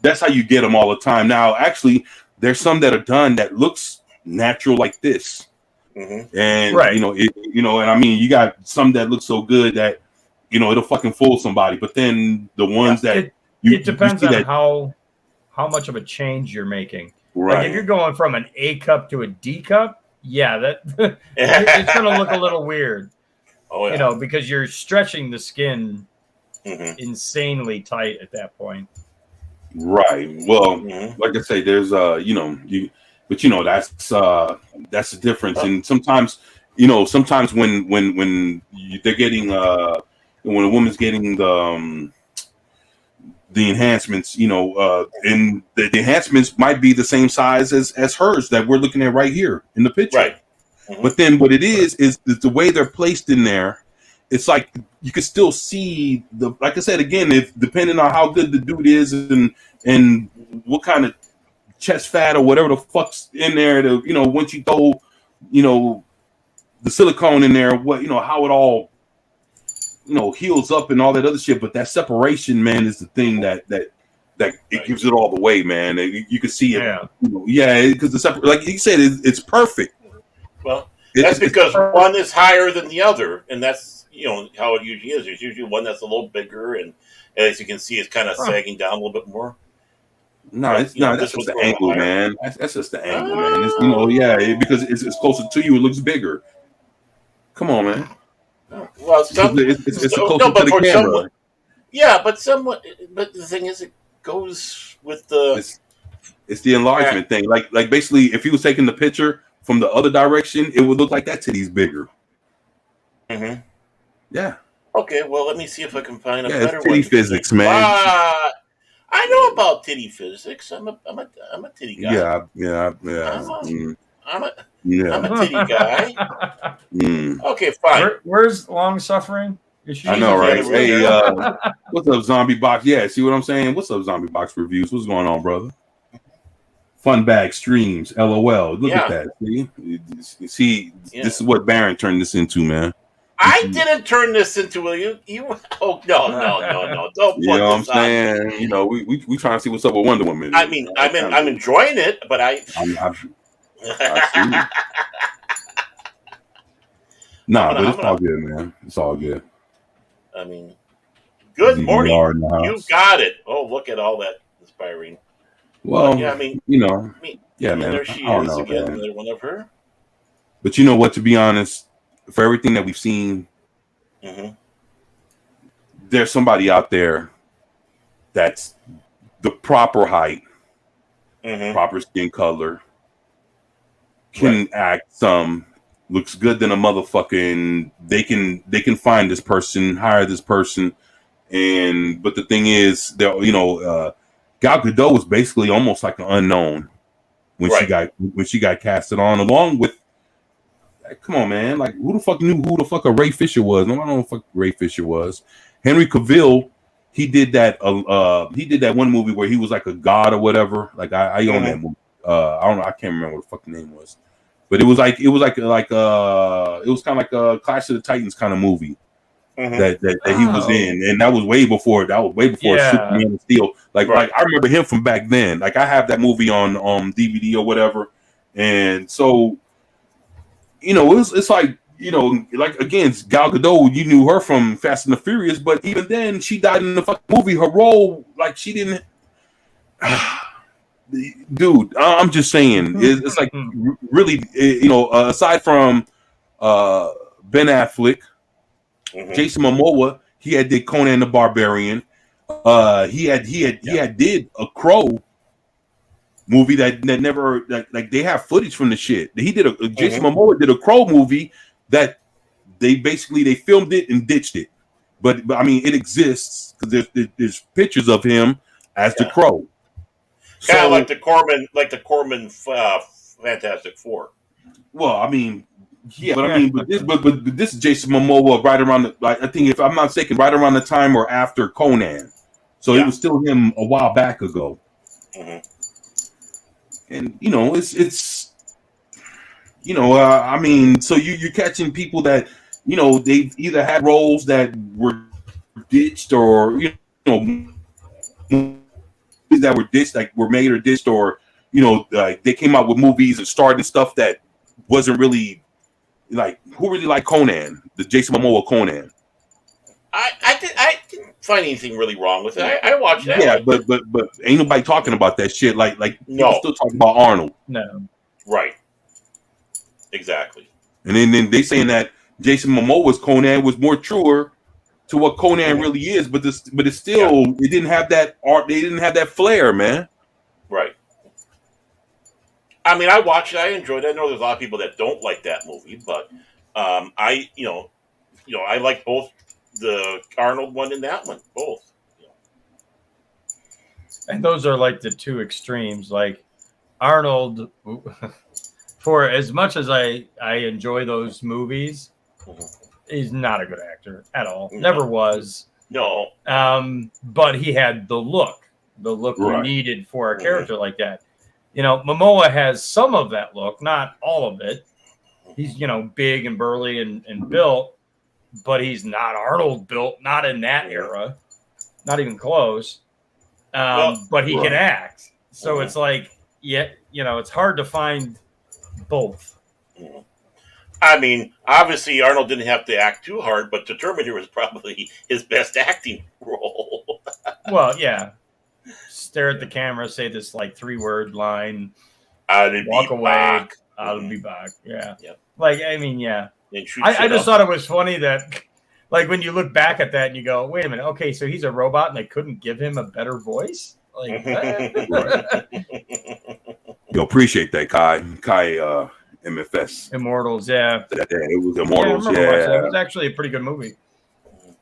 that's how you get them all the time. Now, actually, there's some that are done that looks natural like this, and and I mean, you got some that look so good that it'll fucking fool somebody. But then the ones that it depends on how much of a change you're making. Right. Like if you're going from an A cup to a D cup, that it's going to look a little weird. Oh yeah. Because you're stretching the skin insanely tight at that point. Right. Well, like I say, there's but that's the difference. And sometimes when they're getting when a woman's getting the enhancements, and the enhancements might be the same size as hers that we're looking at right here in the picture. Right. But then what it is the way they're placed in there. It's like you can still see like I said again, if depending on how good the dude is and what kind of chest fat or whatever the fuck's in there to once you throw the silicone in there, how it all heals up and all that other shit. But that separation, man, is the thing that it gives it all the way, man. You can see it, because the like you said, it's perfect. Well, that's because one is higher than the other, and that's how it usually is. There's usually one that's a little bigger, and as you can see, it's kind of sagging down a little bit more. No, it's not. That's just the angle, man. That's just the angle, man. It's, because it's closer to you, it looks bigger. Come on, man. Well, it's closer to the camera. But the thing is, it goes with the. It's the enlargement thing. Like basically, if he was taking the picture from the other direction, it would look like that titty's bigger. Yeah. Okay, well, let me see if I can find a better titty one. Physics, man. I know about titty physics. I'm a titty guy. Yeah. I'm a titty guy. Okay, fine. Where's Long Suffering? I know, right? Hey, what's up, Zombie Box? Yeah, see what I'm saying? What's up, Zombie Box Reviews? What's going on, brother? Fun bag streams, LOL. Look at that. See, this is what Baron turned this into, man. I didn't turn this into you. Oh no! Don't. You know what I'm saying? We trying to see what's up with Wonder Woman. I mean, I'm enjoying it, but I see. But it's all good, man. It's all good. I mean, good morning. You got it. Oh, look at all that inspiring. Well, yeah, I mean, man. There she is again. Another one of her. But you know what? To be honest, for everything that we've seen, there's somebody out there that's the proper height, proper skin color, can act looks good than a motherfucking. They can find this person, hire this person, but the thing is, Gal Gadot was basically almost like an unknown when she got casted on, along with. Come on, man! Like, who the fuck knew who the fuck a Ray Fisher was? Nobody know who the fuck Ray Fisher was. Henry Cavill, he did that. He did that one movie where he was like a god or whatever. Like I own that movie. I don't know. I can't remember what the fuck the name was, but it was kind of like a Clash of the Titans kind of movie that he was in, and that was way before. Superman and Steel. Like I remember him from back then. Like I have that movie on DVD or whatever, and so. It's like, like again, Gal Gadot, you knew her from Fast and the Furious, but even then, she died in the fucking movie. Her role, like, she didn't. Dude, I'm just saying, it's like really, aside from Ben Affleck, Jason Momoa, he had did Conan the Barbarian. He had did a Crow movie that never like they have footage from the shit. He did Jason Momoa did a Crow movie that they filmed it and ditched it, but I mean it exists because there's pictures of him as the Crow, kind of like the Corman Fantastic Four. Well, I mean, but this is Jason Momoa right around I think if I'm not mistaken, right around the time or after Conan, so it was still him a while back ago. And it's you know, I mean, so you're catching people that, you know, they've either had roles that were ditched, or know, that were ditched, like were made or ditched, or they came out with movies and starred in stuff that wasn't really like. Who really liked Conan, the Jason Momoa Conan? I didn't find anything really wrong with it. I watched that. Yeah, but ain't nobody talking about that shit. Like people still talking about Arnold. No, right, exactly. And then they saying that Jason Momoa's Conan was more truer to what Conan really is, but it's still it didn't have that art. They didn't have that flair, man. Right. I mean, I watched it. I enjoyed it. I know there's a lot of people that don't like that movie, but I I like both the Arnold one and that one, both. And those are like the two extremes. Like Arnold, for as much as I enjoy those movies, he's not a good actor at all. No. Never was. No. But he had the look we needed for a character like that. Momoa has some of that look, not all of it. He's, big and burly and built, but he's not Arnold built, not in that era, not even close. But he can act. So it's like, it's hard to find both. I mean, obviously Arnold didn't have to act too hard, but the Terminator was probably his best acting role. Well, yeah. Stare at the camera, say this like 3-word line, walk away, I'll be back. Yeah. Yep. Like, I mean, yeah. I just thought it was funny that, like, when you look back at that and you go, wait a minute, okay, so he's a robot and they couldn't give him a better voice? Like, Yo, appreciate that, Kai, MFS. Immortals, yeah. It was Immortals, yeah. It was actually a pretty good movie.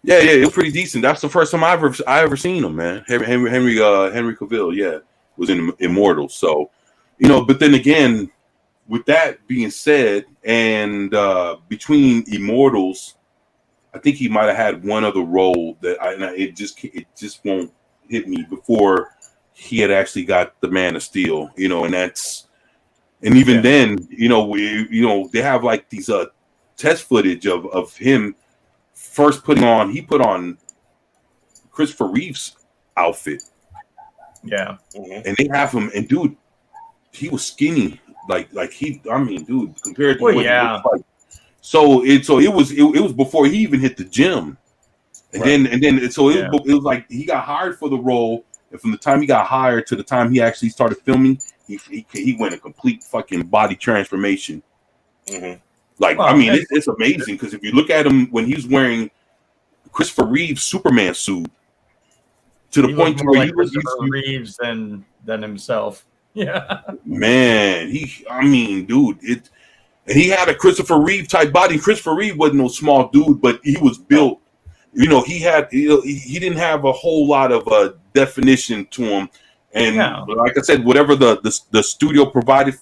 Yeah, it was pretty decent. That's the first time I ever seen him, man. Henry Cavill, was in Immortals. So, but then again, with that being said, and between Immortals, I think he might have had one other role that it just won't hit me before he had actually got the Man of Steel, and even then, they have like these test footage of him first put on Christopher Reeve's outfit. Yeah. And they have him, and dude, he was skinny. Like dude, compared to what he looks like. So it was before he even hit the gym. And then it was like he got hired for the role, and from the time he got hired to the time he actually started filming, he went a complete fucking body transformation. Like, well, I mean, it's amazing because if you look at him when he's wearing Christopher Reeve's Superman suit, to the point where he was Christopher Reeves than himself. Yeah, man, dude, and he had a Christopher Reeve type body. Christopher Reeve wasn't no small dude, but he was built. He didn't have a whole lot of definition to him, and like I said, whatever the studio provided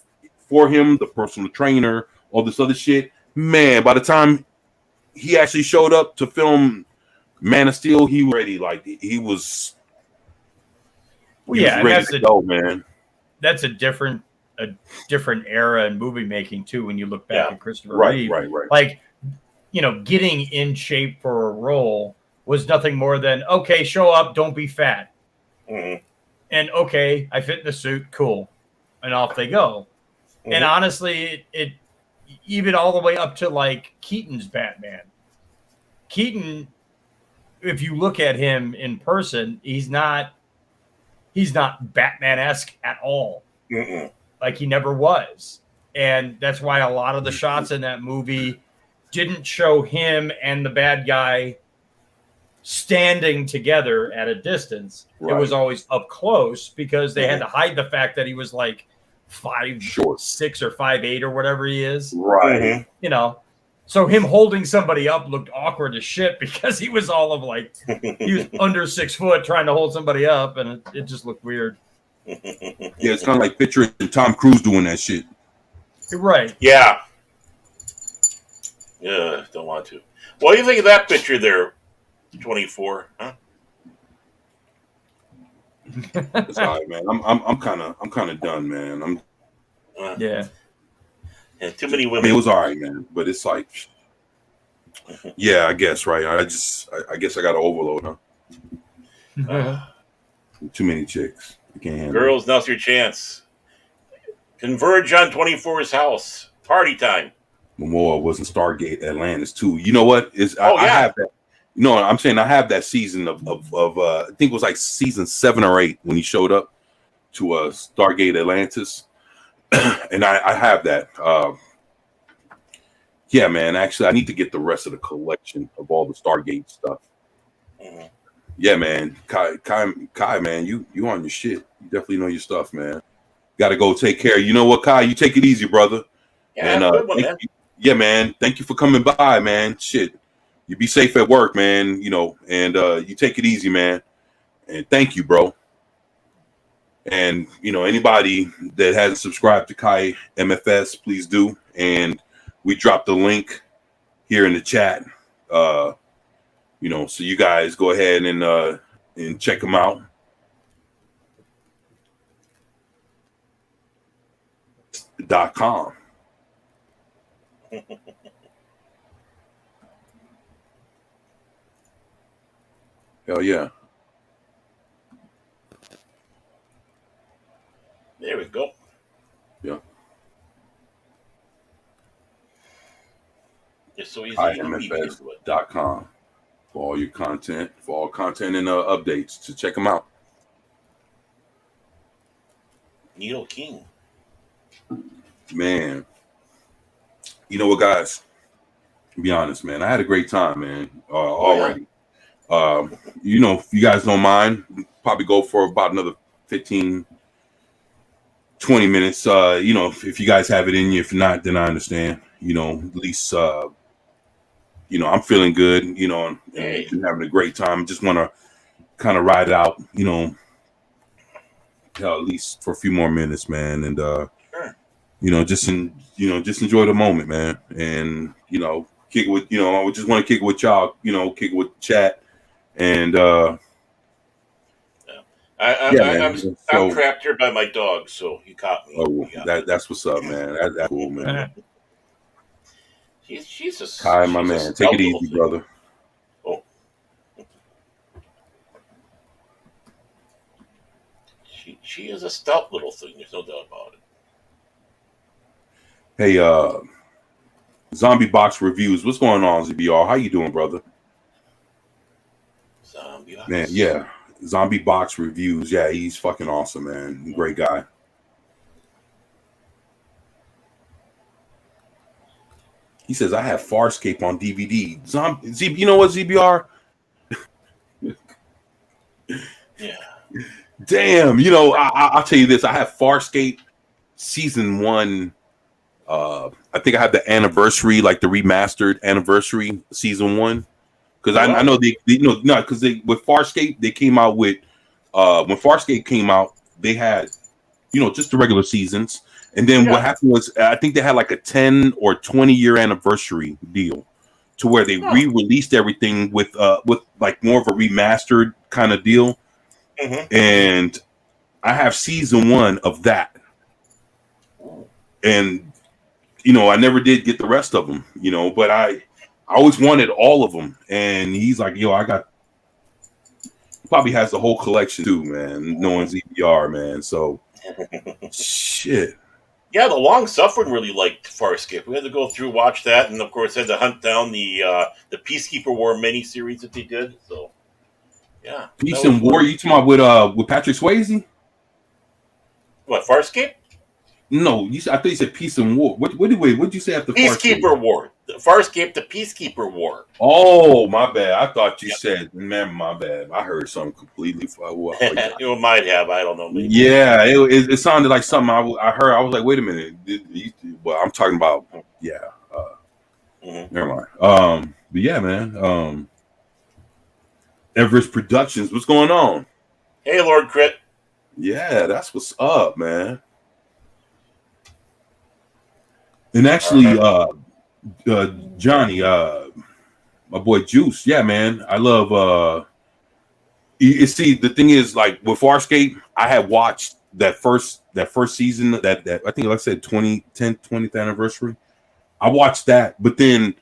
for him, the personal trainer, all this other shit, man, by the time he actually showed up to film Man of Steel, he was ready. Like he was ready to go, man. That's a different era in movie making too. When you look back at Christopher Reeve, right. Like, getting in shape for a role was nothing more than, okay, show up, don't be fat, and okay, I fit in the suit, cool, and off they go. And honestly, it even all the way up to like Keaton's Batman. Keaton, if you look at him in person, he's not Batman-esque at all. Like he never was. And that's why a lot of the shots in that movie didn't show him and the bad guy standing together at a distance. Right. It was always up close because they had to hide the fact that he was like 5'6" or 5'8" or whatever he is. Right. So him holding somebody up looked awkward as shit because he was all of like, he was under 6 foot trying to hold somebody up, and it just looked weird. Yeah, it's kind of like picturing Tom Cruise doing that shit. Right. Yeah. Yeah, don't want to. What do you think of that picture there, 24? Huh? It's all right, man. I'm kind of done, man. Yeah. And too many I women. mean, it was all right, man. But it's like, yeah, I guess, right? I guess I got to overload, huh? Too many chicks. I can't handle Girls, now's your chance. Converge on 24's house. Party time. Momoa was in Stargate Atlantis too. You know what? I Yeah. have that. You know what I'm saying? I have that season of I think it was like season 7 or 8 when he showed up to Stargate Atlantis, and I have that. Yeah, man. Actually, I need to get the rest of the collection of all the Stargate stuff. Mm-hmm. Yeah, man. Kai, man, you on your shit. You definitely know your stuff, man. Got to go take care. You know what, Kai? You take it easy, brother. Yeah, And good one, man. yeah, man. Thank you for coming by, man. Shit, you be safe at work, man. You know, and you take it easy, man. And thank you, bro. And you know, anybody that hasn't subscribed to Kai MFS, please do. And we dropped the link here in the chat. You know, so you guys go ahead and check them out. .com. Hell yeah. There we go. Yeah. It's so easy. IMFS.com for all your content, for all content and updates. To check them out. Needle King. Man. You know what, guys? To be honest, man, I had a great time, man. Already. You know, if you guys don't mind, probably go for about another 15, 20 minutes. You know, if you guys have it in you. If not, then I understand. You know, at least you know, I'm feeling good, you know, and having a great time. Just want to kind of ride it out, you know, at least for a few more minutes, man. And sure. You know, just enjoy the moment, man. And you know, kick it with, you know, I just want to kick it with y'all, you know, kick it with chat. And I'm trapped here by my dog, so he caught me. Oh, that's what's up, man. That's cool, man. She's a Kai, my man. Take it easy, brother. Oh. She is a stout little thing. There's no doubt about it. Hey, Zombie Box Reviews. What's going on, ZBR? How you doing, brother? Zombie Box. Man, yeah. Zombie Box Reviews. Yeah, he's fucking awesome, man. Great guy. He says, I have Farscape on DVD. You know what, ZBR? Yeah. Damn. You know, I'll tell you this. I have Farscape season 1. I think I have the anniversary, like the remastered anniversary season 1. Because I know because with Farscape, they came out with, when Farscape came out, they had, you know, just the regular seasons. And then what happened was, I think they had like a 10 or 20 year anniversary deal to where they re-released everything with like more of a remastered kind of deal. Mm-hmm. And I have season 1 of that. And, you know, I never did get the rest of them, you know, but I always wanted all of them. And he's like, yo, probably has the whole collection too, man, knowing ZBR, man. So, shit. Yeah, the long suffering really liked Farscape. We had to go through, watch that, and of course had to hunt down the Peacekeeper War miniseries that they did. So, yeah, Peace and War. You talking about with Patrick Swayze? What, Farscape? No, I thought you said Peace and War. What'd you say after Peacekeeper War? Farscape, the Peacekeeper War. Oh, my bad. I thought you said, man, my bad. I heard something completely. You might have. I don't know. Maybe. Yeah, it sounded like something I heard. I was like, wait a minute. Well, I'm talking about, yeah. Never mind. But yeah, man. Everest Productions. What's going on? Hey, Lord Crit. Yeah, that's what's up, man. And actually, Johnny, my boy Juice, yeah, man, I love. You see, the thing is, like with Farscape, I had watched that first season, that I think, like I said, 20th anniversary. I watched that, but then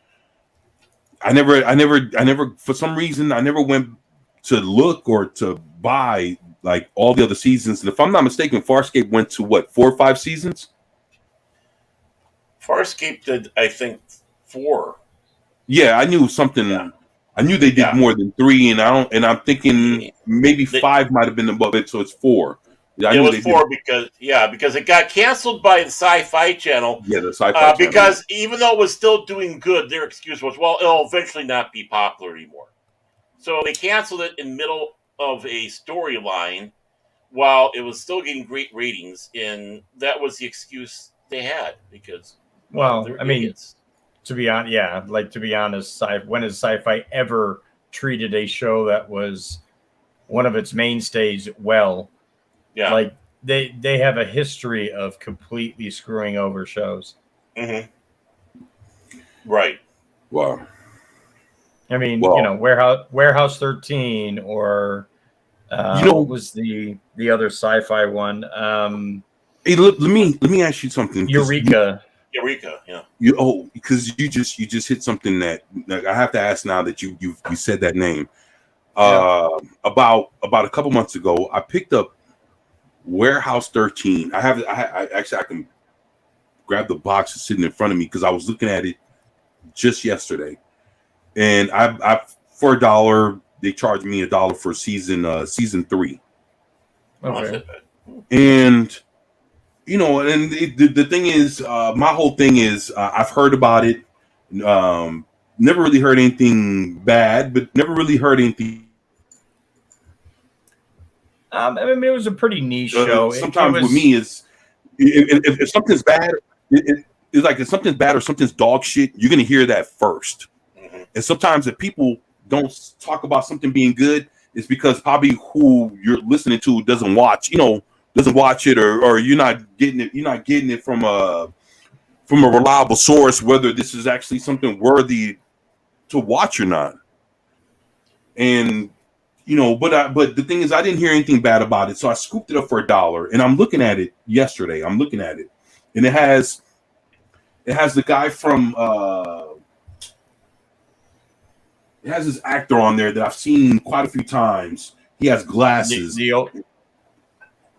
I never for some reason I never went to look or to buy like all the other seasons. And if I'm not mistaken, Farscape went to what, 4 or 5 seasons? Farscape did, I think, 4. Yeah, I knew something. Yeah. I knew they did more than 3, and I'm thinking maybe They- 5 might have been above it, so it's 4. Yeah, I It knew was they 4 because it got canceled by the Sci-Fi Channel. Yeah, the Sci-Fi Channel. Because even though it was still doing good, their excuse was, well, it'll eventually not be popular anymore. So they canceled it in the middle of a storyline while it was still getting great ratings, and that was the excuse they had because they're I mean, idiots. to be honest, when has Sci-Fi ever treated a show that was one of its mainstays well? Yeah. Like they have a history of completely screwing over shows. Mm-hmm. Right. Wow. I mean, Well- Warehouse 13, or what was the other sci-fi one? Hey, let me ask you something. 'Cause Eureka. Eureka. Yeah. Because you just hit something that I have to ask now that you said that name. About a couple months ago, I picked up Warehouse 13. I can grab the box that's sitting in front of me because I was looking at it just yesterday, and I for $1 they charged me $1 for season 3. Okay. And and the thing is, my whole thing is, I've heard about it, never really heard anything bad, but never really heard anything. I mean, it was a pretty niche show. Sometimes It was, with me is if something's bad, it's like if something's bad or something's dog shit, you're gonna hear that first. Mm-hmm. And sometimes if people don't talk about something being good, it's because probably who you're listening to doesn't watch it, or you're not getting it from a reliable source, whether this is actually something worthy to watch or not. And but the thing is, I didn't hear anything bad about it, so I scooped it up for $1, and I'm looking at it yesterday. I'm looking at it, and it has the guy from it has this actor on there that I've seen quite a few times. He has glasses.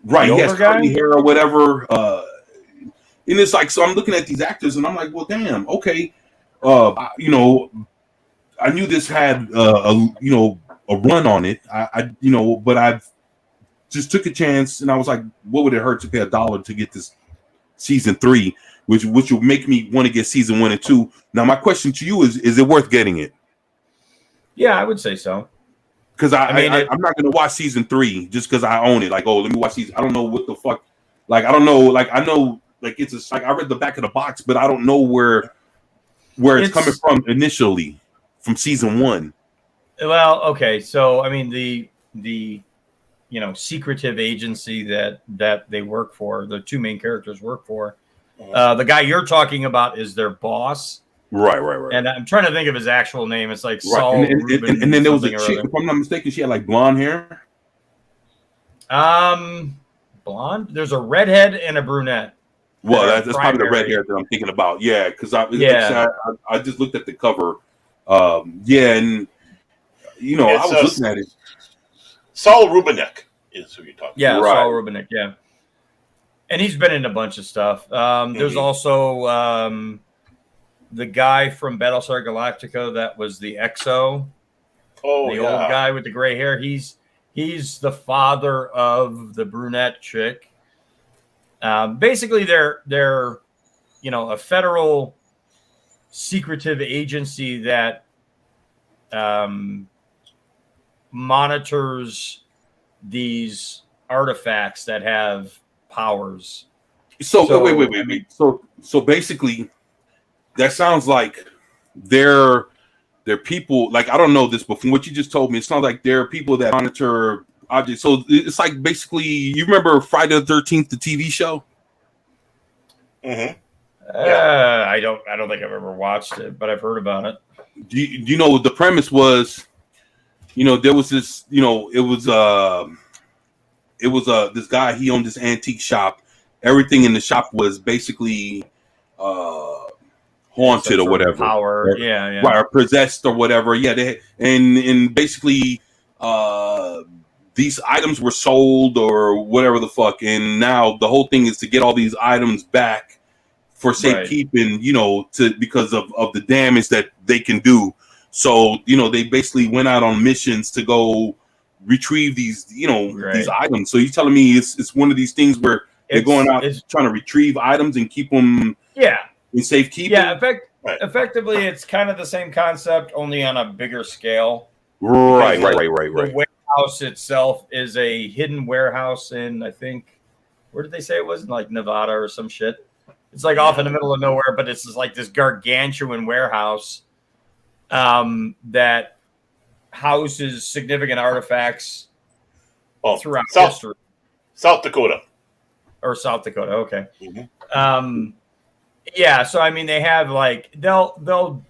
Right, he has curly hair or whatever. And it's like, so I'm looking at these actors, and I'm like, well, damn, okay. I knew this had a run on it. But I just took a chance, and I was like, what would it hurt to pay $1 to get this season 3, which will make me want to get season 1 and 2. Now, my question to you is it worth getting it? Yeah, I would say so. Because I'm not going to watch season 3 just because I own it. Like, oh, let me watch season. I don't know what the fuck. Like, I don't know. Like, I know, like, it's like I read the back of the box, but I don't know where it's coming from initially from season 1. Well, okay. So, I mean, the secretive agency that they work for, the two main characters work for, the guy you're talking about is their boss. Right. And I'm trying to think of his actual name. It's like Saul Rubin. And then there was a chick, if I'm not mistaken, she had like blonde hair. Blonde. There's a redhead and a brunette. Well, that's probably the red hair that I'm thinking about. Yeah, because I just looked at the cover. And I was looking at it. Saul Rubinek is who you're talking about. Yeah, right. Saul Rubinek. Yeah, and he's been in a bunch of stuff. There's also the guy from Battlestar Galactica that was the XO. Oh, the old guy with the gray hair. He's the father of the brunette chick. Basically, they're a federal secretive agency that monitors these artifacts that have powers. So wait. So basically, that sounds like they're people. Like, I don't know this, but from what you just told me, it sounds like they're people that monitor objects. So it's like basically, you remember Friday the 13th, the TV show? Mm-hmm. I don't think I've ever watched it, but I've heard about it. Do you know what the premise was? There was this. It was it was this guy. He owned this antique shop. Everything in the shop was basically haunted or whatever, power, yeah, right, or possessed or whatever. Yeah, and basically these items were sold or whatever the fuck, and now the whole thing is to get all these items back for safekeeping, because of the damage that they can do. So they basically went out on missions to go retrieve these these items. So you're telling me it's one of these things where they're going out trying to retrieve items and keep them in safekeeping? Yeah, effectively, it's kind of the same concept, only on a bigger scale. Right. The warehouse itself is a hidden warehouse in, I think, where did they say it was? In like Nevada or some shit. It's like off in the middle of nowhere, but it's just like this gargantuan warehouse that houses significant artifacts throughout history. South Dakota. Or South Dakota, okay. Mm-hmm. Yeah, so I mean, they have like they'll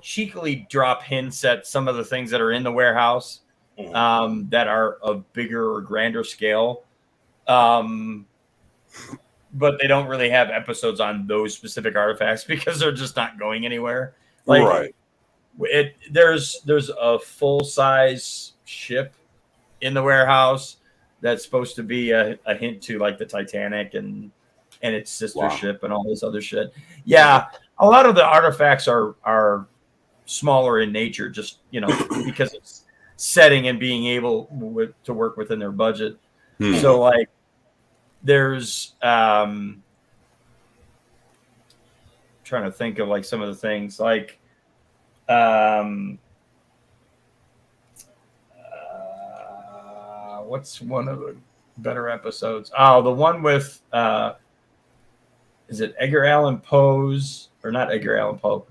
cheekily drop hints at some of the things that are in the warehouse that are of bigger or grander scale, but they don't really have episodes on those specific artifacts because they're just not going anywhere. Like, there's a full size ship in the warehouse that's supposed to be a hint to like the Titanic and its sister ship and all this other shit. Yeah, a lot of the artifacts are smaller in nature, just because it's setting and being able to work within their budget. So like, there's trying to think of like some of the things like what's one of the better episodes? Oh, the one with is it Edgar Allan Poe's, or not Edgar Allan Poe?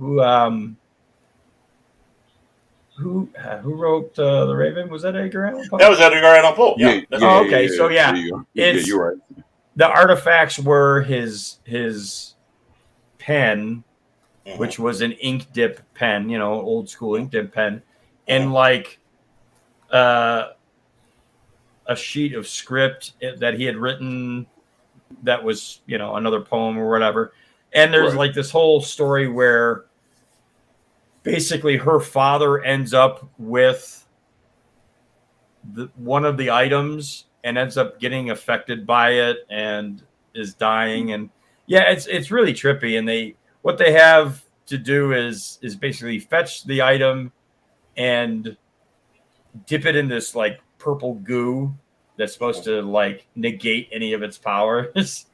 Who wrote The Raven? Was that Edgar Allan Poe? That was Edgar Allan Poe. Yeah. Okay. So it's you're right. The artifacts were his pen, which was an ink dip pen, old school ink dip pen, and like a sheet of script that he had written that was, another poem or whatever. And there's like this whole story where basically her father ends up with one of the items and ends up getting affected by it and is dying. And it's really trippy. And what they have to do is basically fetch the item and dip it in this like purple goo that's supposed to like negate any of its powers.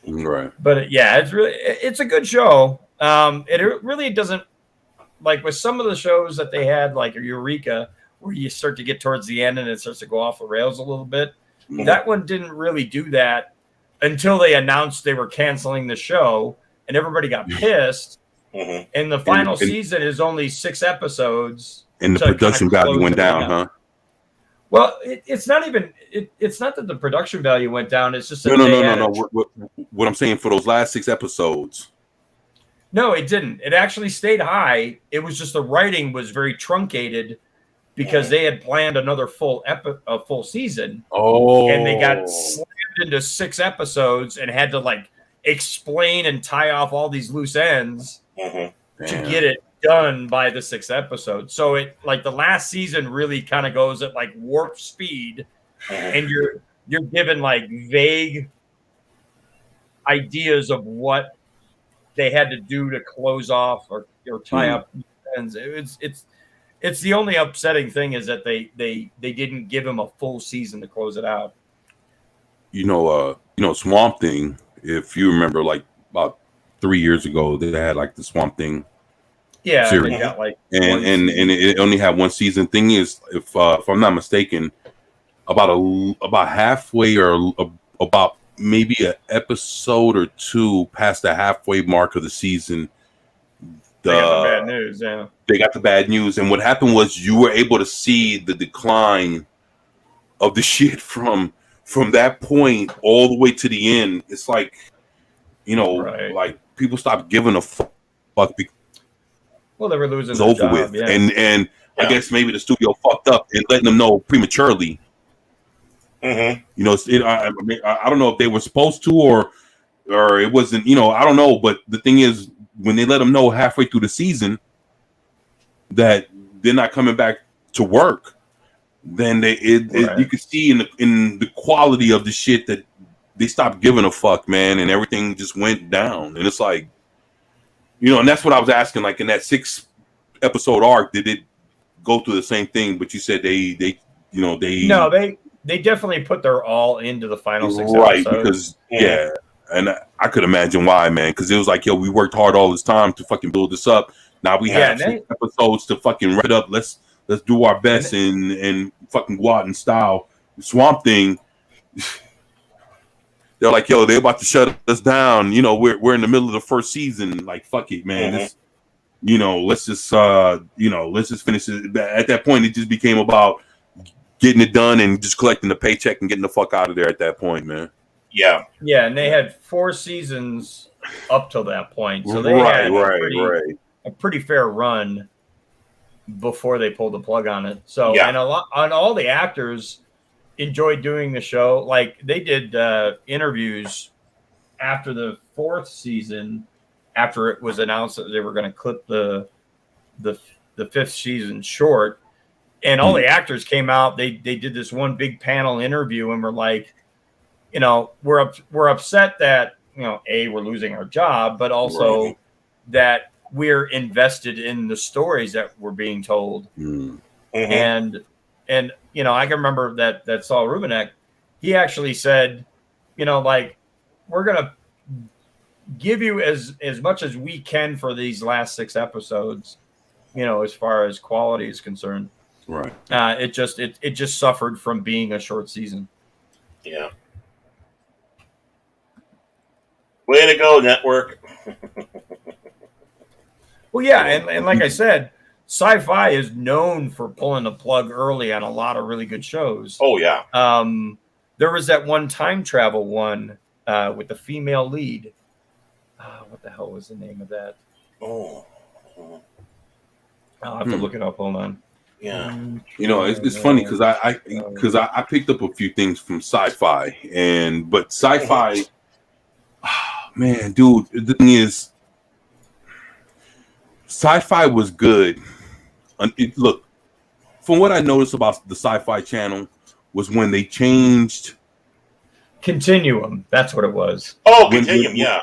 Right. But it's a good show. It really doesn't, like with some of the shows that they had, like Eureka, where you start to get towards the end and it starts to go off the rails a little bit. Mm-hmm. That one didn't really do that until they announced they were canceling the show and everybody got pissed. Mm-hmm. And the final season is only 6 episodes. And the production value went down, huh? Well, it's not even. It's not that the production value went down. It's just that no. What I'm saying, for those last 6 episodes. No, it didn't. It actually stayed high. It was just the writing was very truncated because they had planned another full season. Oh, and they got slammed into 6 episodes and had to like explain and tie off all these loose ends to get it done by the 6th episode. So it like the last season really kind of goes at like warp speed, and you're given like vague ideas of what they had to do to close off or tie up ends. It's the only upsetting thing is that they didn't give him a full season to close it out. Swamp Thing, if you remember, like about 3 years ago, they had like the Swamp Thing. Yeah, series. Got like and it only had 1 season. Thing is, if I'm not mistaken, about halfway or about maybe an episode or 2 past the halfway mark of the season, they got the bad news. Yeah, they got the bad news, and what happened was you were able to see the decline of the shit from that point all the way to the end. It's like, like people stopped giving a fuck. Well, they were losing. It's over job, with, and I guess maybe the studio fucked up and letting them know prematurely. Mm-hmm. You know, I don't know if they were supposed to or it wasn't. You know, I don't know. But the thing is, when they let them know halfway through the season that they're not coming back to work, then you could see in the quality of the shit that they stopped giving a fuck, man, and everything just went down. And it's like, you know, and that's what I was asking. Like in that 6-episode arc, did it go through the same thing? But you said they no, they definitely put their all into the final 6 right episodes. because and I could imagine why, man, because it was like, yo, we worked hard all this time to fucking build this up. Now we have 6 episodes to fucking wrap it up. Let's do our best and fucking go out in style. Swamp Thing. They're like, yo, they're about to shut us down. You know, we're in the middle of the first season. Like, fuck it, man. This, you know, let's just finish it. At that point, it just became about getting it done and just collecting the paycheck and getting the fuck out of there at that point, man. Yeah. Yeah, and they had 4 seasons up till that point. So they had a pretty fair run before they pulled the plug on it. So and all the actors enjoyed doing the show. Like they did interviews after the 4th season, after it was announced that they were going to clip the 5th season short, and all the actors came out. They did this one big panel interview and were like, you know, we're upset that, you know, we're losing our job, but also that we're invested in the stories that were being told. And you know, I can remember that Saul Rubinek, he actually said, you know, like, we're gonna give you as much as we can for these last 6 episodes, you know, as far as quality is concerned. Right. It just suffered from being a short season. Yeah. Way to go, network. Well, yeah, and like I said, Sci-Fi is known for pulling the plug early on a lot of really good shows. Oh, yeah. There was that one time travel one with the female lead. What the hell was the name of that? Oh. I'll have to look it up. Hold on. Yeah. You know, it's funny because I picked up a few things from Sci-Fi, but Sci-Fi, man, dude, the thing is, Sci-Fi was good. Look, from what I noticed about the Sci-Fi Channel was when they changed Continuum. That's what it was. Oh, Continuum, yeah.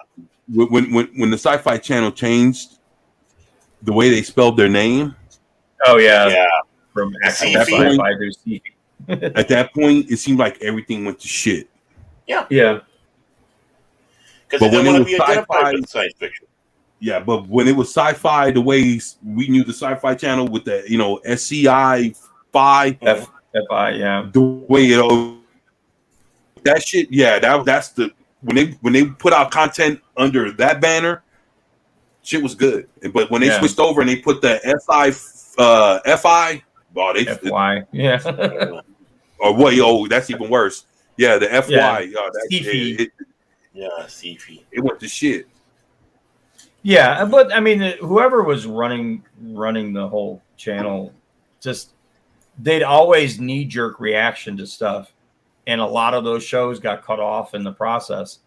When the Sci-Fi Channel changed the way they spelled their name. Oh yeah, yeah. From Sci-Fi to Sci-Fi. At that point, it seemed like everything went to shit. Yeah. Yeah. Because they didn't want to be identified with science fiction. Yeah, but when it was Sci-Fi, the way we knew the Sci-Fi Channel with the, you know, SCI Fi, FI, yeah, the way that shit, yeah, that's the when they put out content under that banner, shit was good. But when they switched over and they put the FI, oh, they FY, yeah, or what? Oh, that's even worse. Yeah, the FY, Sci-Fi. It went to shit. Yeah, but I mean, whoever was running the whole channel, just they'd always knee-jerk reaction to stuff, and a lot of those shows got cut off in the process.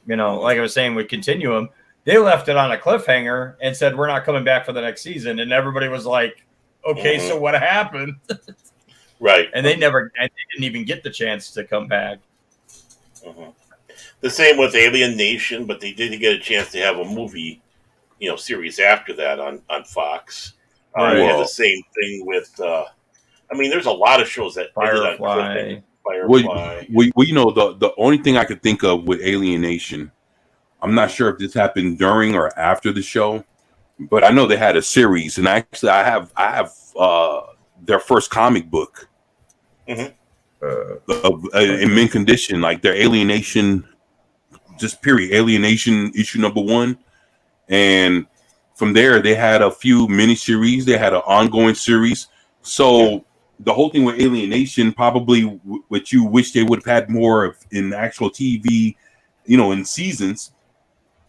You know, like I was saying with Continuum, they left it on a cliffhanger and said we're not coming back for the next season, and everybody was like, "Okay, so what happened?" Right, and they didn't even get the chance to come back. The same with Alien Nation, but they didn't get a chance to have a movie, you know, series after that on Fox. We had the same thing with. I mean, there's a lot of shows that Firefly. Well, you know, the only thing I could think of with Alien Nation, I'm not sure if this happened during or after the show, but I know they had a series, and actually, I have their first comic book in mint condition, like their Alienation, just period, Alienation issue #1. And from there, they had a few miniseries. They had an ongoing series. So the whole thing with Alienation, probably what you wish they would have had more of in actual TV, you know, in seasons.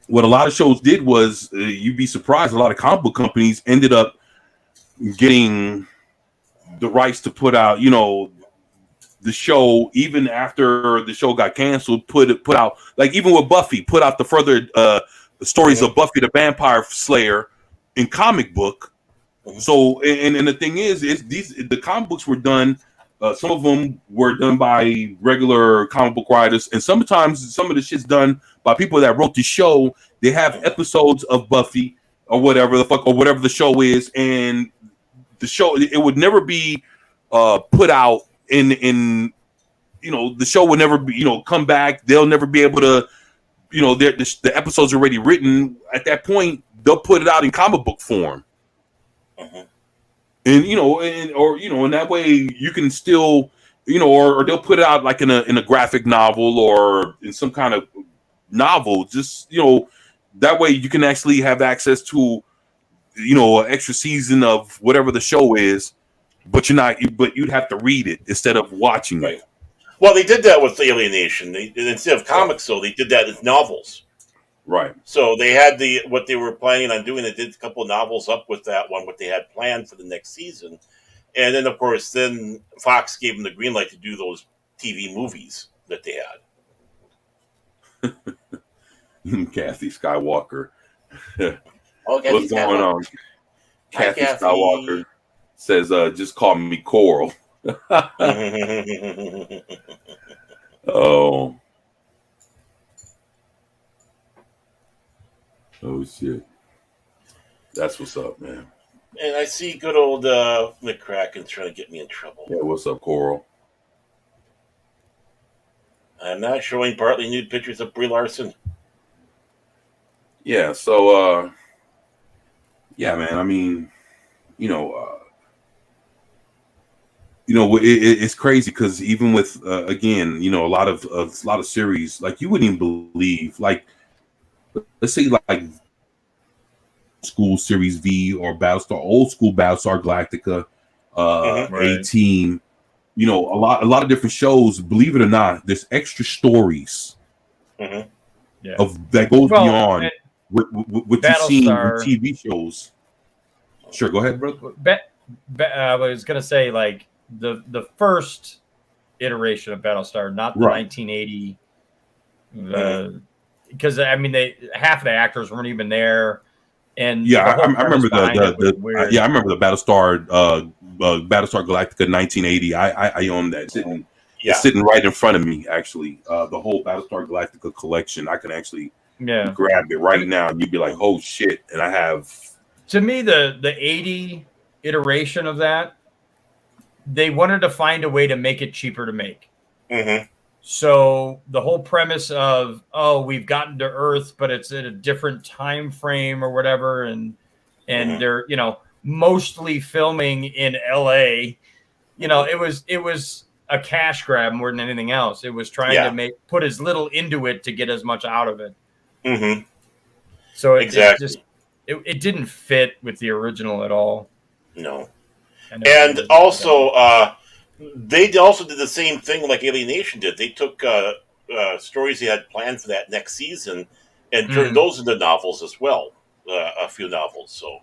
What a lot of shows did was, you'd be surprised, a lot of comic book companies ended up getting the rights to put out, you know, the show, even after the show got canceled, put out, like even with Buffy, put out the further stories of Buffy the Vampire Slayer in comic book. So and the thing is the comic books were done. Some of them were done by regular comic book writers, and sometimes some of the shit's done by people that wrote the show. They have episodes of Buffy or whatever the fuck or whatever the show is, and the show it would never be put out in the show would never be come back. They'll never be able to the episode's already written. At that point, they'll put it out in comic book form. And in that way you can still, or they'll put it out like in a graphic novel or in some kind of novel. Just that way you can actually have access to an extra season of whatever the show is, but you'd have to read it instead of watching it. Well, they did that with Alienation. Instead of comics, though, they did that as novels. Right. So they had what they were planning on doing. They did a couple of novels up with that one, what they had planned for the next season. And then, of course, Fox gave them the green light to do those TV movies that they had. Kathy Skywalker. Okay, what's going on? Kathy Skywalker says, just call me Coral. Oh shit. That's what's up, man. And I see good old McCracken trying to get me in trouble. Yeah, what's up, Coral? I'm not showing partly nude pictures of Brie Larson. Yeah, so yeah, man. I mean, it's crazy because even with again, a lot of series, like you wouldn't even believe, like let's say like School Series V or Battlestar, old school Battlestar Galactica, A-Team, a lot of different shows. Believe it or not, there's extra stories of that goes beyond what you see in TV shows. Sure, go ahead, bro. I was gonna say like the first iteration of Battlestar, not the 1980. Because I mean, half of the actors weren't even there, and I remember I remember the Battlestar Galactica 1980. I own that, sitting right in front of me. Actually, the whole Battlestar Galactica collection. I can actually grab it right now, and you'd be like, "Oh shit!" And I have. To me, the 80 iteration of that, they wanted to find a way to make it cheaper to make. So the whole premise of, we've gotten to Earth, but it's in a different time frame or whatever, and they're mostly filming in LA. It was a cash grab more than anything else. It was trying to put as little into it to get as much out of it. So it didn't fit with the original at all. No, and also. They also did the same thing like Alienation did. They took stories they had planned for that next season and turned those into novels as well, a few novels. So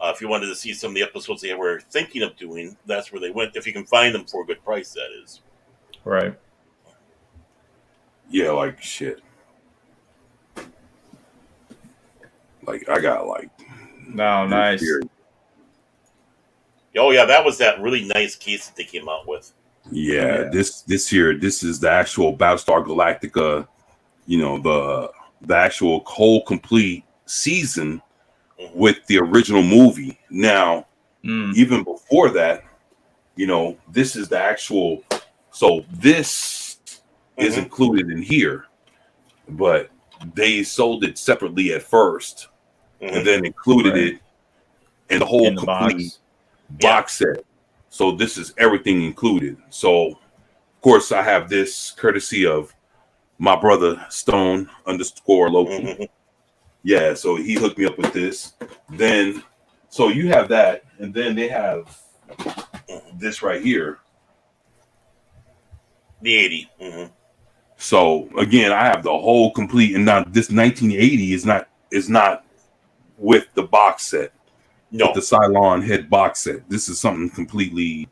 if you wanted to see some of the episodes they were thinking of doing, that's where they went. If you can find them for a good price, that is. Right. Yeah, like shit. Like I got like. No, nice. Here. Oh yeah, that was that really nice case that they came out with. Yeah, this here, this is the actual Battlestar Galactica, the actual whole complete season with the original movie. Now, even before that, this is the actual. So this is included in here, but they sold it separately at first, and then included it in the whole complete box set. So this is everything included. So of course I have this courtesy of my brother Stone _ Loki. Yeah, so he hooked me up with this. Then so you have that, and then they have this right here. The 80. So again, I have the whole complete, and now this 1980 is not with the box set. No, with the Cylon head box set. This is something completely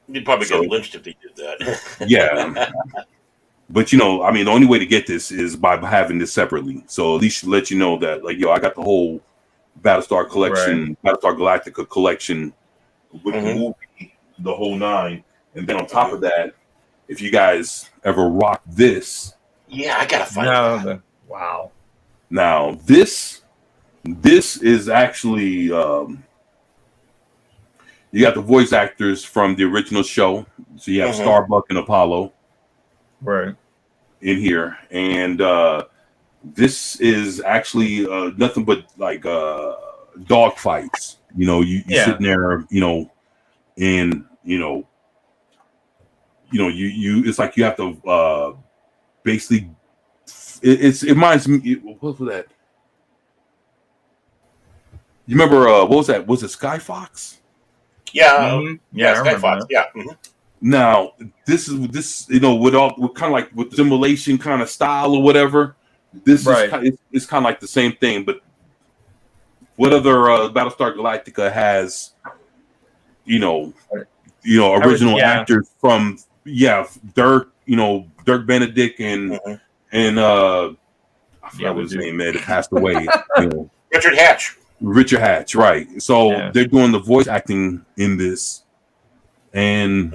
You'd probably So- get lynched if they did that. Yeah. But the only way to get this is by having this separately. So at least let you know that, like, I got the whole Battlestar collection, Battlestar Galactica collection with the movie, the whole 9. And then on top of that, if you guys ever rock this, Yeah, I gotta find that. Wow. now this is actually you got the voice actors from the original show. So you have Starbuck and Apollo Right. in here, and this is actually nothing but like dog fights. You sitting there, and you it's like you have to basically it reminds me, what was that? You remember what was that? Was it Sky Fox? Yeah, Yeah, I Sky remember Fox. that. Yeah. Now this with kind of like with simulation kind of style or whatever. This is it's kind of like the same thing, but what other Battlestar Galactica has original actors from Dirk Benedict and I forgot what his name, man, that passed away. Richard Hatch, right? So they're doing the voice acting in this, and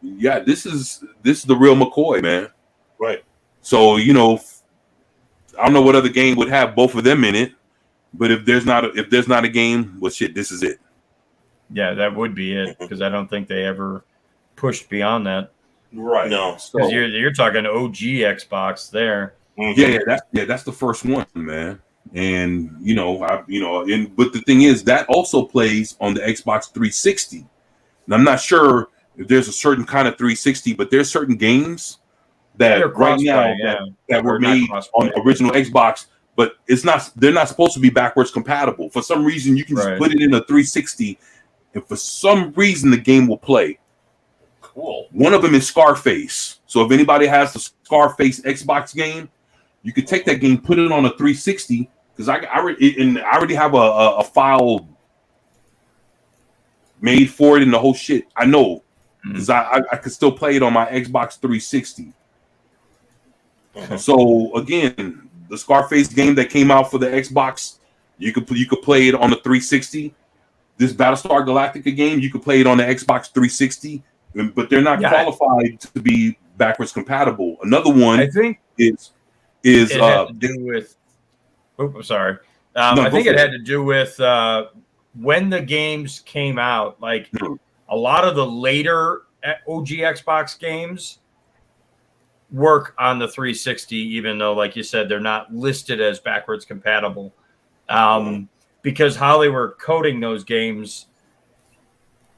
this is the real McCoy, man. Right. So I don't know what other game would have both of them in it, but if there's not a game, well, shit, this is it. Yeah, that would be it, because I don't think they ever pushed beyond that. Right. No. Because you're talking OG Xbox there. That's the first one, man. And but the thing is that also plays on the Xbox 360. And I'm not sure if there's a certain kind of 360, but there's certain games that right now that were made on the original Xbox, but they're not supposed to be backwards compatible. For some reason, you can just put it in a 360, and for some reason the game will play. Cool. One of them is Scarface. So if anybody has the Scarface Xbox game, you could take that game, put it on a 360, because I already have a file made for it and the whole shit. I know, because I could still play it on my Xbox 360. So again, the Scarface game that came out for the Xbox, you could play it on the 360. This Battlestar Galactica game, you could play it on the Xbox 360, but they're not qualified to be backwards compatible. Another one, I think, is it had to do with. Oh, sorry. I think it had to do with when the games came out. Like a lot of the later OG Xbox games work on the 360, even though, like you said, they're not listed as backwards compatible. Because how they were coding those games,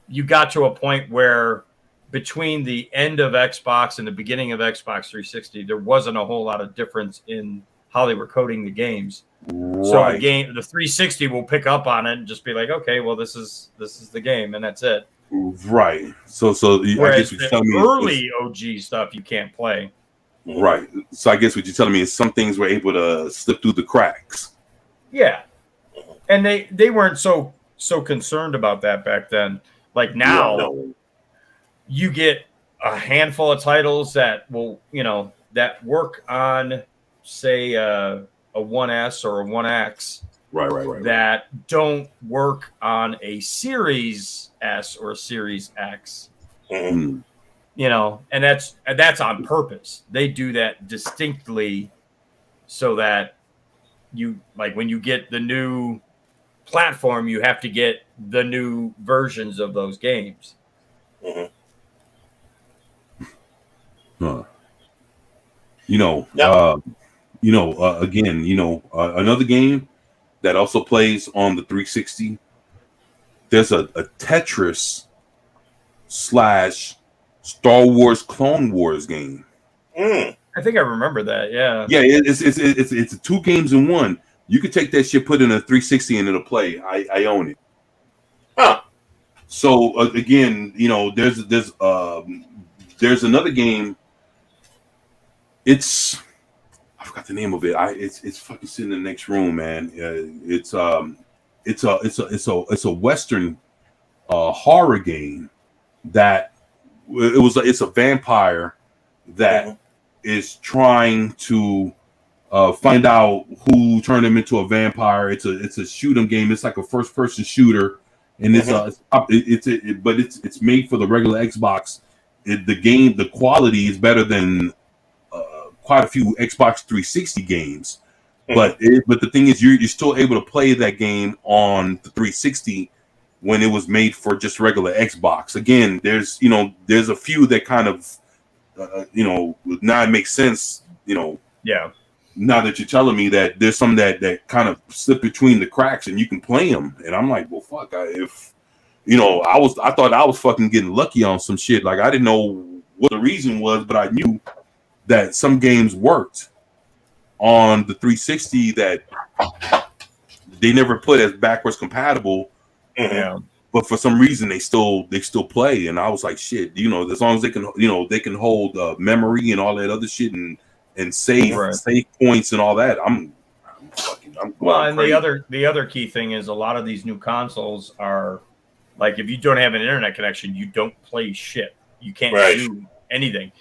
you got to a point where between the end of Xbox and the beginning of Xbox 360, there wasn't a whole lot of difference in how they were coding the games. So the 360 will pick up on it and just be like, okay, well, this is the game, and that's it. Right. So I guess what you're telling me early OG stuff you can't play. Right. So I guess what you're telling me is some things were able to slip through the cracks. Yeah. And they weren't so concerned about that back then. Like now, you get a handful of titles that will, that work on, say, a 1S or a 1X. Right. That don't work on a Series S or Series X. Mm-hmm. And that's on purpose. They do that distinctly so that you, like, when you get the new platform, you have to get the new versions of those games. Huh. Again, another game that also plays on the 360. There's a Tetris / Star Wars Clone Wars game. I think I remember that. Yeah. Yeah, it's 2 games in one. You could take that shit, put it in a 360, and it'll play. I own it. Huh. So again, there's another game. I forgot the name of it. It's fucking sitting in the next room, man. It's a Western horror game that it's a vampire that is trying to find out who turned him into a vampire. It's a shoot 'em game. It's like a first person shooter, and it's made for the regular Xbox. The quality is better than quite a few Xbox 360 games. But the thing is, you're still able to play that game on the 360 when it was made for just regular Xbox. Again, there's a few that kind of now it makes sense. Yeah. Now that you're telling me that there's some that kind of slip between the cracks and you can play them, and I'm like, well, fuck. I thought I was fucking getting lucky on some shit. Like I didn't know what the reason was, but I knew that some games worked on the 360 that they never put as backwards compatible. Yeah. But for some reason they still play, and I was like, shit, as long as they can hold memory and all that other shit and save points and all that, I'm well, and crazy. the other key thing is a lot of these new consoles are like, if you don't have an internet connection, you don't play shit. You can't do anything.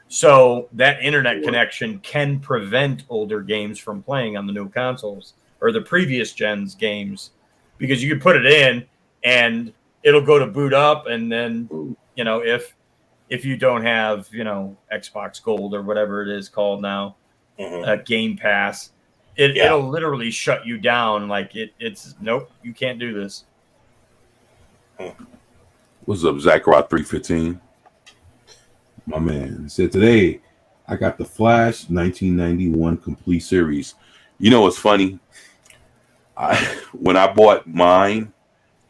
So that internet connection can prevent older games from playing on the new consoles or the previous gen's games, because you can put it in and it'll go to boot up, and then if you don't have Xbox Gold or whatever it is called now, Game Pass, it'll literally shut you down. Like it's nope, you can't do this. What's up, Zachariah 315? My man said today I got the Flash 1991 complete series. It's funny. When I bought mine,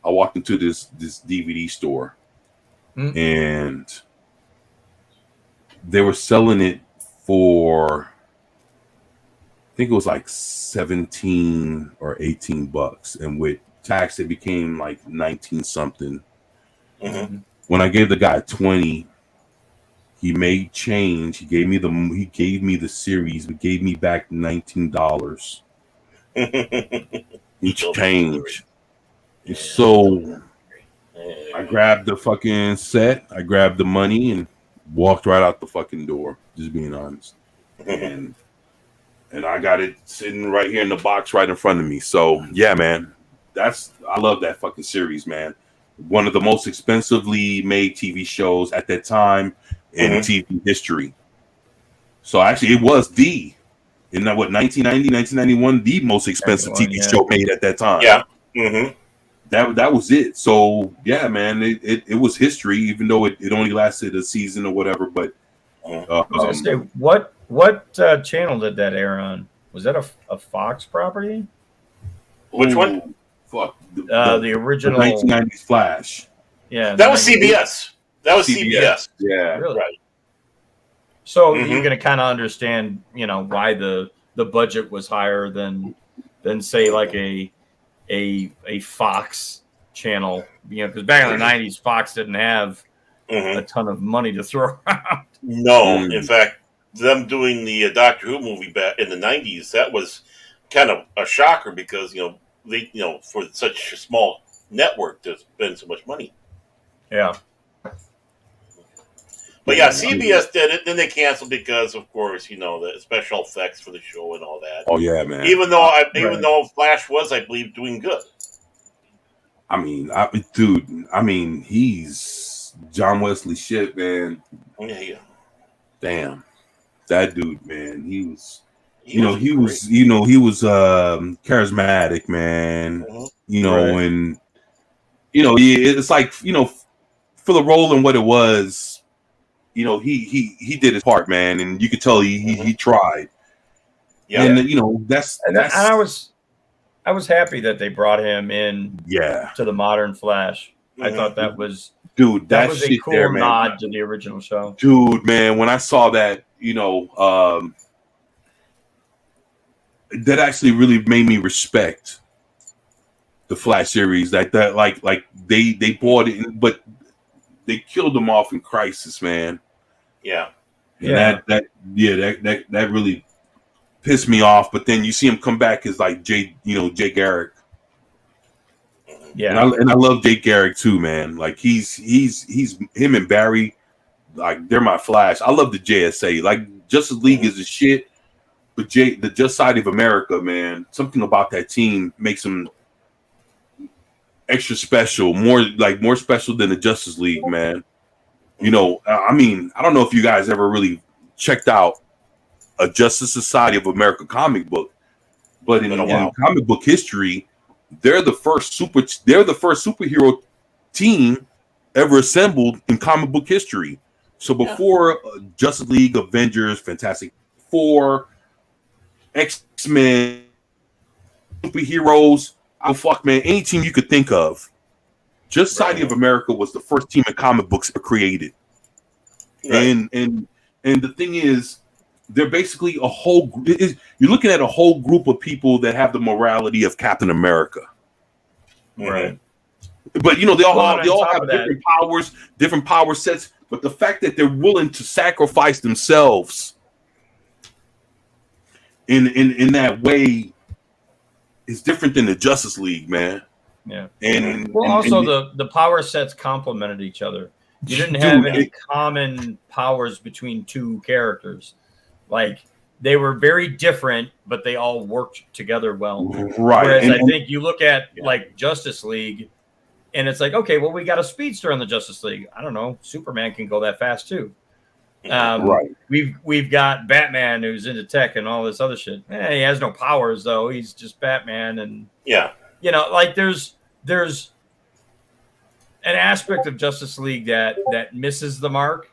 I walked into this DVD store and they were selling it for, I think it was like 17 or 18 bucks, and with tax it became like 19 something. When I gave the guy 20, he made change. He gave me the series, but gave me back $19. Each change. So I grabbed the fucking set, I grabbed the money, and walked right out the fucking door. Just being honest. And I got it sitting right here in the box right in front of me. So yeah, man, I love that fucking series, man. One of the most expensively made TV shows at that time in TV history. So actually, it was in 1991, the most expensive TV show made at that time. Yeah. That was it. So yeah, man, it was history, even though it only lasted a season or whatever. But I was gonna say, what channel did that air on? Was that a Fox property? Which one? Fuck. The original 1990s Flash. Yeah, that was CBS. That was CBS. Yeah, really? Right. So you're gonna kind of understand, why the budget was higher than say like a Fox channel, because back in the 90s, Fox didn't have a ton of money to throw around. No, in fact, them doing the Doctor Who movie back in the 90s, that was kind of a shocker, because they for such a small network to spend so much money. Yeah. But yeah, CBS did it. Then they canceled because, of course, the special effects for the show and all that. Oh yeah, man. Even though Flash was, I believe, doing good. I mean, he's John Wesley shit, man. Yeah. Damn, that dude, man. He was charismatic, man. And it's like for the role and what it was, he did his part, man, and you could tell he tried. Yeah, and that's I was happy that they brought him in. Yeah, to the modern Flash. I thought that was that was a cool nod to the original show. Dude, man, when I saw that, that actually really made me respect the Flash series. Like they bought it, but they killed him off in Crisis, man. Yeah. And that really pissed me off. But then you see him come back as like Jay Garrick. Yeah. And I love Jay Garrick too, man. Like he's him and Barry like they're my Flash. I love the JSA. Like Justice League is the shit, but the Just Society of America, man, something about that team makes them extra special, more special than the Justice League, man. You know, I mean, I don't know if you guys ever really checked out a Justice Society of America comic book, but in comic book history, they're the first superhero team ever assembled in comic book history. So before Justice League, Avengers, Fantastic Four, X-Men, superheroes, man, any team you could think of, Just Society of America was the first team in comic books created. Right. And the thing is, they're basically a whole. You're looking at a whole group of people that have the morality of Captain America. Right. But you know, they all have different power sets. But the fact that they're willing to sacrifice themselves in that way is different than the Justice League, man. Yeah. And the power sets complemented each other. You didn't have any common powers between two characters. Like, they were very different, but they all worked together well. Right. Whereas I think you look at like Justice League, and it's like, okay, well, we got a speedster in the Justice League. I don't know, Superman can go that fast too. Right. We've got Batman who's into tech and all this other shit. He has no powers though. He's just Batman, and you know, like there's an aspect of Justice League that misses the mark,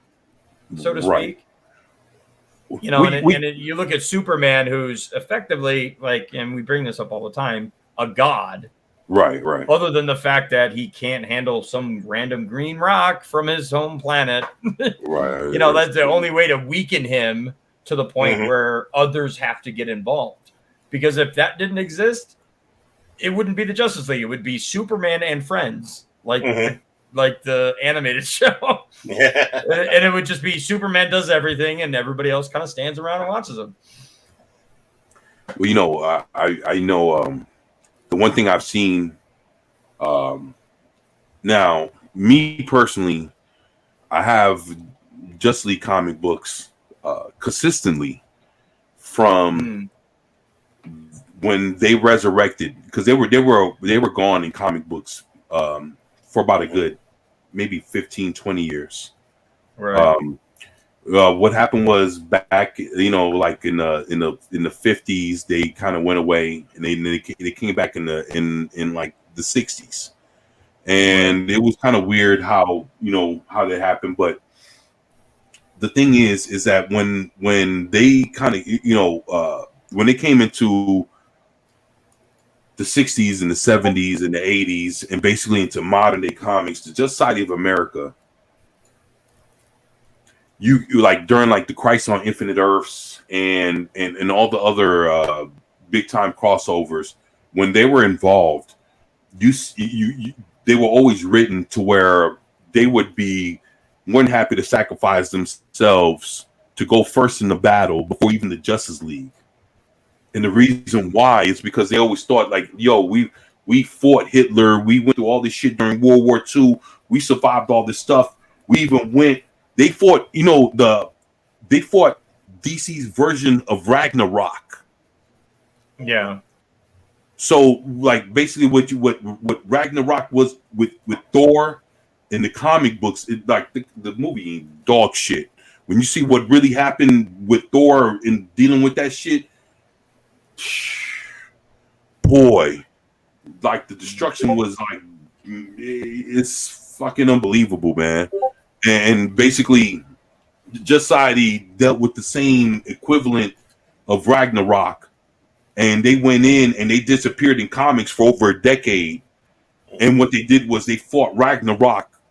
so to speak. You know, you look at Superman, who's effectively like, and we bring this up all the time, a god. Right. Other than the fact that he can't handle some random green rock from his home planet. Right. You know, that's the only way to weaken him to the point where others have to get involved. Because if that didn't exist, it wouldn't be the Justice League. It would be Superman and Friends, like the animated show. And it would just be Superman does everything and everybody else kind of stands around and watches him. Well, you know, I know the one thing I've seen now, me personally, I have Justice League comic books consistently from when they resurrected, because they were gone in comic books for about a good maybe 15, 20 years. Right. What happened was back, you know, like in the 50s, they kind of went away, and they came back in like the 60s, and it was kind of weird how that happened. But the thing is that when they kind of when they came into the 60s and the 70s and the 80s, and basically into modern day comics, the Justice Society of America, you like during like the Crisis on Infinite Earths and all the other big time crossovers, when they were involved, they were always written to where they would be more than happy to sacrifice themselves to go first in the battle before even the Justice League. And the reason why is because they always thought like, yo, we fought Hitler, we went through all this shit during World War II, we survived all this stuff, we even went. They fought, they fought DC's version of Ragnarok. Yeah. So, like, basically, what Ragnarok was with Thor in the comic books, like the movie ain't dog shit. When you see what really happened with Thor in dealing with that shit, boy, like the destruction was like, it's fucking unbelievable, man. And basically, Justice Society dealt with the same equivalent of Ragnarok, and they went in and they disappeared in comics for over a decade. And what they did was they fought Ragnarok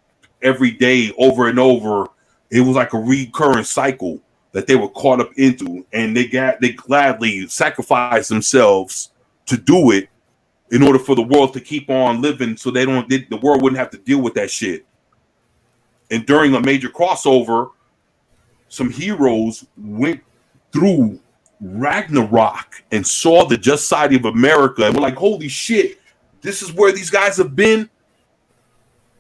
every day, over and over. It was like a recurring cycle that they were caught up into, and they gladly sacrificed themselves to do it in order for the world to keep on living, so the world wouldn't have to deal with that shit. And during a major crossover, some heroes went through Ragnarok and saw the Justice Society of America and were like, holy shit, this is where these guys have been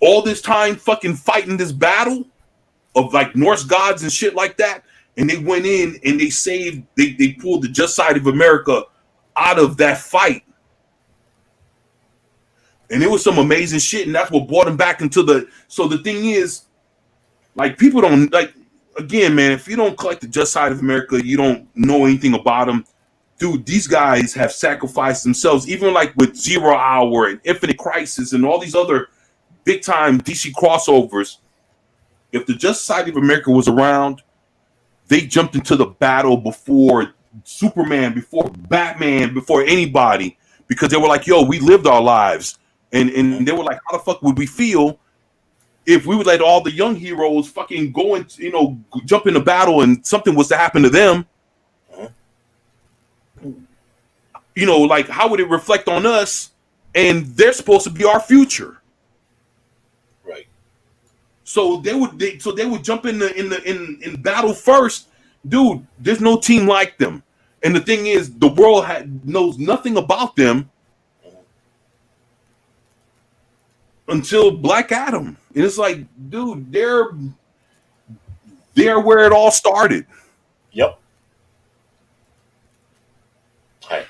all this time fucking fighting this battle? of like Norse gods and shit like that, and they went in and they saved. They pulled the just side of America out of that fight, and it was some amazing shit, and that's what brought them back into the. So the thing is, like, people don't like. Again, man, if you don't collect the just side of America, you don't know anything about them. Dude, these guys have sacrificed themselves, even like with 0 Hour and Infinite Crisis and all these other big time DC crossovers. If the just side of America was around, they jumped into the battle before Superman, before Batman, before anybody, because they were like, yo, we lived our lives. And they were like, how the fuck would we feel if we would let all the young heroes fucking go and, you know, jump into battle and something was to happen to them? You know, like, how would it reflect on us? And they're supposed to be our future. Right. So they would jump in battle first. Dude, there's no team like them. And the thing is, the world knows nothing about them until Black Adam. And it's like, dude, they're where it all started. Yep. Hi.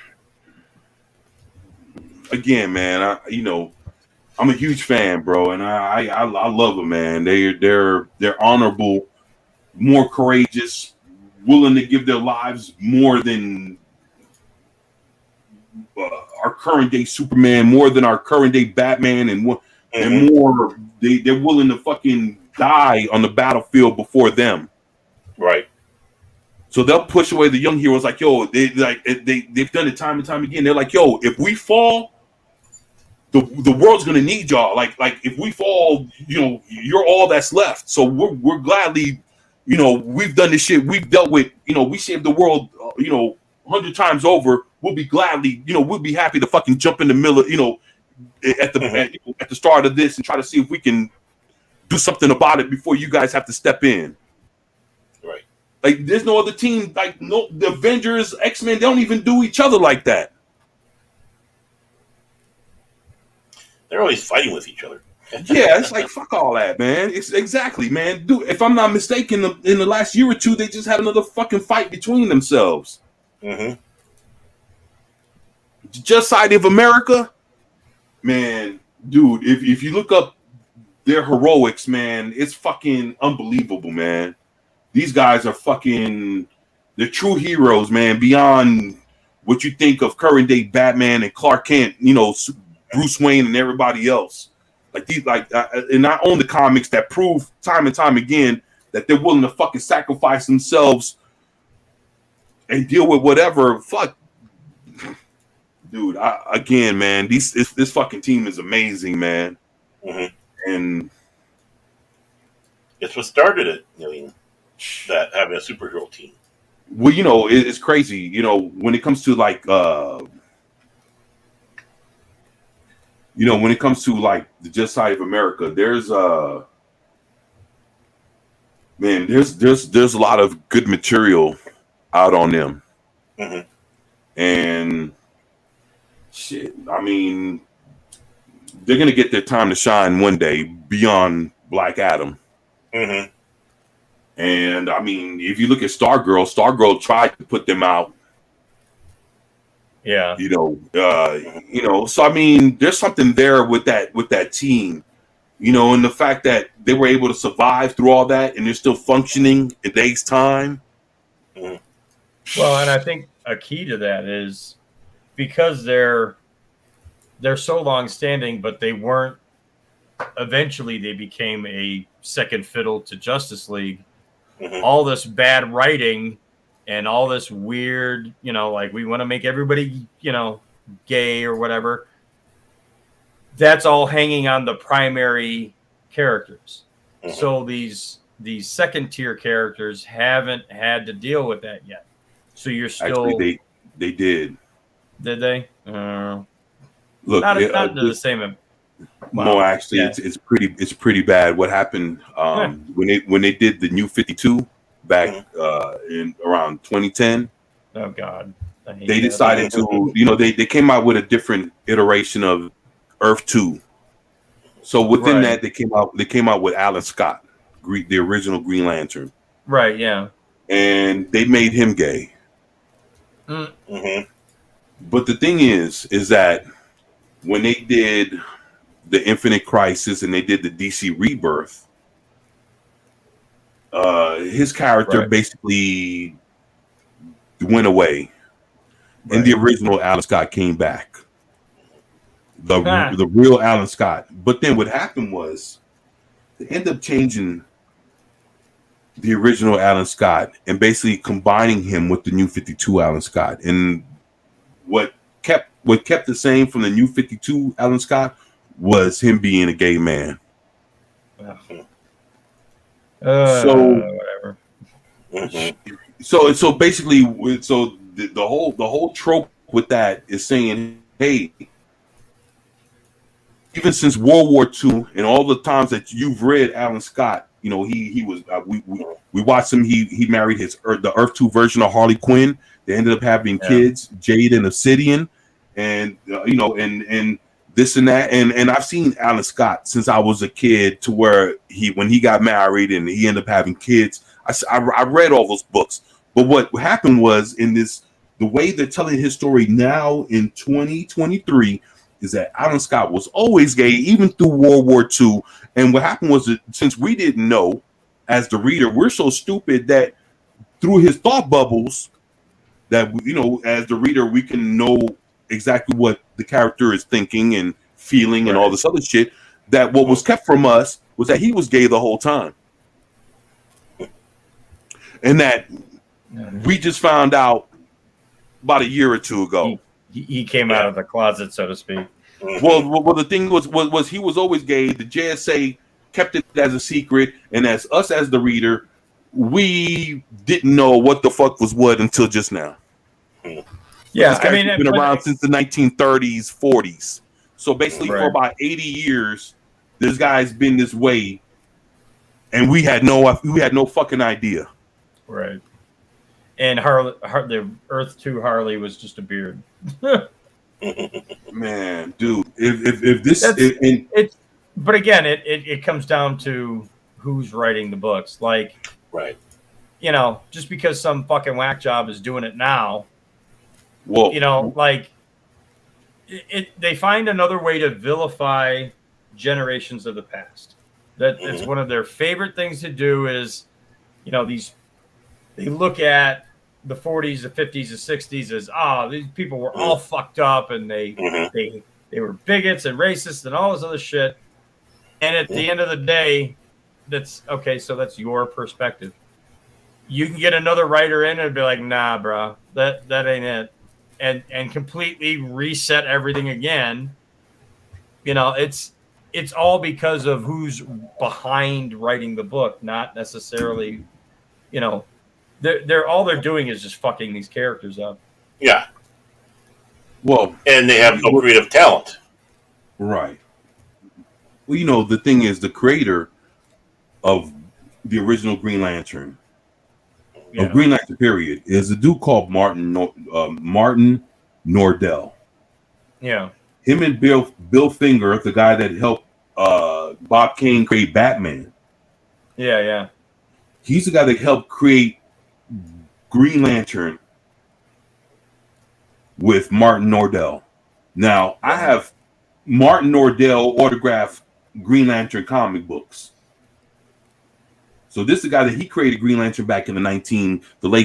Again, man, I'm a huge fan, bro, and I love them, man. They're honorable, more courageous, willing to give their lives more than our current day Superman, more than our current day Batman, and more. They're willing to fucking die on the battlefield before them. Right. So they'll push away the young heroes. Like, yo, they've done it time and time again. They're like, yo, if we fall, the world's gonna need y'all. Like if we fall, you know, you're all that's left. So we're gladly, you know, we've done this shit. We've dealt with, you know, we saved the world, 100 times over. We'll be gladly, you know, we'll be happy to fucking jump in the middle of, you know, at the start of this and try to see if we can do something about it before you guys have to step in. Right. Like, there's no other team, like, no, the Avengers, X-Men, they don't even do each other like that. They're always fighting with each other. Yeah, it's like, fuck all that, man. It's exactly, man. Dude, if I'm not mistaken, in the last year or two, they just had another fucking fight between themselves. Mm-hmm. Just side of America, man, dude, if you look up their heroics, man, it's fucking unbelievable, man. These guys are fucking, they're true heroes, man, beyond what you think of current day Batman and Clark Kent, you know, Bruce Wayne and everybody else. Like these, and I own the comics that prove time and time again that they're willing to fucking sacrifice themselves and deal with whatever. Fuck, dude. Again, man, this fucking team is amazing, man. Mm-hmm. And it's what started it. I mean, that having a superhero team. Well, you know, it's crazy. You know, when it comes to like, when it comes to like the Just Side of America, there's there's a lot of good material out on them. Mm-hmm. And shit, I mean, they're gonna get their time to shine one day beyond Black Adam. Mm-hmm. And I mean, if you look at Stargirl tried to put them out. Yeah. So I mean, there's something there with that team, and the fact that they were able to survive through all that and they're still functioning in today's time. Mm-hmm. Well, and I think a key to that is because they're so long standing, but they weren't. Eventually, they became a second fiddle to Justice League. Mm-hmm. All this bad writing and all this weird, like we want to make everybody, gay or whatever. That's all hanging on the primary characters. Mm-hmm. So these second tier characters haven't had to deal with that yet. So you're still. Actually, they did. Did they? Look, not to the same. No, actually, yeah. It's pretty bad. What happened when they did the New 52 back in around 2010? Oh God! They decided to, they came out with a different iteration of Earth 2. So within that, they came out with Alan Scott the original Green Lantern, Right. Yeah. and they made him gay. Mm-hmm. But the thing is that when they did the Infinite Crisis and they did the DC Rebirth, his character basically went away, and the original Alan Scott came back, the real Alan Scott. But then what happened was they ended up changing the original Alan Scott and basically combining him with the New 52 Alan Scott. And what kept the same from the New 52 Alan Scott was him being a gay man. Whatever. Mm-hmm. So basically, the whole trope with that is saying, hey, even since World War II and all the times that you've read Alan Scott, you know, he was we watched him. He married the Earth 2 version of Harley Quinn. They ended up having kids, Jade and Obsidian, and and this and that. And I've seen Alan Scott since I was a kid, to where when he got married and he ended up having kids. I read all those books, but what happened was the way they're telling his story now in 2023 is that Alan Scott was always gay, even through World War II. And what happened was that since we didn't know, as the reader, we're so stupid that through his thought bubbles, that as the reader, we can know exactly what the character is thinking and feeling and all this other shit. That what was kept from us was that he was gay the whole time. And that we just found out about a year or two ago. He came out of the closet, so to speak. Well, the thing was he was always gay. The JSA kept it as a secret, and as the reader, we didn't know what the fuck was what until just now. Yeah, I mean, it's been around since the 1930s, 40s. So basically, for about 80 years, this guy's been this way, and we had no fucking idea. Right. And the Earth 2 Harley was just a beard. Man, dude, if this but again, it comes down to who's writing the books. Like, just because some fucking whack job is doing it now, well, like they find another way to vilify generations of the past. It's one of their favorite things to do. Is they look at the 40s, the 50s, the 60s as these people were all fucked up and they were bigots and racists and all this other shit. And at the end of the day, that's okay. So that's your perspective. You can get another writer in and be like, nah, bro, that ain't it, and completely reset everything again. It's all because of who's behind writing the book, not necessarily, They're all they're doing is just fucking these characters up. Yeah. Well, and they have no creative talent. Right. Well, the thing is, the creator of the original Green Lantern, of Green Lantern period, is a dude called Martin Nordell. Yeah. Him and Bill Finger, the guy that helped Bob Kane create Batman. Yeah. He's the guy that helped create Green Lantern with Martin Nordell. Now, I have Martin Nordell autographed Green Lantern comic books. So this is the guy that he created Green Lantern back in the late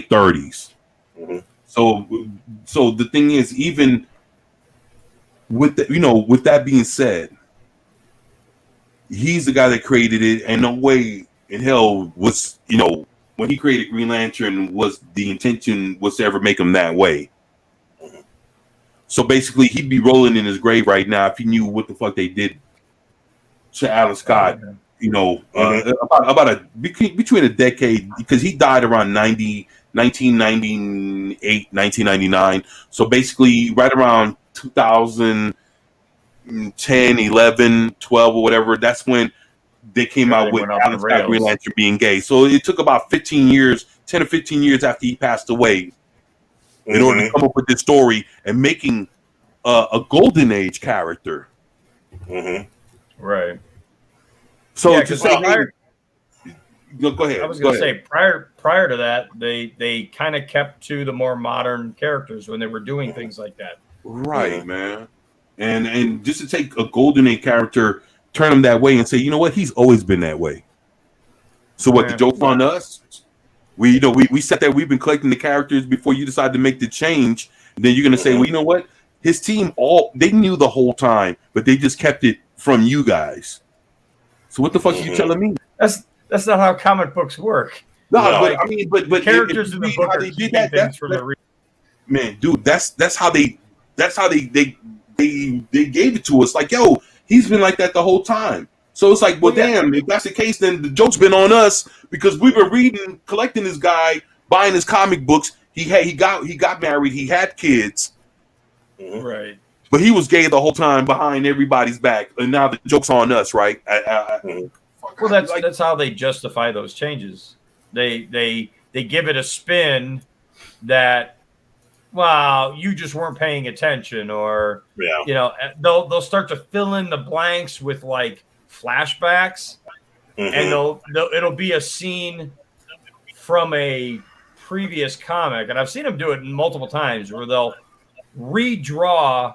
30s. Mm-hmm. So the thing is, even with with that being said, he's the guy that created it, and no way in hell was when he created Green Lantern was the intention was to ever make him that way. So basically, he'd be rolling in his grave right now if he knew what the fuck they did to Alan Scott. About between a decade, because he died around 1998, 1999. So basically, right around 2010, 11, 12, or whatever. That's when they came out with Alan Scott Green Lantern being gay. So it took about 10 or 15 years after he passed away in order to come up with this story and making a Golden Age character. Mm-hmm. Right. So Go ahead. I was going to say prior to that, they kind of kept to the more modern characters when they were doing things like that. Right, man. And just to take a Golden Age character, turn him that way, and say, you know what, he's always been that way. So what? The joke's on us. We said that we've been collecting the characters before you decided to make the change. Then you're gonna say, well, you know what? His team they knew the whole time, but they just kept it from you guys. So what the fuck are you telling me? That's not how comic books work. No, but I mean, but characters in the book are keeping things from the man, dude. That's how they gave it to us. Like, yo, he's been like that the whole time. So it's like, well, damn, if that's the case, then the joke's been on us because we've been collecting this guy, buying his comic books. He got married, he had kids, right? But he was gay the whole time behind everybody's back, and now the joke's on us, right? Well, that's how they justify those changes. They give it a spin that, well, you just weren't paying attention, or they'll start to fill in the blanks with like flashbacks, and it'll be a scene from a previous comic, and I've seen them do it multiple times where they'll redraw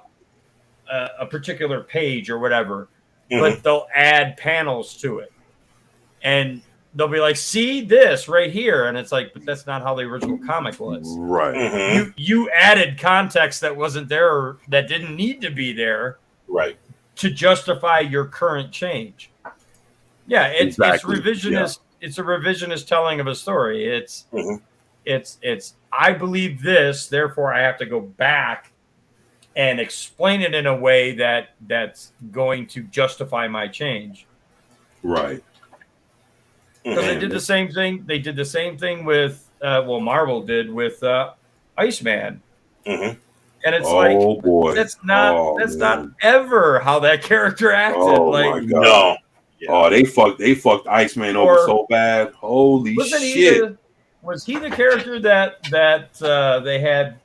a particular page or whatever, but they'll add panels to it, and they'll be like, see this right here, and it's like, but that's not how the original comic was, right? You added context that wasn't there, or that didn't need to be there, right, to justify your current change. Yeah, it's revisionist. Yeah. It's a revisionist telling of a story. It's I believe this, therefore I have to go back and explain it in a way that's going to justify my change. Right. Because they did the same thing. They did the same thing with Marvel did with Iceman. And it's boy. That's not ever how that character acted. Oh like, my God. No. Yeah. Oh, they fucked Iceman over so bad. Holy shit. Was he the character that they had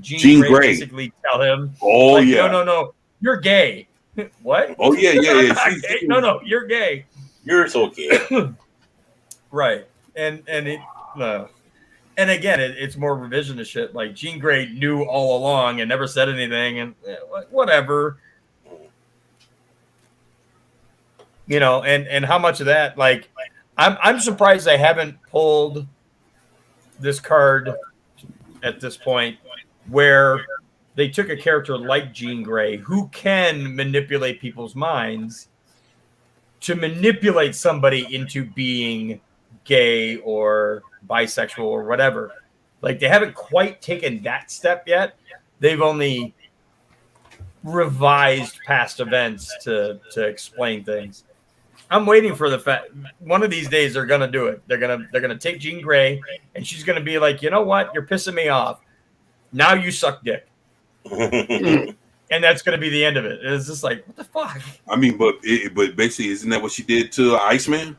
Jean Grey basically tell him? Oh, like, yeah. No, you're gay. What? Oh yeah. No, you're gay. You're so gay. Right. And again, it's more revisionist shit. Like, Jean Grey knew all along and never said anything, and whatever. You know, and how much of that, like, I'm surprised they haven't pulled this card at this point where they took a character like Jean Grey, who can manipulate people's minds, to manipulate somebody into being gay or bisexual or whatever. Like, they haven't quite taken that step yet. They've only revised past events to explain things. I'm waiting for the fact one of these days they're gonna do it. They're gonna take Jean Grey, and she's gonna be like, you know what? You're pissing me off. Now you suck dick. And that's gonna be the end of it. It's just like, what the fuck? I mean, but basically, isn't that what she did to Iceman?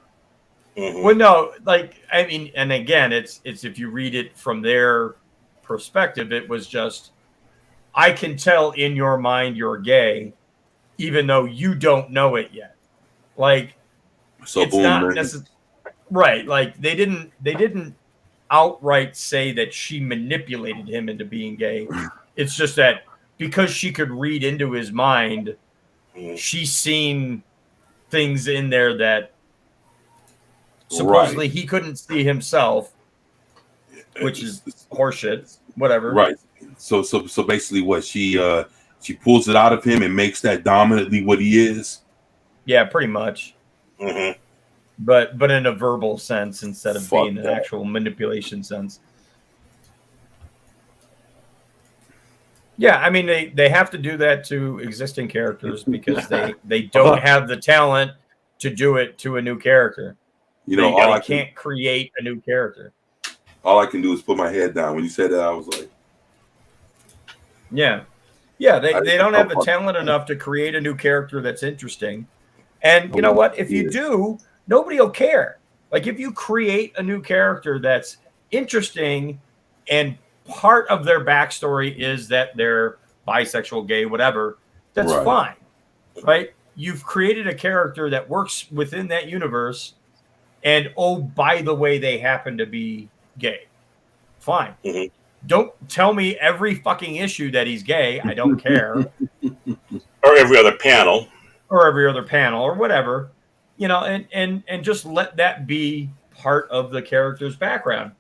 Well, no, like, I mean, and again, it's if you read it from their perspective, it was just, I can tell in your mind you're gay, even though you don't know it yet. Like, so it's not necessarily right. Like, they didn't outright say that she manipulated him into being gay. It's just that because she could read into his mind, she's seen things in there that supposedly he couldn't see himself, which is horseshit. Whatever. Right. So basically, what she pulls it out of him and makes that dominantly what he is. Yeah, pretty much. But in a verbal sense instead of being an actual manipulation sense. Yeah, I mean, they have to do that to existing characters because they don't have the talent to do it to a new character. You know, I can't create a new character. All I can do is put my head down. When you said that, I was like, yeah, they don't have the talent enough to create a new character that's interesting. And you know what? If you do, nobody will care. Like, if you create a new character that's interesting and part of their backstory is that they're bisexual, gay, whatever, that's fine, right? You've created a character that works within that universe, and oh, by the way, they happen to be gay. Fine. Mhm. Don't tell me every fucking issue that he's gay. I don't care. Or every other panel. Or every other panel or whatever, you know, and just let that be part of the character's background.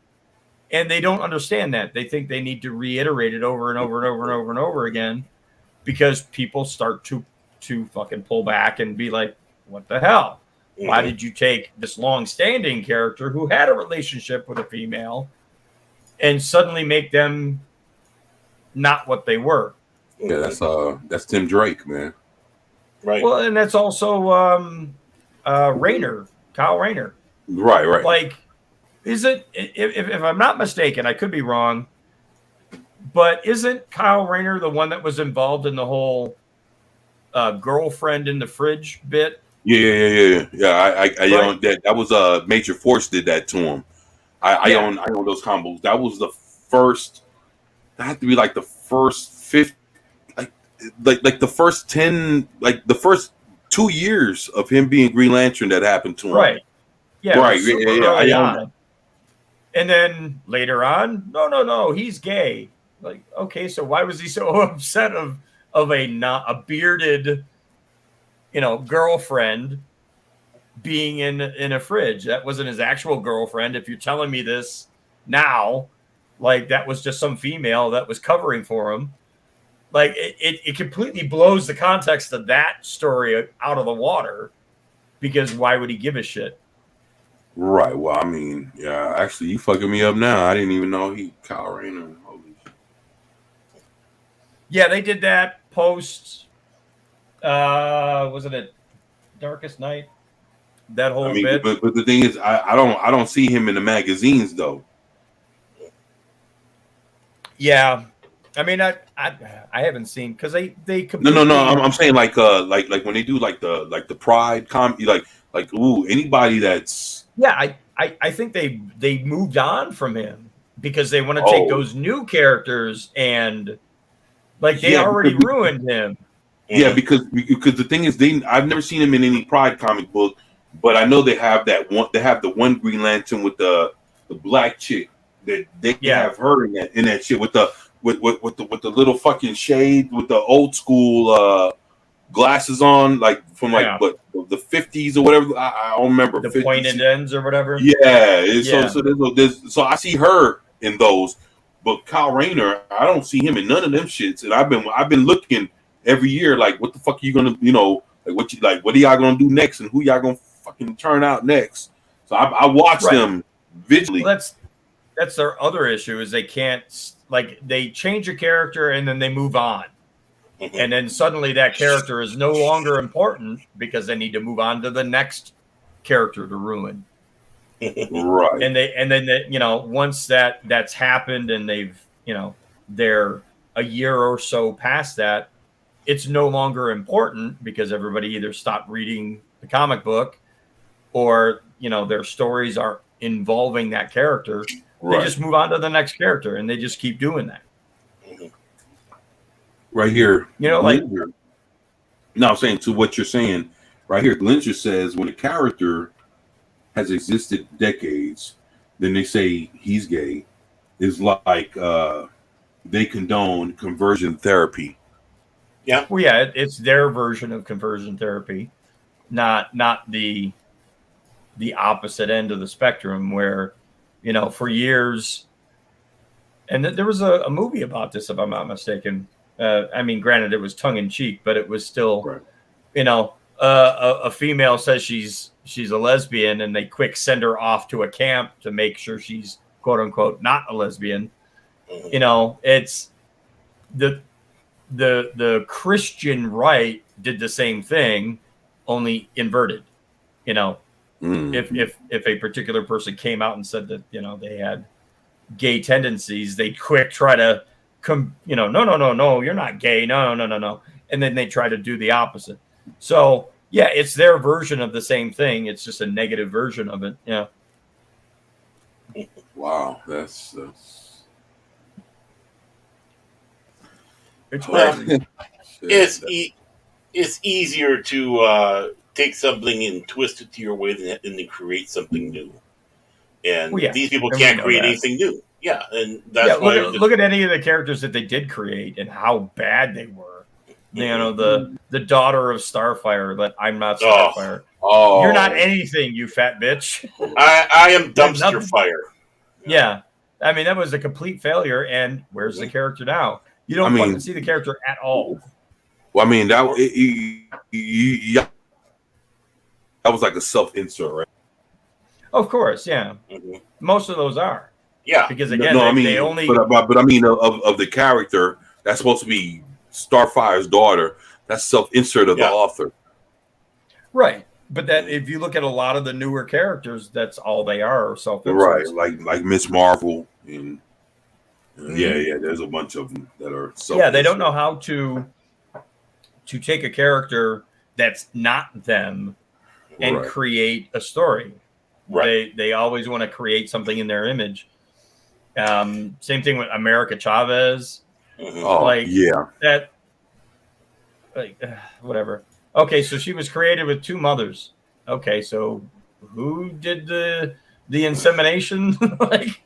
And they don't understand that. They think they need to reiterate it over and over and over and over and over again because people start to fucking pull back and be like, what the hell? Why did you take this long-standing character who had a relationship with a female and suddenly make them not what they were? Yeah, that's Tim Drake, man. Right. Well, and that's also Rayner, Kyle Rayner. Right. Like, is it? If I'm not mistaken, I could be wrong, but isn't Kyle Rayner the one that was involved in the whole girlfriend in the fridge bit? Yeah. I Right. own that. That was Major Force did that to him. I own those combos. That was the first. That had to be like the first 50, like the first 10, like the first 2 years of him being Green Lantern that happened to him. Right. Yeah. Right. Super Yeah. early I on. And then later on, no, he's gay. Like, okay, so why was he so upset of a bearded, girlfriend being in a fridge? That wasn't his actual girlfriend. If you're telling me this now, like that was just some female that was covering for him. Like it completely blows the context of that story out of the water, because why would he give a shit? Right. Well, I mean, yeah. Actually, you fucking me up now. I didn't even know Kyle Rayner. Holy shit. Yeah, they did that post. Wasn't it Darkest Night? That whole bit. But the thing is, I don't see him in the magazines though. Yeah, I mean, I haven't seen, because they completely... No. I'm saying like when they do like the Pride comedy, like anybody that's... Yeah, I think they moved on from him because they want to take those new characters and like they already ruined him. Yeah, because the thing is, I've never seen him in any Pride comic book, but I know they have that one. They have the one Green Lantern with the black chick that they have her in that shit with the little fucking shade with the old school glasses on, like from what the 50s or whatever. I don't remember the 50s. Pointed ends or whatever. So I see her in those, but Kyle Rayner, I don't see him in none of them shits. And I've been looking every year, like, what the fuck are you gonna, what are y'all gonna do next, and who y'all gonna fucking turn out next? So I watch them visually. Well, that's their other issue, is they can't, like, they change a character and then they move on. And then suddenly that character is no longer important because they need to move on to the next character to ruin. Right. And then once that's happened and they've, they're a year or so past that, it's no longer important because everybody either stopped reading the comic book or, their stories aren't involving that character. They just move on to the next character and they just keep doing that. Right here, like, no, I'm saying to what you're saying right here. Glincher says when a character has existed decades, then they say he's gay. Is like they condone conversion therapy. Yeah. Well, yeah, it's their version of conversion therapy, not the opposite end of the spectrum where, for years, and there was a movie about this, if I'm not mistaken. I mean, granted, it was tongue in cheek, but it was still, a female says she's a lesbian, and they quick send her off to a camp to make sure she's quote unquote not a lesbian. It's the Christian right did the same thing, only inverted. If a particular person came out and said that they had gay tendencies, they quick try to no, you're not gay, no, and then they try to do the opposite. So yeah, it's their version of the same thing. It's just a negative version of it. Yeah. Wow, that's it's crazy. It's easier to take something and twist it to your way and then create something new. And Well, yeah, these people and we can't know create that. anything new. Yeah, and Yeah, that's why. look at any of the characters that they did create and how bad they were. You know, the daughter of Starfire, that I'm not Starfire. Oh, You're not anything, you fat bitch. I am dumpster nothing. fire. Yeah. I mean, that was a complete failure. And where's the character now? You don't fucking see the character at all. Well, I mean, that was like a self-insert, right? Of course, yeah. Most of those are. Yeah. Because again, they only. But I mean, of the character that's supposed to be Starfire's daughter, that's self-insert of the author. Right. But that if you look at a lot of the newer characters, that's all they are self-insert. Right. Like Miss Marvel and yeah. There's a bunch of them that are self-insert. Yeah, they don't know how to take a character that's not them and create a story. Right. They always want to create something in their image. Same thing with America Chavez. That, whatever. Okay, so she was created with two mothers. Okay, so who did the insemination? Like,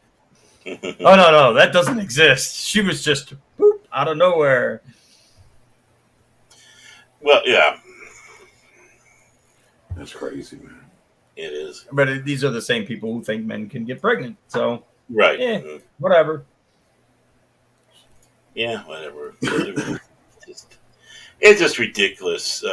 oh no, that doesn't exist. She was just boop, out of nowhere. Well, yeah, that's crazy, man. It is. But these are the same people who think men can get pregnant. So right, whatever. Yeah, whatever. It's just ridiculous.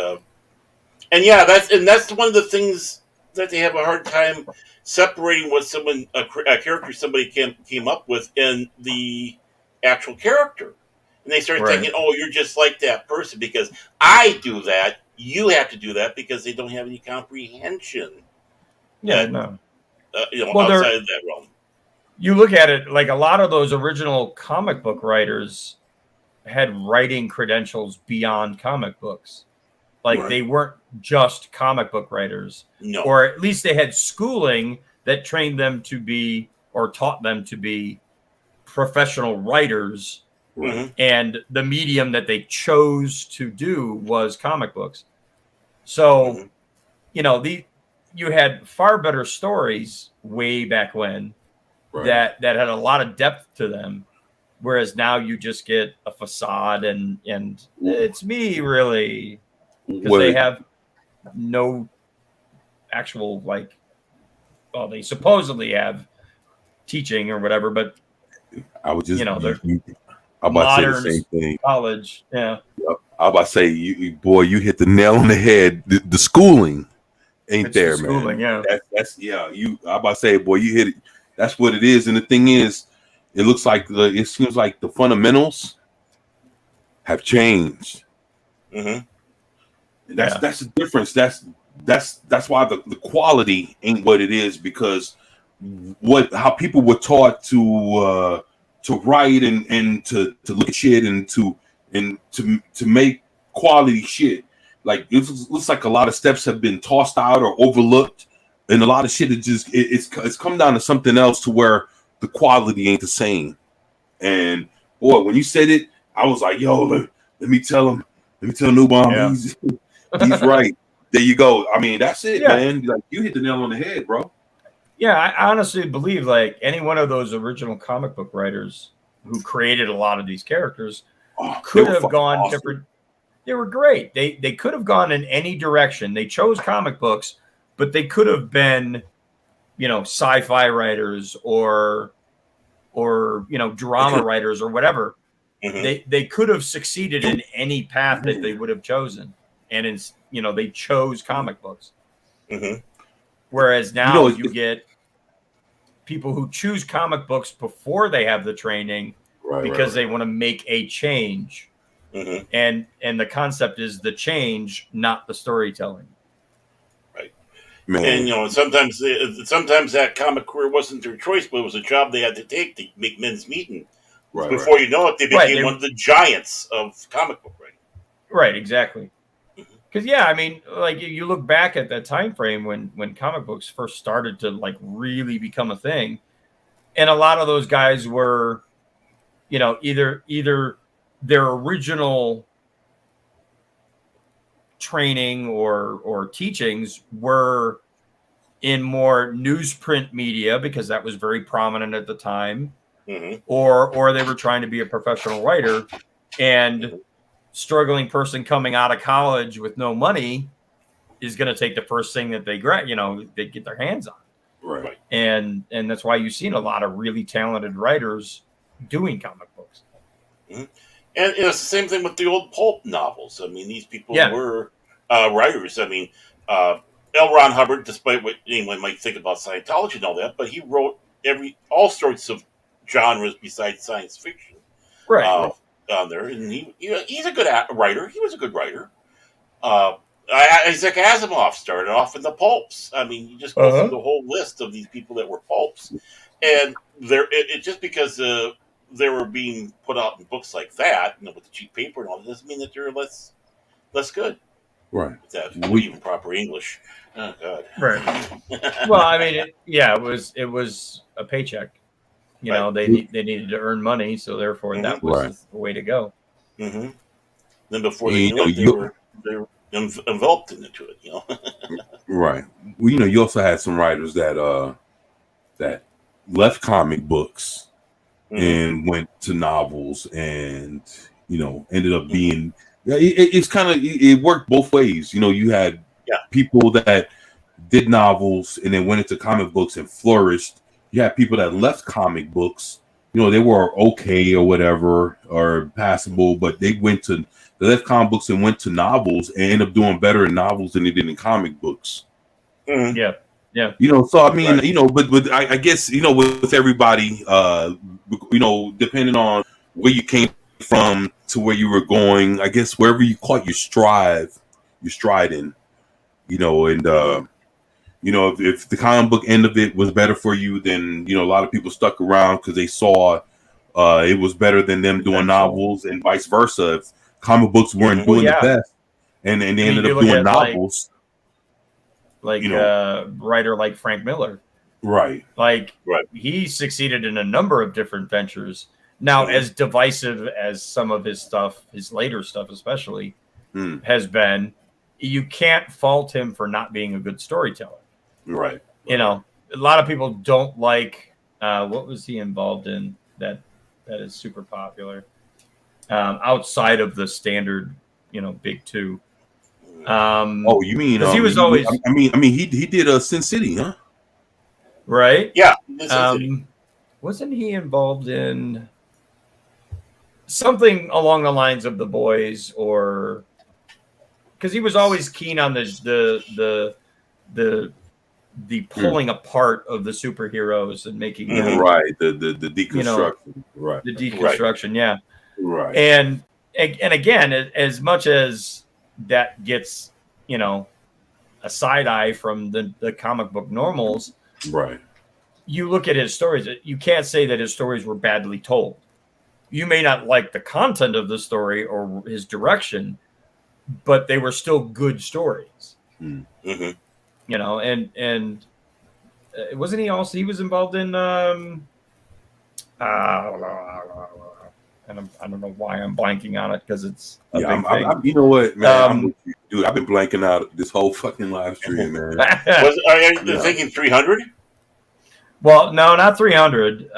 And yeah, that's one of the things that they have a hard time separating what a character somebody came up with and the actual character. And they start thinking, oh, you're just like that person because I do that. You have to do that because they don't have any comprehension. Yeah, no. Outside of that realm. You look at it, like a lot of those original comic book writers had writing credentials beyond comic books. Like they weren't just comic book writers. No. Or at least they had schooling that trained them to be or taught them to be professional writers. Mm-hmm. And the medium that they chose to do was comic books. So, you had far better stories way back when that had a lot of depth to them. Whereas now you just get a facade and it's me, really. Because they have no actual, they supposedly have teaching or whatever, but I was just, they're I'm about to say the same thing. College, yeah. I'm about to say, you hit the nail on the head. The schooling ain't there, man. Schooling, yeah. I'm about to say, boy, you hit it. That's what it is. And the thing is, it seems like the fundamentals have changed. Mm-hmm. That's the difference. That's why the quality ain't what it is, because how people were taught to write and to look at shit and to make quality shit. Like it looks like a lot of steps have been tossed out or overlooked, and a lot of shit it's come down to something else to where the quality ain't the same. And boy, when you said it, I was like, yo, let me tell Newbomb he's right. There you go. I mean, that's it, man. Like you hit the nail on the head, bro. Yeah, I honestly believe like any one of those original comic book writers who created a lot of these characters could have gone different. They were great. They could have gone in any direction. They chose comic books, but they could have been, sci-fi writers or drama writers or whatever. Mm-hmm. They could have succeeded in any path that they would have chosen, and they chose comic books. Mm-hmm. Whereas now you get people who choose comic books before they have the training because they want to make a change. Mm-hmm. And the concept is the change, not the storytelling. Right. Man. And sometimes that comic career wasn't their choice, but it was a job they had to take to make men's meeting. Before you know it, they became one of the giants of comic book writing. Right, exactly. Because you look back at that time frame when comic books first started to really become a thing, and a lot of those guys were, either their original training or teachings were in more newsprint media because that was very prominent at the time, or they were trying to be a professional writer, and struggling person coming out of college with no money is going to take the first thing that they get their hands on. Right. And that's why you've seen a lot of really talented writers doing comic books. And it's the same thing with the old pulp novels. I mean, these people were writers. I mean, L. Ron Hubbard, despite what anyone might think about Scientology and all that, but he wrote all sorts of genres besides science fiction, right? On there, and he's a good writer. He was a good writer. Isaac Asimov started off in the pulps. I mean, you just go through the whole list of these people that were pulps, and it just because they were being put out in books like that, with the cheap paper and all, that doesn't mean that they're less good. Right. That's even proper English. Oh God. Right. Well, I mean, it was a paycheck. They needed to earn money, so therefore that was the way to go. Mm-hmm. Then before they knew it, they were enveloped into it. Right. Well, you also had some writers that left comic books and went to novels, and ended up being. It's kind of it worked both ways. You had people that did novels and then went into comic books and flourished. You had people that left comic books. They were okay or whatever or passable, but they left comic books and went to novels and ended up doing better in novels than they did in comic books. Mm-hmm. Yeah. So I mean, but I guess with everybody, depending on where you came from to where you were going, I guess wherever you caught your stride in, and if the comic book end of it was better for you, then a lot of people stuck around because they saw it was better than them doing novels, and vice versa. If comic books weren't doing the best, and they ended up doing novels, like a writer like Frank Miller, right? He succeeded in a number of different ventures. Now, as divisive as some of his stuff, his later stuff especially, has been, you can't fault him for not being a good storyteller. Right. A lot of people don't like what was he involved in that is super popular outside of the standard, big two. You mean he was always? I mean, he did Sin City, huh? Right. Yeah. Wasn't he involved in something along the lines of The Boys, or because he was always keen on the pulling apart of the superheroes and making them, right, the deconstruction, right, the deconstruction, yeah, right. And again, as much as that gets a side eye from the comic book normals, right. You look at his stories, you can't say that his stories were badly told. You may not like the content of the story or his direction, but they were still good stories. Mm-hmm. And wasn't he also? He was involved in. And I don't know why I'm blanking on it because it's a big thing. You know what, man? I'm with you, dude. I've been blanking out this whole fucking live stream, man. Are you thinking 300? Well, no, not 300.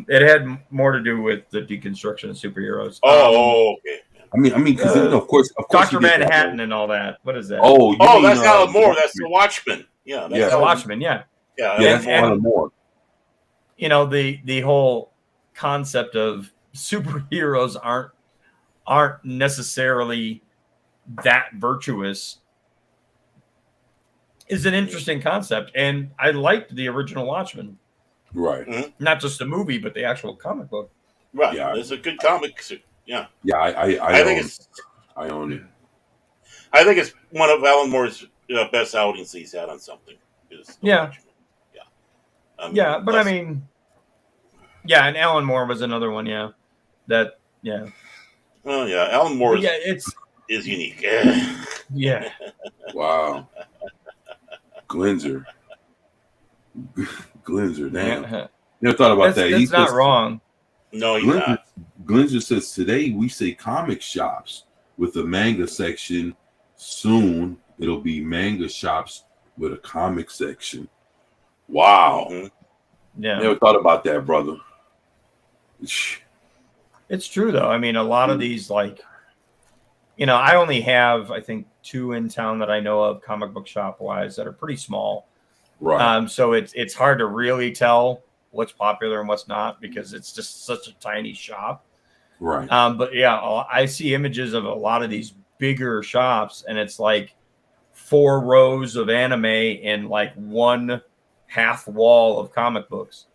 It had more to do with the deconstruction of superheroes. Okay. I mean, because of course, Dr. Manhattan and all that. What is that? That's Alan Moore. That's the Watchmen. Yeah, that's the Watchmen. Yeah, that's Alan Moore. The whole concept of superheroes aren't necessarily that virtuous is an interesting concept, and I liked the original Watchmen. Right. Mm-hmm. Not just the movie, but the actual comic book. Right. Yeah, it's a good comic. Yeah. Yeah, I own it. I think it's one of Alan Moore's best outings he's had on something. Yeah. Yeah. But I mean, and Alan Moore was another one. Yeah. That. Yeah. Well, yeah, Alan Moore is unique. Yeah. Wow. Glinzer, damn. Yeah. Never thought about that. He's not wrong. No, he's not. Glinzer says today we say comic shops with the manga section soon it'll be manga shops with a comic section. Wow. Yeah. Never thought about that, brother. It's true though. I mean, a lot of these, like, I only have, I think, 2 in town that I know of, comic book shop wise, that are pretty small. Right. So it's hard to really tell what's popular and what's not because it's just such a tiny shop. Right. But yeah, I see images of a lot of these bigger shops, and it's like 4 rows of anime and like 1 half wall of comic books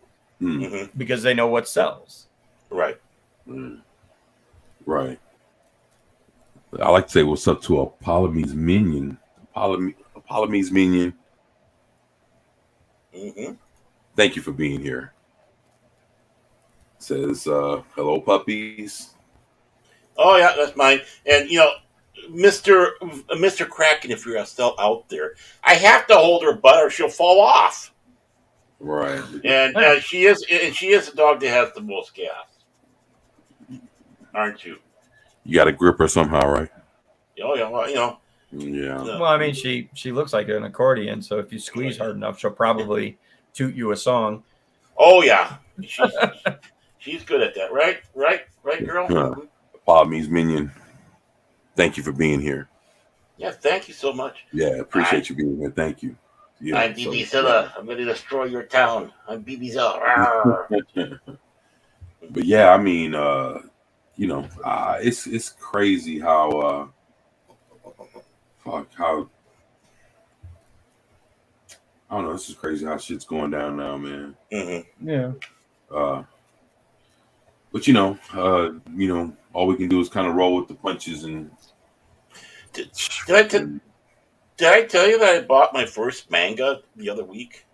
because they know what sells. Right. Right. I like to say what's up to a Polymese minion. Polymese minion. Thank you for being here. Says, hello, puppies. Oh, yeah, that's mine. And, Mr. Kraken, if you're still out there, I have to hold her butt or she'll fall off. Right. And she is the dog that has the most gas. Aren't you? You got to grip her somehow, right? Oh, yeah, well, Yeah. Well, I mean, she looks like an accordion, so if you squeeze hard enough, she'll probably toot you a song. Oh, yeah. She's good at that, right? Right, girl? Polymese minion. Thank you for being here. Yeah, thank you so much. Yeah, appreciate you being here. Thank you. Yeah, I'm BBzilla. I'm going to destroy your town. I'm BBzilla. But yeah, I mean, it's crazy how I don't know. This is crazy how shit's going down now, man. Yeah. But all we can do is kind of roll with the punches. And did I tell you that I bought my first manga the other week?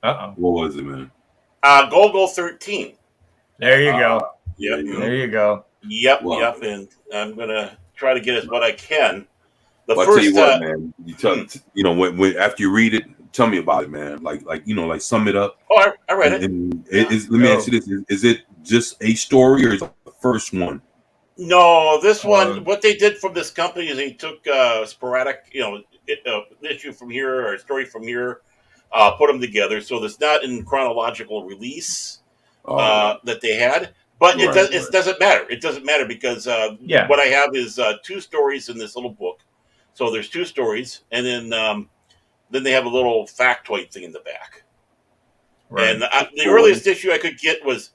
What was it, man? Go 13. There you go. Yep. There you go. Yep. And I'm gonna try to get what I can. I'll tell you what, man. You tell when after you read it, tell me about it, man. Like sum it up. Oh, I read it. Let me ask you this: is it just a story, or is it the first one? No, this one. What they did from this company is they took sporadic, issue from here or a story from here, put them together. So it's not in chronological release that they had. But it doesn't matter. It doesn't matter because what I have is 2 stories in this little book. So there's 2 stories, and then they have a little factoid thing in the back. Right. And the earliest issue I could get was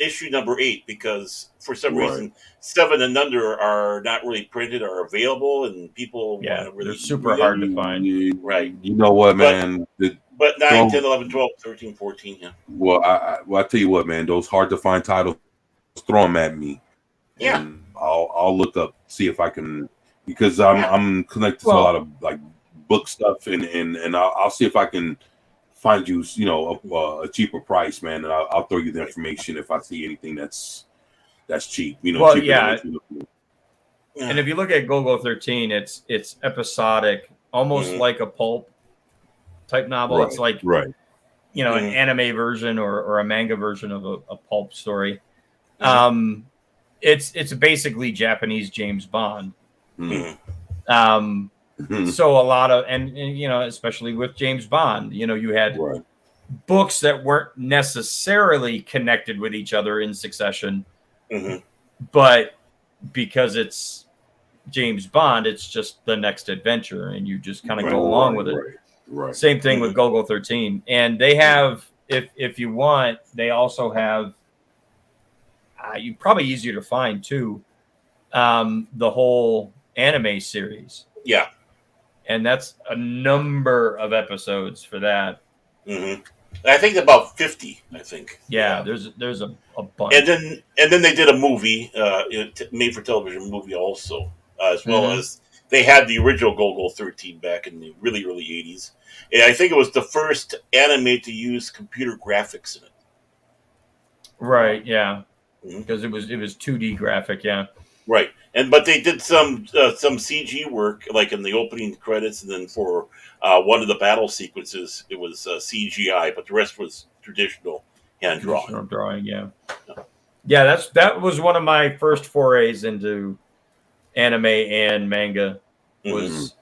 issue number 8 because for some reason 7 and under are not really printed or available, and people want to really they're super hard to find. Right. You know what, man? But 9, 10, 11, 12, 13, 14, yeah. Well, I tell you what, man. Those hard to find titles, throw them at me. Yeah. And I'll look up, see if I can, because I'm connected to a lot of like book stuff, and I'll see if I can find you, a cheaper price, man. And I'll throw you the information if I see anything that's cheap. Well, cheaper yeah. than And if you look at Go-Go 13, it's episodic, almost like a pulp type novel. Right. It's like an anime version or a manga version of a pulp story. It's basically Japanese James Bond. So a lot of and especially with James Bond, you had books that weren't necessarily connected with each other in succession, but because it's James Bond, it's just the next adventure, and you just kind of go along with it. Right. Same thing with Go-Go 13, and they have, if you want, they also have. You probably easier to find too. The whole anime series. Yeah. And that's a number of episodes for that. I think about 50. I think. Yeah, there's a bunch. And then they did a movie, made for television movie also, as well as they had the original Go-Go 13 back in the really early 80s. And I think it was the first anime to use computer graphics in it. Right. Yeah. Because it was 2D graphic. Yeah. Right. But they did some CG work, like in the opening credits, and then for one of the battle sequences, it was CGI, but the rest was traditional hand drawing. Yeah. That was one of my first forays into anime and manga. was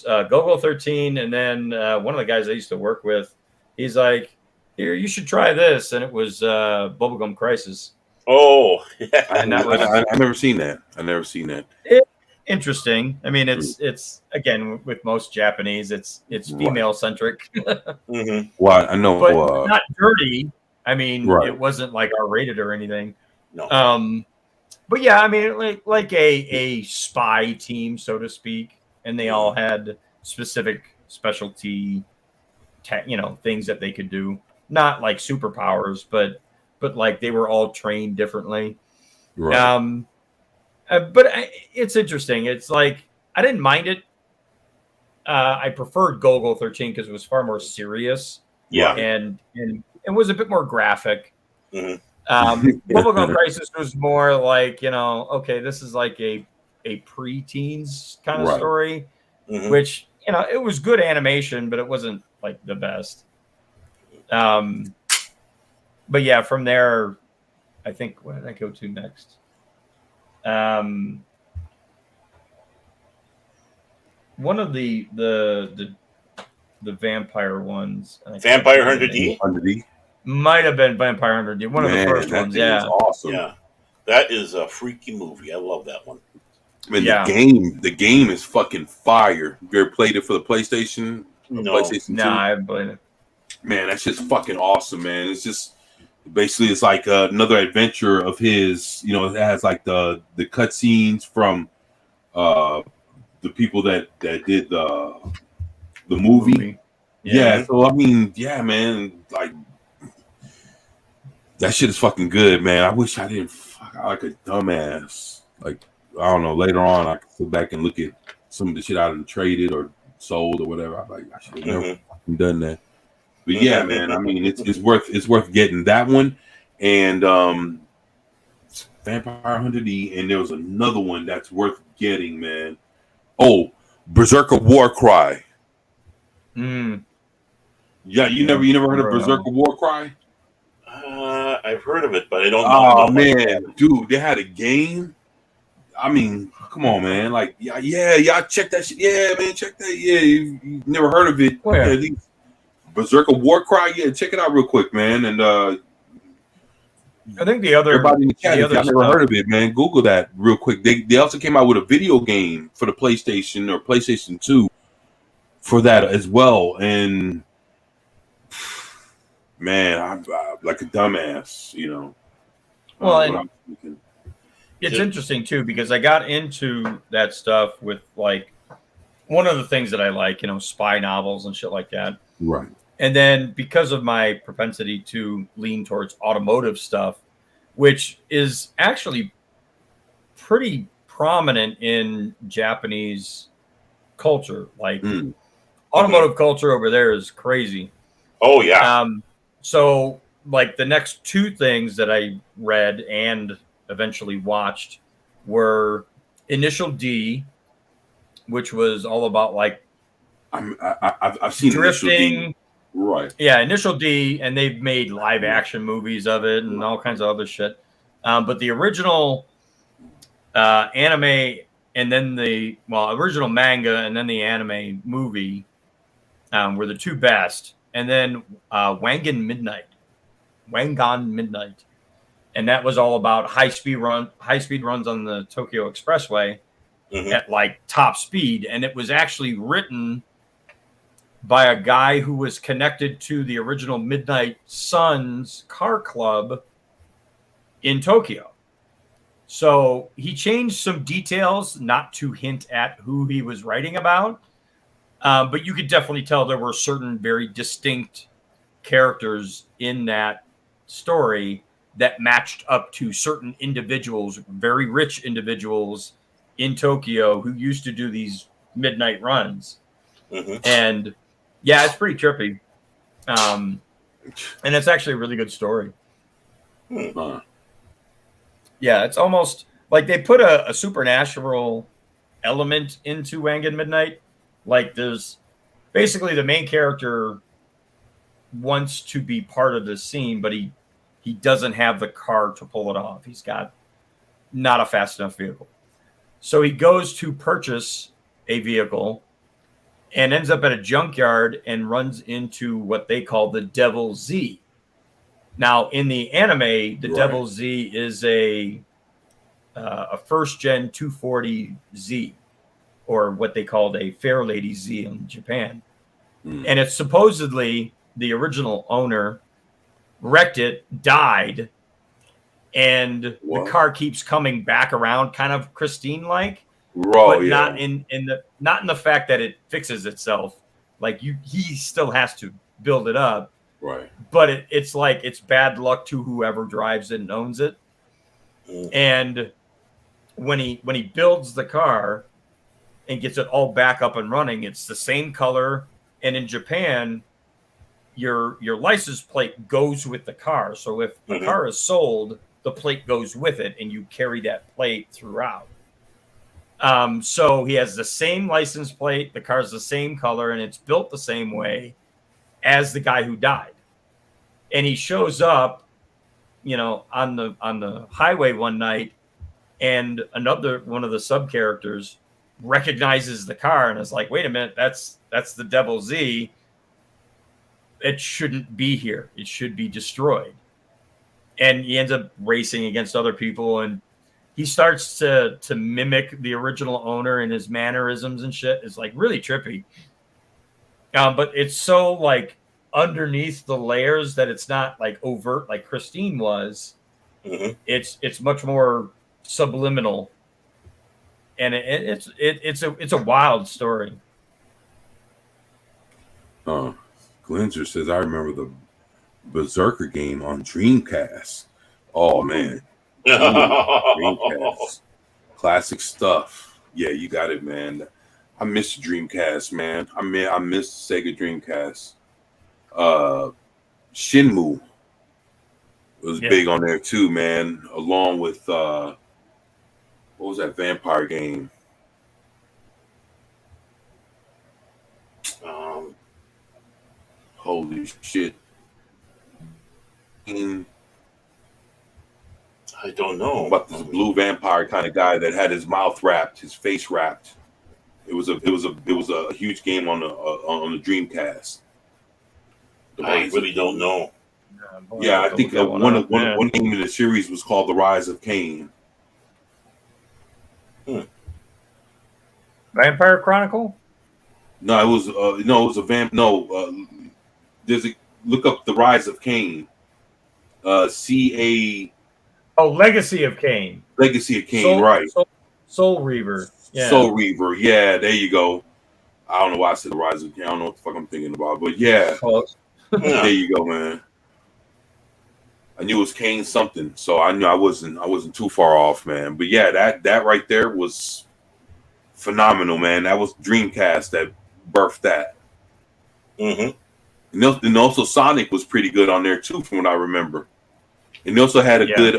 Gogol 13, and then one of the guys I used to work with, he's like, "Here, you should try this," and it was Bubblegum Crisis. Oh, And that was I never seen that. I never seen that. interesting. I mean, it's again with most Japanese, it's female centric, Well, I know, but not dirty. I mean, Right. it wasn't like R-rated or anything. no. But yeah, I mean, like a spy team, so to speak, and they all had specific specialty, things that they could do. Not like superpowers, but like they were all trained differently. right. But it's interesting. It's like I didn't mind it. I preferred Gogol 13 because it was far more serious. Yeah. and it was a bit more graphic. Mhm. Bubblegum Crisis was more like, okay, this is like a pre-teens kind of Right. story, Mhm. which, it was good animation, but it wasn't like the best. But yeah, from there, I think, what did I go to next? One of the vampire ones. Vampire Hunter D? Under D. Might have been Vampire Hunter D. One of the first that ones, thing yeah. is awesome. Yeah. That is a freaky movie. I love that one. I mean, Yeah. the game is fucking fire. You ever played it for the PlayStation? No. PlayStation 2? Nah, I played it. Man, that's just fucking awesome, man. It's just basically it's like another adventure of his. It has like the cutscenes from the people that did the movie. Yeah. So I mean, yeah, man, like that shit is fucking good, man. I wish I didn't fuck out like a dumbass. Like, I don't know, later on I could sit back and look at some of the shit I done traded or sold or whatever. I'm like, I should have never fucking done that. But yeah, man, I mean it's worth getting that one. And Vampire Hunter D, and there was another one that's worth getting, man. Oh, Berserker Warcry. Yeah, you never heard of Berserker Warcry? I've heard of it, but I don't know. Oh man, dude, they had a game. I mean, come on, man. Like, y'all check that shit. Yeah, man, check that. Yeah, you never heard of it. Where? Yeah, Berserker Warcry. Yeah, check it out real quick, man. And I think the other everybody in the chat, if y'all never stuff- heard of it, man, Google that real quick. They also came out with a video game for the PlayStation or PlayStation 2 for that as well. And man, I'm like a dumbass, Well, what and I'm thinking. it's interesting too because I got into that stuff with like one of the things that I like, spy novels and shit like that. Right. And then because of my propensity to lean towards automotive stuff, which is actually pretty prominent in Japanese culture, like automotive culture over there is crazy. Oh yeah. So like the next two things that I read and eventually watched were Initial D, which was all about like I've seen drifting. Initial D. Right. Yeah, Initial D, and they've made live action movies of it and all kinds of other shit. But the original anime and then original manga and then the anime movie were the two best. And then Wangan Midnight. And that was all about high speed runs on the Tokyo Expressway at like top speed. And it was actually written by a guy who was connected to the original Midnight Suns car club in Tokyo. So he changed some details not to hint at who he was writing about. But you could definitely tell there were certain very distinct characters in that story that matched up to certain individuals, very rich individuals in Tokyo who used to do these midnight runs. And yeah, it's pretty trippy. And it's actually a really good story. Yeah, it's almost like they put a supernatural element into Wangan Midnight. Like there's basically the main character wants to be part of the scene, but he doesn't have the car to pull it off. He's got not a fast enough vehicle. So he goes to purchase a vehicle and ends up at a junkyard and runs into what they call the Devil Z. Now, in the anime, the Devil Z is a first gen 240Z, or what they called a Fair Lady Z in Japan. And it's supposedly the original owner wrecked it, died, and the car keeps coming back around, kind of Christine-like, but not in the fact that it fixes itself. Like he still has to build it up, right? But it's like it's bad luck to whoever drives it and owns it. And when he builds the car and gets it all back up and running, it's the same color. And in Japan, your license plate goes with the car. So if the car is sold, the plate goes with it, and you carry that plate throughout. So he has the same license plate, the car's the same color, and it's built the same way as the guy who died. And he shows up, on the highway one night, and another one of the sub characters recognizes the car and is like, "Wait a minute, that's the Devil Z. It shouldn't be here. It should be destroyed." And he ends up racing against other people, and he starts to mimic the original owner in his mannerisms and shit. It's like really trippy. But it's so like underneath the layers that it's not like overt like Christine was. It's much more subliminal, and it's a wild story. Glenzer says, "I remember the Berserker game on Dreamcast. Oh man, Dreamcast, classic stuff. Yeah, you got it, man. I miss Dreamcast, man. I miss Sega Dreamcast. Shenmue was big on there too, man. Along with what was that vampire game? Holy shit. I don't know about this blue vampire kind of guy that had his mouth wrapped, his face wrapped. It was a huge game on the Dreamcast. I really don't know. Yeah, I think one game in the series was called The Rise of Cain. Vampire Chronicle? No, it was a vamp. No, look up The Rise of Cain. Legacy of Cain. Legacy of Cain, right? Soul Reaver. Yeah. Soul Reaver. Yeah, there you go. I don't know why I said The Rise of Cain. I don't know what the fuck I'm thinking about, but yeah. There you go, man. I knew it was Cain something, so I knew I wasn't too far off, man. But yeah, that right there was phenomenal, man. That was Dreamcast that birthed that. And also Sonic was pretty good on there too, from what I remember. And they also had a good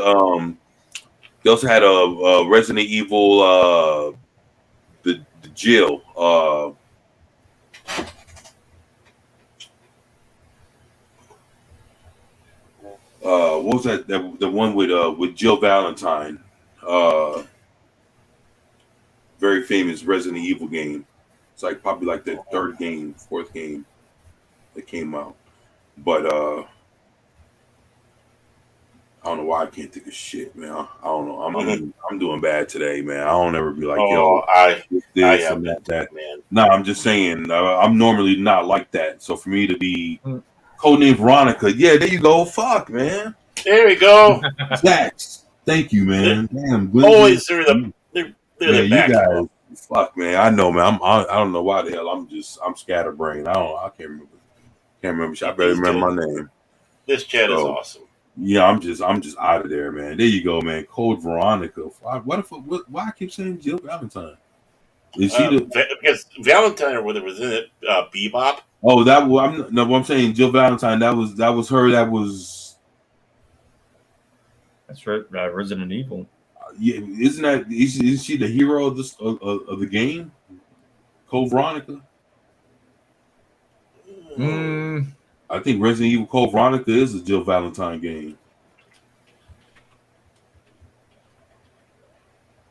they also had a Resident Evil the Jill what was that? The one with Jill Valentine, very famous Resident Evil game. It's like probably like the fourth game that came out. But I don't know why I can't think of shit, man. I don't know. I'm doing bad today, man. I don't ever be like, I have that, man. No, I'm just saying. I'm normally not like that. So for me to be codename Veronica, yeah, there you go. Fuck, man. There we go. Zax, thank you, man. Damn, always they're the you guys. Fuck, man. I know, man. I don't know why the hell I'm scatterbrained. I can't remember. I better remember my name. This chat is awesome. Yeah, I'm just out of there, man. There you go, man. Code Veronica. Why I keep saying Jill Valentine? Is she because Valentine or whether it was in it Bebop? Oh, what I'm saying Jill Valentine. That was her. That's right. Resident Evil. Yeah, isn't she the hero of this of the game? Code Veronica. I think Resident Evil Code Veronica is a Jill Valentine game.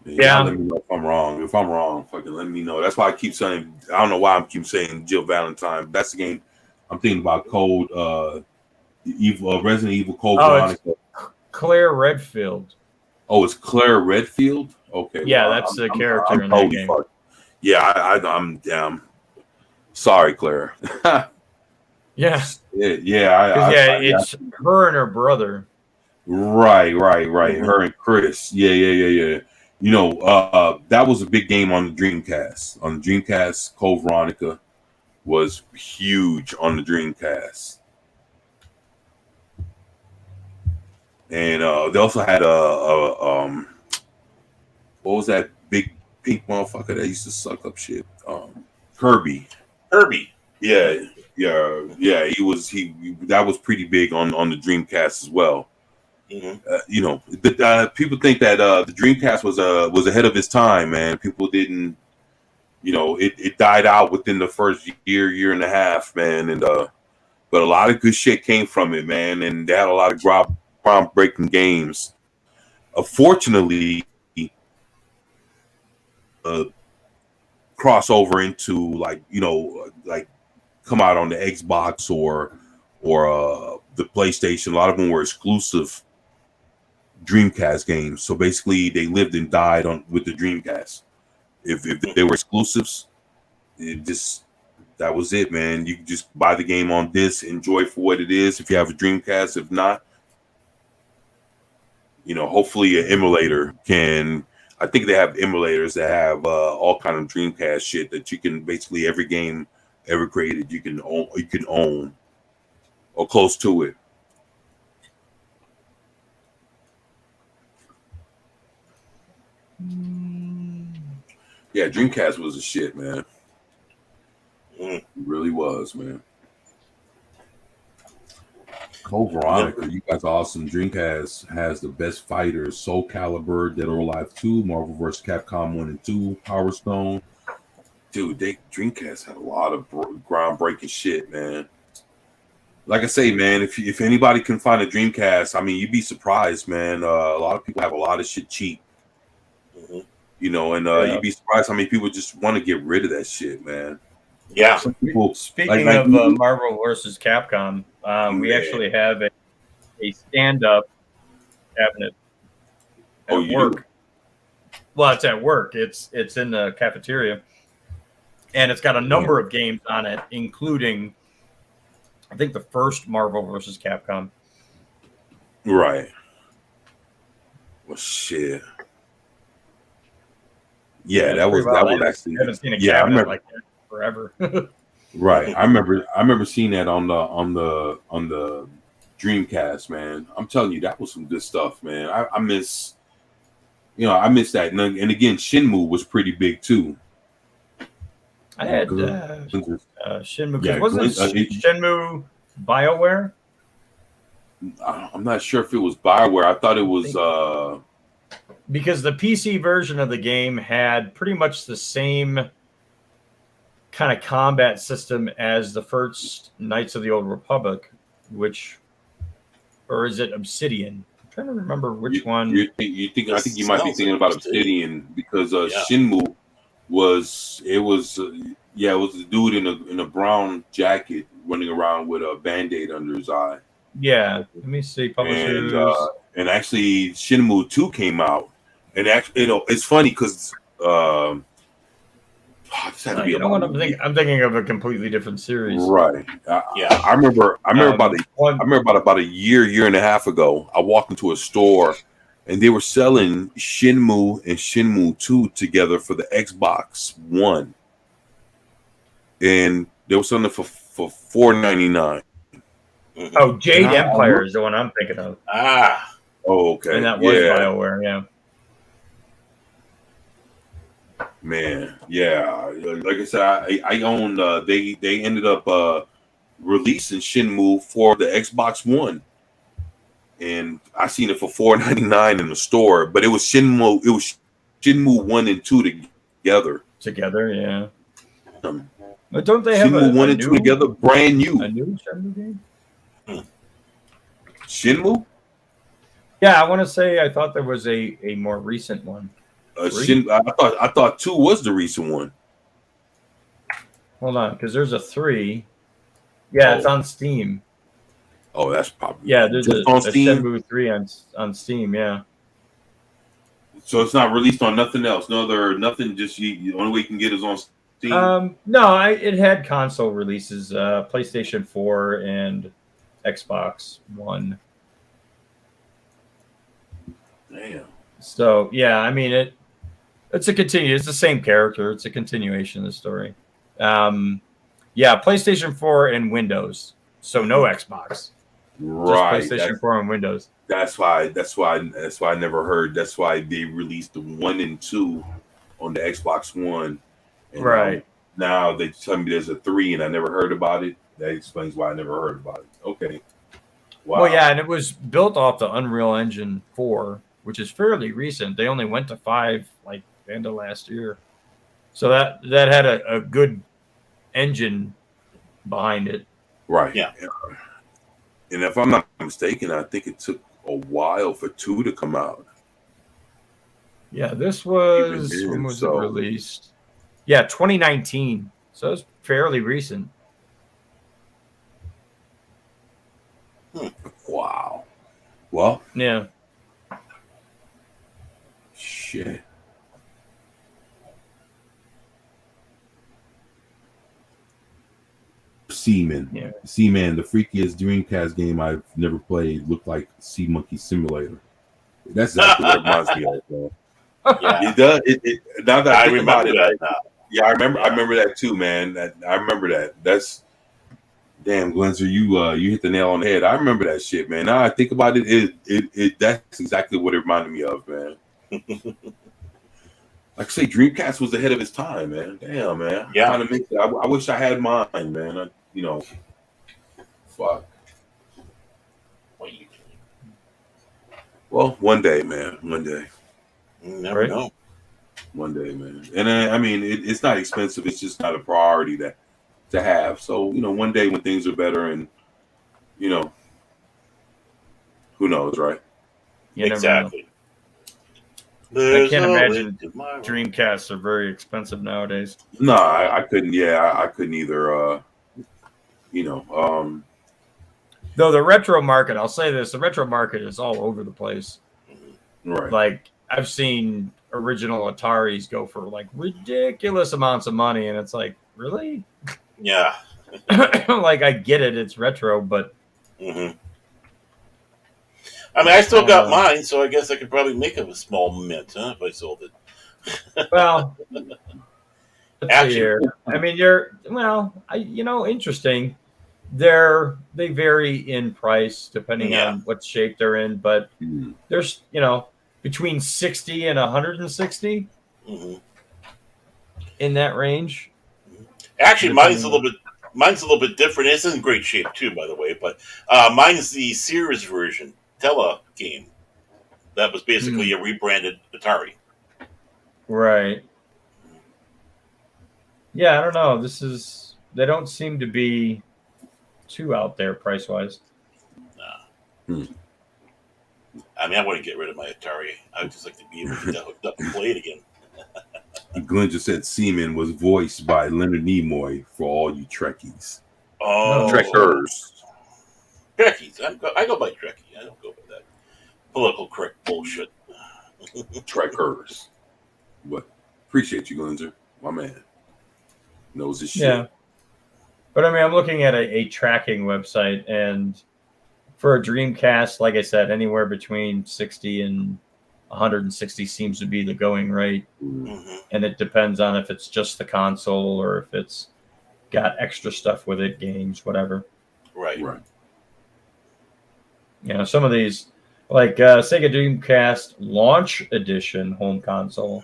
Yeah. Let me know if I'm wrong. If I'm wrong, fucking let me know. That's why I keep saying. I don't know why I keep saying Jill Valentine. That's the game I'm thinking about. Resident Evil Code Veronica. Claire Redfield. Oh, it's Claire Redfield. Okay, Yeah, that's the character in that game. Yeah, I'm damn. Sorry, Claire. Yeah. Yeah. It's her and her brother. Right. Her and Chris. Yeah. You know, that was a big game on the Dreamcast. On the Dreamcast, Code Veronica was huge on the Dreamcast. And they also had what was that big pink motherfucker that used to suck up shit? Kirby. Yeah. He that was pretty big on the Dreamcast as well. You know, people think that the Dreamcast was ahead of its time, man. People didn't, you know, it died out within the first year and a half, man. And but a lot of good shit came from it, man. And they had a lot of groundbreaking games. Unfortunately, cross over into like come out on the Xbox or the PlayStation. A lot of them were exclusive Dreamcast games. So basically, they lived and died with the Dreamcast. If they were exclusives, that was it, man. You could just buy the game on disc, enjoy it for what it is. If you have a Dreamcast, if not, you know, hopefully an emulator can. I think they have emulators that have all kind of Dreamcast shit that you can basically every game ever created you can own or close to it. Yeah, Dreamcast was a shit, man. It really was, man. Code Veronica, you guys are awesome. Dreamcast has the best fighters: Soul Calibur, Dead or Alive 2, Marvel vs. Capcom 1 and 2, Power Stone. Dude, Dreamcast had a lot of groundbreaking shit, man. Like I say, man, if anybody can find a Dreamcast, I mean, you'd be surprised, man. A lot of people have a lot of shit cheap. You know, and you'd be surprised how many people just want to get rid of that shit, man. Yeah. Some people, speaking of Marvel versus Capcom, we actually have a stand-up cabinet at work. Well, it's at work. It's in the cafeteria, and it's got a number of games on it, including, I think, the first Marvel versus Capcom. Right. Well, shit. Yeah, that was actually. I haven't seen a cabinet like that forever. Right. I remember seeing that on the Dreamcast, man. I'm telling you, that was some good stuff, man. I miss that. And again, Shenmue was pretty big too. I had Shenmue. Yeah, wasn't Shenmue BioWare? I'm not sure if it was BioWare. I thought it was because the PC version of the game had pretty much the same kind of combat system as the first Knights of the Old Republic, or is it Obsidian? I'm trying to remember which one. I think you might be thinking about Obsidian because Shenmue was a dude in a brown jacket running around with a Band-Aid under his eye. Yeah, let me see. Publishers. And actually, Shenmue 2 came out, and actually, you know, it's funny because I'm thinking of a completely different series. Right. I remember about a year and a half ago, I walked into a store and they were selling Shenmue and Shenmue 2 together for the Xbox One. And they were selling it for $4.99. Oh, Jade Empire is the one I'm thinking of. Oh, okay. And that was BioWare, yeah. Man, yeah. Like I said, I owned. They ended up releasing Shenmue for the Xbox One, and I seen it for $4.99 in the store. But it was Shenmue. It was Shenmue 1 and 2 together. Together, yeah. But don't they have Shenmue 1 and 2 together, brand new? A new Shenmue game? Shenmue? Yeah, I want to say I thought there was a more recent one. I thought 2 was the recent one. Hold on, because there's a 3. Yeah, it's on Steam. Oh, that's probably there's a Steam? Shenmue 3 on Steam. Yeah. So it's not released on nothing else. Nothing. Just the only way you can get is on Steam. No, it had console releases, PlayStation 4 and Xbox One. Damn. So yeah, I mean it's the same character. It's a continuation of the story. PlayStation 4 and Windows. So no Xbox. Right. Just PlayStation 4 and Windows. That's why I never heard. That's why they released the 1 and 2 on the Xbox One. And right. Now they tell me there's a 3 and I never heard about it. That explains why I never heard about it. Okay. Wow. Well, yeah, and it was built off the Unreal Engine 4, which is fairly recent. They only went to 5 like end of last year. So that had a good engine behind it. Right. Yeah. And if I'm not mistaken, I think it took a while for 2 to come out. Yeah, this was when was it released? Yeah, 2019. So it's fairly recent. Wow. Well. Yeah. Shit. Seaman. Yeah. Seaman, the freakiest Dreamcast game I've never played, looked like Sea Monkey Simulator. That's exactly what it reminds me of. Man. Yeah. It does. Now that I think about it, yeah, I remember that too, man. I remember that. That's damn, Glenzer, you hit the nail on the head. I remember that shit, man. Now I think about it, that's exactly what it reminded me of, man. Like I say, Dreamcast was ahead of its time, man. Damn, man. Yeah. I wish I had mine, man. Fuck. What are you doing? Well, one day, man. One day. You never know. One day, man. And I mean, it's not expensive. It's just not a priority to have. So, one day when things are better and, who knows, right? Exactly. I can't imagine Dreamcasts are very expensive nowadays. No, I couldn't. Yeah, I couldn't either. Though the retro market, I'll say this: the retro market is all over the place. Right. Like I've seen original Ataris go for like ridiculous amounts of money, and it's like, really? Yeah. Like I get it; it's retro, but. Mm-hmm. I mean, I still got mine, so I guess I could probably make a small mint, if I sold it. Well, let's see here. I mean, interesting. They vary in price depending on what shape they're in, but there's between 60 and 160 in that range. Actually, mine's a little bit different. It's in great shape too, by the way. But mine's the Sears version. Tele game that was basically a rebranded Atari. Right. Yeah, I don't know. They don't seem to be too out there price wise. Nah. I mean, I wouldn't get rid of my Atari. I would just like to be able to get that hooked up and play it again. Glenn just said Seaman was voiced by Leonard Nimoy for all you Trekkies. Oh, Trekkers. Trekkies. I go by Trekkie. I don't go by that political correct bullshit. Trekkers. But appreciate you, Glenzer. My man. Knows his shit. Yeah. But I mean, I'm looking at a tracking website, and for a Dreamcast, like I said, anywhere between 60 and 160 seems to be the going rate. Mm-hmm. And it depends on if it's just the console or if it's got extra stuff with it, games, whatever. Right. Some of these, like Sega Dreamcast Launch Edition home console.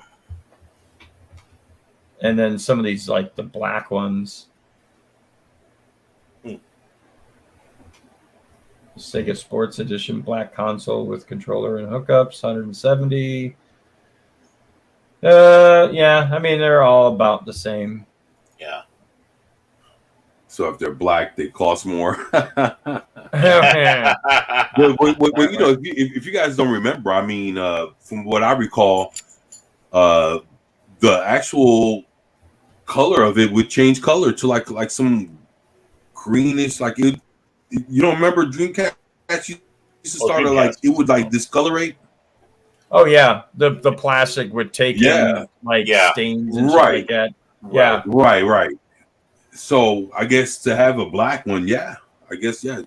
And then some of these, like the black ones. Sega Sports Edition black console with controller and hookups, 170. Yeah, I mean, they're all about the same. Yeah. So if they're black, they cost more. Yeah. Well, if you guys don't remember, I mean, from what I recall, the actual color of it would change color to like some greenish, like it. You don't remember Dreamcast used to start like it would like discolorate. Oh yeah, the plastic would take in like stains and shit like that. Yeah, right. So I guess to have a black one, I guess you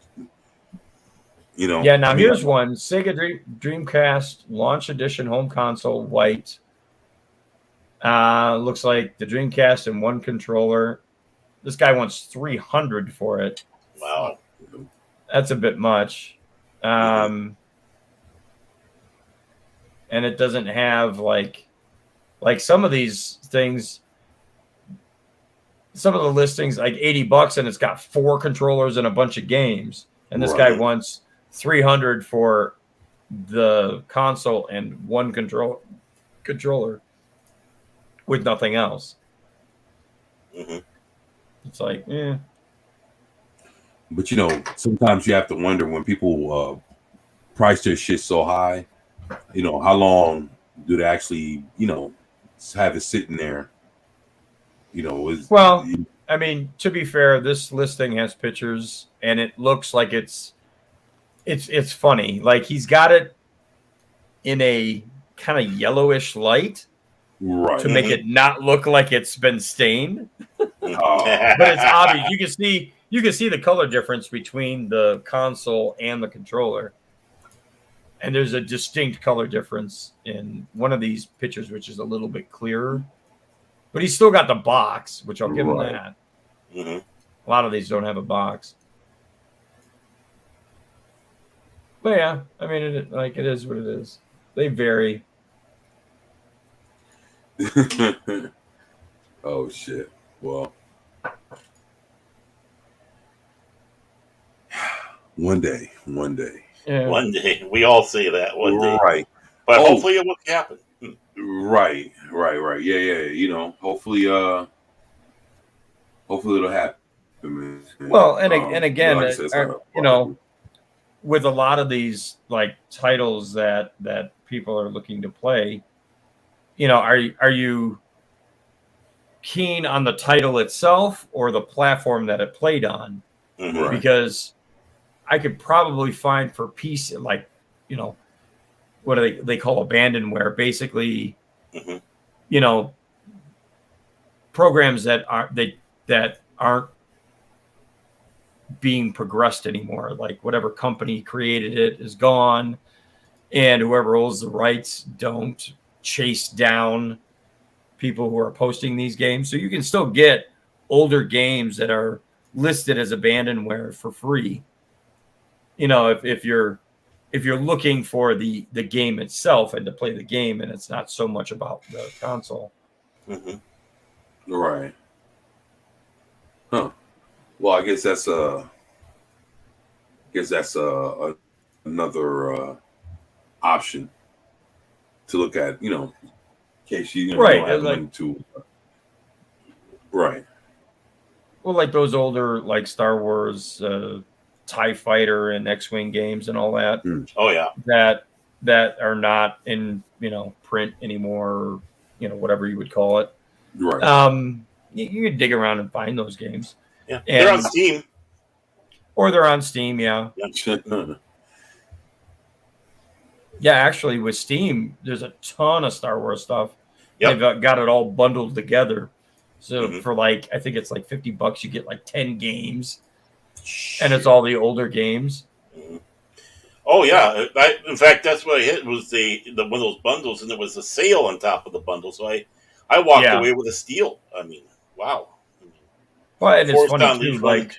know. Yeah, now here's one: Sega Dreamcast Launch Edition Home Console White. Looks like the Dreamcast and one controller. This guy wants $300 for it. Wow, that's a bit much. And it doesn't have like some of these things. Some of the listings like $80, and it's got 4 controllers and a bunch of games. And this guy wants $300 for the console and one controller with nothing else. It's like, But you know, sometimes you have to wonder when people price their shit so high. You know, how long do they actually, you know, have it sitting there? You know, I mean, to be fair, this listing has pictures, and it looks like it's funny. Like he's got it in a kind of yellowish light, to make it not look like it's been stained. But it's obvious. You can see the color difference between the console and the controller. And there's a distinct color difference in one of these pictures, which is a little bit clearer. But he's still got the box, which I'll give him that. A lot of these don't have a box. But yeah, I mean, it is what it is. They vary. Oh shit! Well, one day. Yeah. One day. We all say that one day. Right. But hopefully it will happen. Right. Yeah. You know, hopefully it'll happen. Man. Well, and again, like I said, you know, with a lot of these like titles that people are looking to play, you know, are you keen on the title itself or the platform that it played on? Right. Because I could probably find for PC, like, you know, what do they call abandonware? Basically, you know, programs that aren't being progressed anymore. Like whatever company created it is gone, and whoever owns the rights don't chase down people who are posting these games. So you can still get older games that are listed as abandonware for free. You know, if you're looking for the game itself and to play the game, and it's not so much about the console. Right. Huh. Well, I guess that's another option to look at. You know, in case you don't have money to. Right. Well, like those older like Star Wars. TIE Fighter and X-Wing games and all that. Oh yeah. That are not in, you know, print anymore, or, you know, whatever you would call it. Right. You can dig around and find those games. Yeah. They're on Steam. Or they're on Steam, yeah. Yeah, actually with Steam, there's a ton of Star Wars stuff. They've got it all bundled together. So for like, I think it's like $50, you get like 10 games. And it's all the older games. Oh yeah! In fact, that's what I hit was the one of those bundles, and there was a sale on top of the bundle. So I walked away with a steal. I mean, wow! Well, and it's funny too. Like,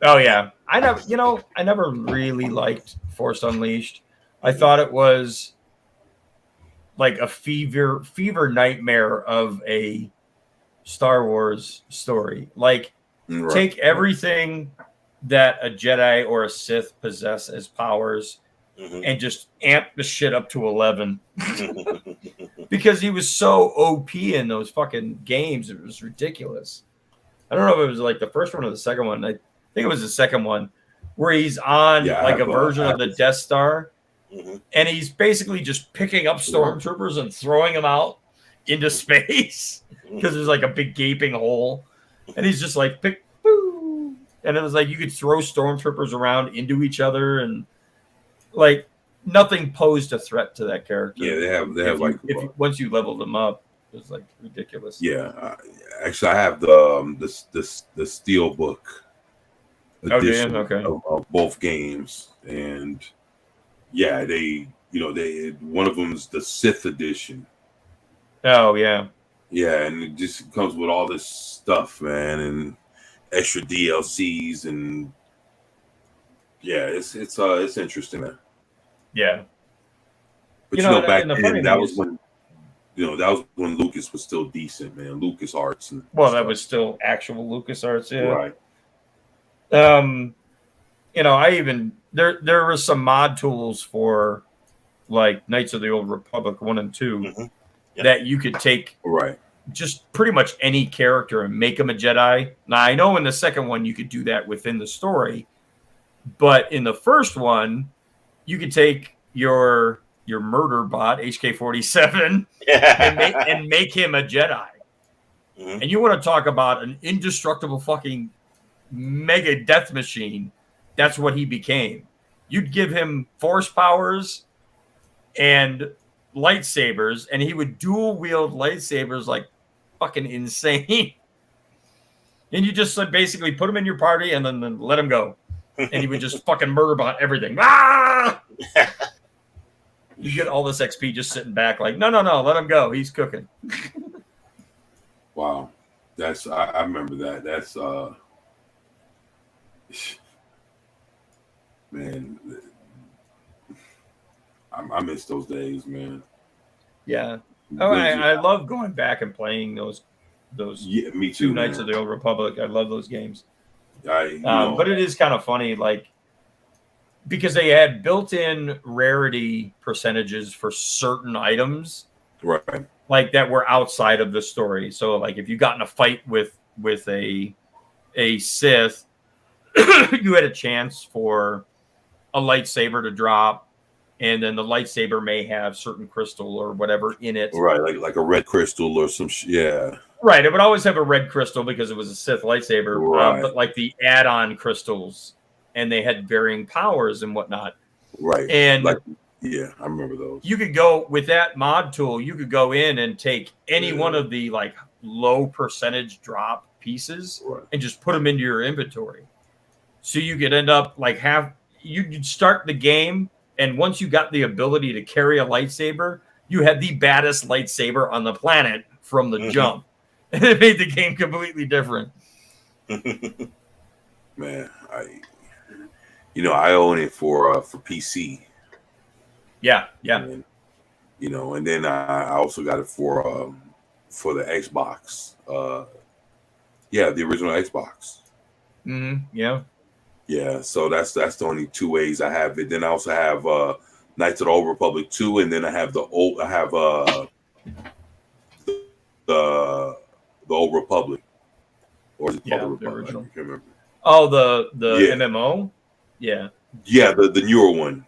oh yeah, I never really liked Force Unleashed. I thought it was like a fever nightmare of a Star Wars story. Like. Right. Take everything that a Jedi or a Sith possess as powers and just amp the shit up to 11. Because he was so OP in those fucking games. It was ridiculous. I don't know if it was like the first one or the second one. I think it was the second one where he's on a version of the Death Star and he's basically just picking up stormtroopers and throwing them out into space because there's like a big gaping hole, and he's just like pick, boo. And it was like you could throw stormtroopers around into each other, and like nothing posed a threat to that character. Yeah, they have once you leveled them up, it was like ridiculous. Yeah, actually, I have the steel book edition of both games, and yeah, they one of them's the Sith edition. Oh yeah, yeah, and it just comes with all this stuff, man, and extra DLCs, and yeah, it's interesting, man. Yeah, but back then that was when Lucas was still decent, man. LucasArts and that was still actual LucasArts, yeah. Right. I even there were some mod tools for like Knights of the Old Republic 1 and 2 that you could take just pretty much any character and make them a Jedi. Now I know in the second one you could do that within the story, but in the first one you could take your murder bot HK-47 and make him a Jedi. And you want to talk about an indestructible fucking mega death machine? That's what he became. You'd give him force powers and lightsabers, and he would dual wield lightsabers like fucking insane. And you just basically put him in your party and then let him go, and he would just fucking murder bot everything. Ah! You get all this XP just sitting back like, no, let him go. He's cooking. Wow. I remember that. That's man, I miss those days, man. Yeah. Oh, I love going back and playing those. Yeah, me too. Knights of the Old Republic. I love those games. But it is kind of funny, like, because they had built-in rarity percentages for certain items, right? Like that were outside of the story. So, like, if you got in a fight with a Sith, you had a chance for a lightsaber to drop, and then the lightsaber may have certain crystal or whatever in it, right? Like a red crystal or some yeah. Right, it would always have a red crystal because it was a Sith lightsaber, right. But like the add-on crystals, and they had varying powers and whatnot. Right. And yeah, I remember those. You could go with that mod tool, you could go in and take any one of the like low percentage drop pieces and just put them into your inventory. So you could end up like you'd start the game, and once you got the ability to carry a lightsaber, you had the baddest lightsaber on the planet from the jump. And it made the game completely different. Man, I own it for PC. Yeah. And, and then I also got it for the Xbox. The original Xbox. Yeah. Yeah, so that's the only two ways I have it. Then I also have Knights of the Old Republic 2, and then I have the Old Republic, or is it called the Republic? I can't remember. Oh, the MMO. Yeah. Yeah, the newer one.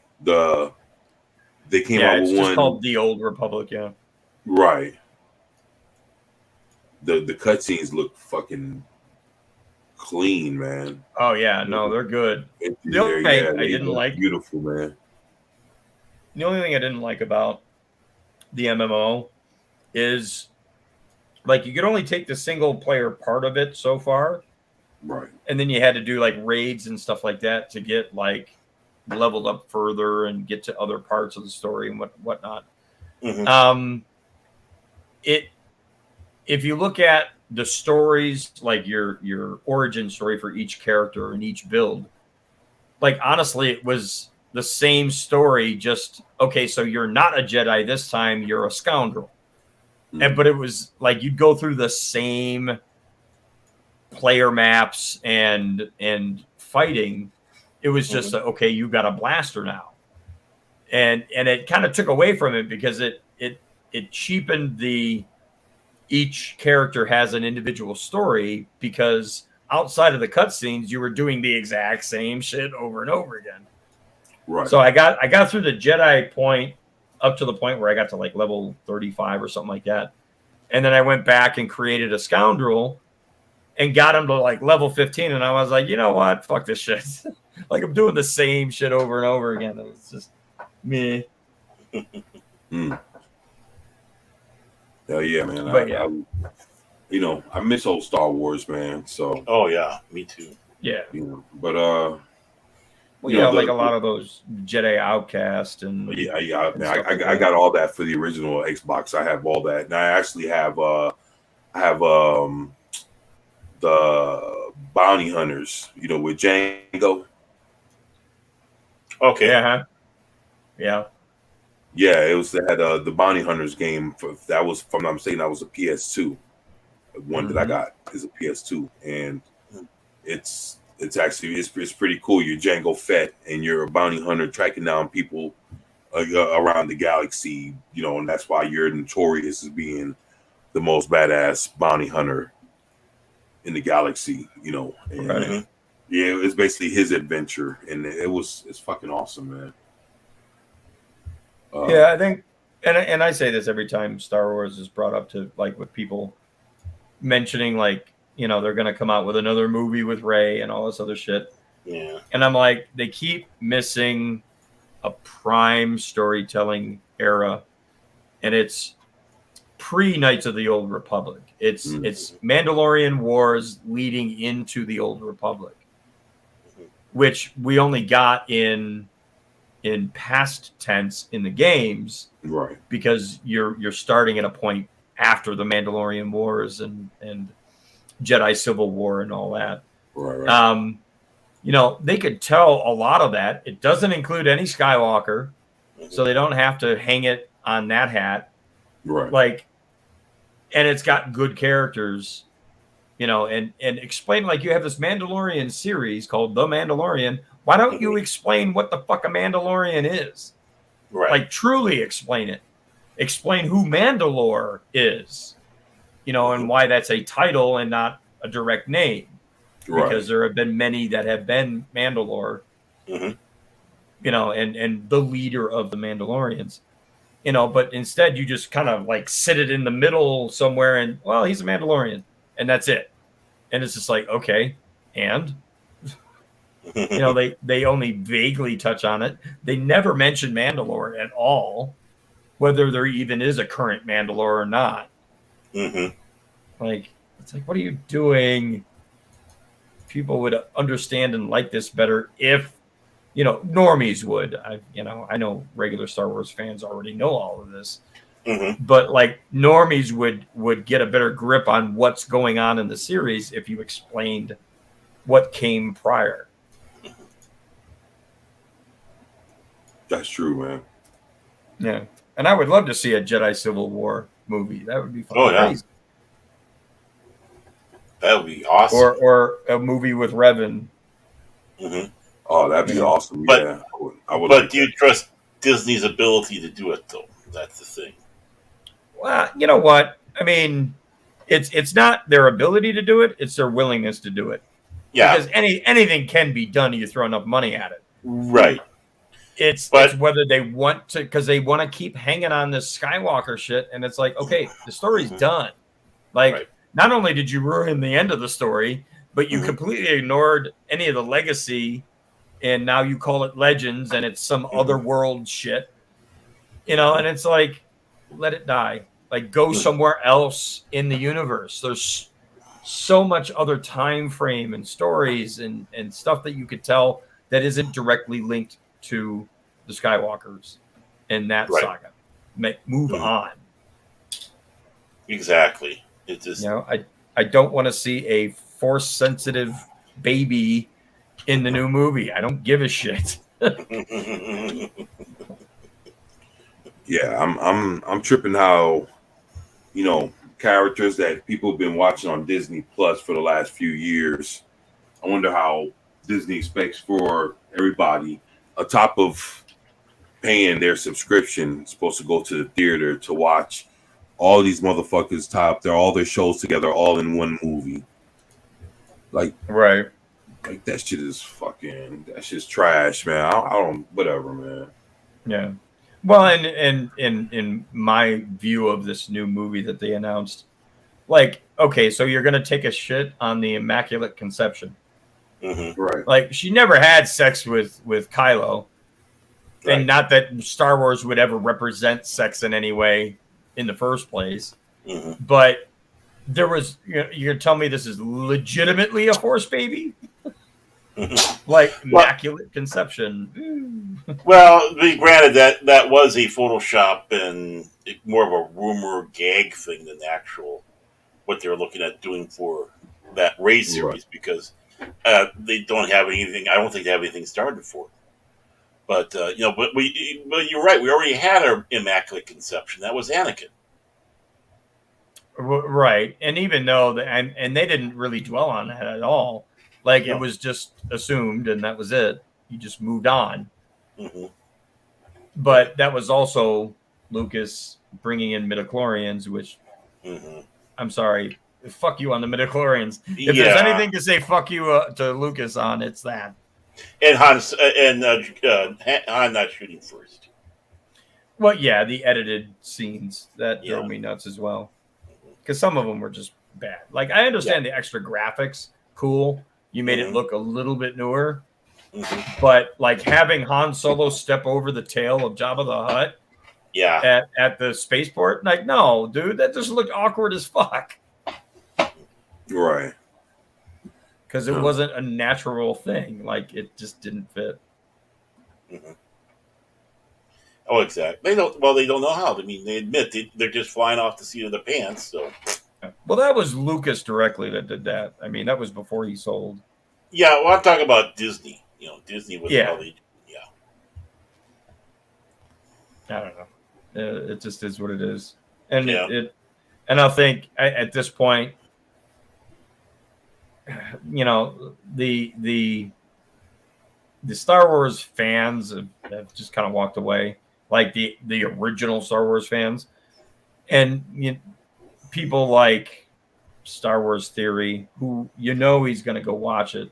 They came out with one called the Old Republic. Yeah. Right. The cutscenes look fucking clean, man. Oh yeah, no, they're good. The only thing I didn't like, beautiful, man. The only thing I didn't like about the MMO is like you could only take the single player part of it so far, right? And then you had to do like raids and stuff like that to get like leveled up further and get to other parts of the story and whatnot. If you look at the stories, like your origin story for each character and each build, like honestly, it was the same story. Just okay, so you're not a Jedi this time; you're a scoundrel. But it was like you'd go through the same player maps and fighting. It was just okay, you got a blaster now, and it kind of took away from it because it cheapened each character has an individual story, because outside of the cutscenes, you were doing the exact same shit over and over again. Right. So I got through the Jedi point up to the point where I got to like level 35 or something like that. And then I went back and created a scoundrel and got him to like level 15. And I was like, you know what? Fuck this shit. Like I'm doing the same shit over and over again. It's just me. Hell yeah, man. But yeah. I miss old Star Wars, man. So. Oh yeah, me too. Yeah. But well, yeah, like a lot of those Jedi Outcast and yeah. Man, I got all that for the original Xbox. I have all that, and I actually have the Bounty Hunters. With Django. Okay. Yeah. Yeah. Yeah, it was had the Bounty Hunters game. That was, from I'm saying, that was a PS2. The one that I got is a PS2, and it's pretty cool. You're Jango Fett, and you're a bounty hunter tracking down people around the galaxy. And that's why you're notorious as being the most badass bounty hunter in the galaxy. And Right. yeah, it's basically his adventure, and it's fucking awesome, man. Yeah, I think, and I say this every time Star Wars is brought up to like with people mentioning like they're gonna come out with another movie with Rey and all this other shit. Yeah, and I'm like, they keep missing a prime storytelling era, and it's pre Knights of the Old Republic. It's Mandalorian Wars leading into the Old Republic, which we only got in past tense in the games, right? Because you're starting at a point after the Mandalorian Wars and Jedi Civil War and all that. Right. They could tell a lot of that. It doesn't include any Skywalker, so they don't have to hang it on that hat. Right. Like, and it's got good characters, and explain, like, you have this Mandalorian series called The Mandalorian. Why don't you explain what the fuck a Mandalorian is? Right. Like, truly explain it. Explain who Mandalore is, and why that's a title and not a direct name. Right. Because there have been many that have been Mandalore, and the leader of the Mandalorians, but instead you just kind of like sit it in the middle somewhere and, well, he's a Mandalorian and that's it. And it's just like, okay. And, they only vaguely touch on it. They never mention Mandalore at all, whether there even is a current Mandalore or not. Like, it's like, what are you doing? People would understand and like this better if, normies would. I know regular Star Wars fans already know all of this, but like normies would get a better grip on what's going on in the series if you explained what came prior. That's true, man. Yeah, and I would love to see a Jedi Civil War movie. That would be fun. Oh, yeah. That would be awesome. Or a movie with Revan. Oh, that'd be awesome. But, yeah, I would. But do you trust Disney's ability to do it, though? That's the thing. Well, you know what? I mean, it's not their ability to do it; it's their willingness to do it. Yeah. Because anything can be done if you throw enough money at it. Right. It's whether they want to, because they want to keep hanging on this Skywalker shit, and it's like, okay, the story's done. Like, not only did you ruin the end of the story, but you completely ignored any of the legacy, and now you call it Legends, and it's some other world shit. And it's like, let it die. Like, go somewhere else in the universe. There's so much other time frame and stories and stuff that you could tell that isn't directly linked to the Skywalkers in that saga. Move on. Exactly. It just, I don't want to see a force sensitive baby in the new movie. I don't give a shit. Yeah, I'm tripping how, characters that people have been watching on Disney Plus for the last few years. I wonder how Disney expects for everybody, on top of paying their subscription, supposed to go to the theater to watch all these motherfuckers all their shows together, all in one movie. Like, right. Like, that shit is fucking Again, that's just trash, man. I don't, whatever, man. Yeah. Well, and in my view of this new movie that they announced, like, okay, so you're gonna take a shit on the Immaculate Conception. Mm-hmm. Right. Like, she never had sex with Kylo, Right. and not that Star Wars would ever represent sex in any way in the first place, Mm-hmm. but there was. You're telling me this is legitimately a Force baby? Like Immaculate Conception. Well, be granted that was a Photoshop and more of a rumor gag thing than actual what they're looking at doing for that Ray series because they don't have anything. I don't think they have anything started for it. But but you're right. We already had our Immaculate Conception. That was Anakin. Right, and even though and they didn't really dwell on that at all. Like, it was just assumed, and that was it. You just moved on. Mm-hmm. But that was also Lucas bringing in midichlorians, which I'm sorry, fuck you on the midichlorians. If there's anything to say fuck you to Lucas on, it's that. And Han not shooting first. Well, yeah, the edited scenes that drove me nuts as well, because some of them were just bad. Like, I understand the extra graphics, cool. You made it look a little bit newer, but like having Han Solo step over the tail of Jabba the Hutt, at the spaceport, like, no, dude, that just looked awkward as fuck. Right. Because it wasn't a natural thing. Like, it just didn't fit. Mm-hmm. Oh, exactly. They don't know how. I mean, they admit they're just flying off the seat of the pants. So, well, that was Lucas directly that did that. I mean, that was before he sold. Yeah, well, I'm talking about Disney. Disney was probably. I don't know. It just is what it is, and and I think at this point, the Star Wars fans have just kind of walked away, like the original Star Wars fans, and people like Star Wars Theory, who he's going to go watch it,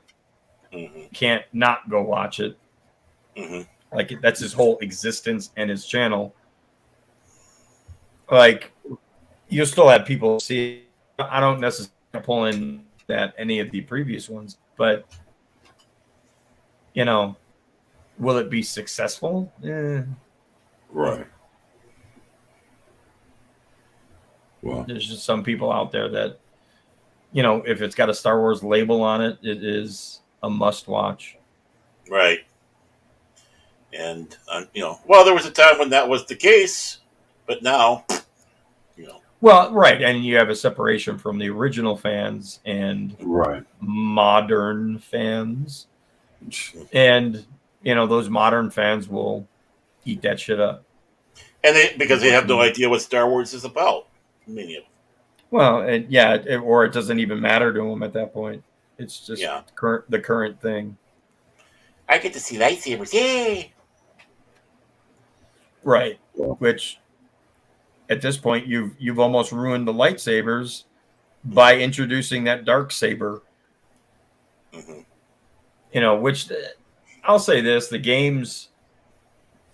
can't not go watch it. Like, that's his whole existence and his channel. Like, you still have people see. I don't necessarily pull in that any of the previous ones, but will it be successful? Right. Well, there's just some people out there that, if it's got a Star Wars label on it, it is a must watch. Right. And, well, there was a time when that was the case, but now, Well, right. And you have a separation from the original fans and modern fans. And, those modern fans will eat that shit up. And because they have no idea what Star Wars is about. Many of them. Well, or it doesn't even matter to them at that point. It's just the current thing. I get to see lightsabers. Yay! Right. Which, at this point, you've almost ruined the lightsabers by introducing that dark saber. Which I'll say this: the games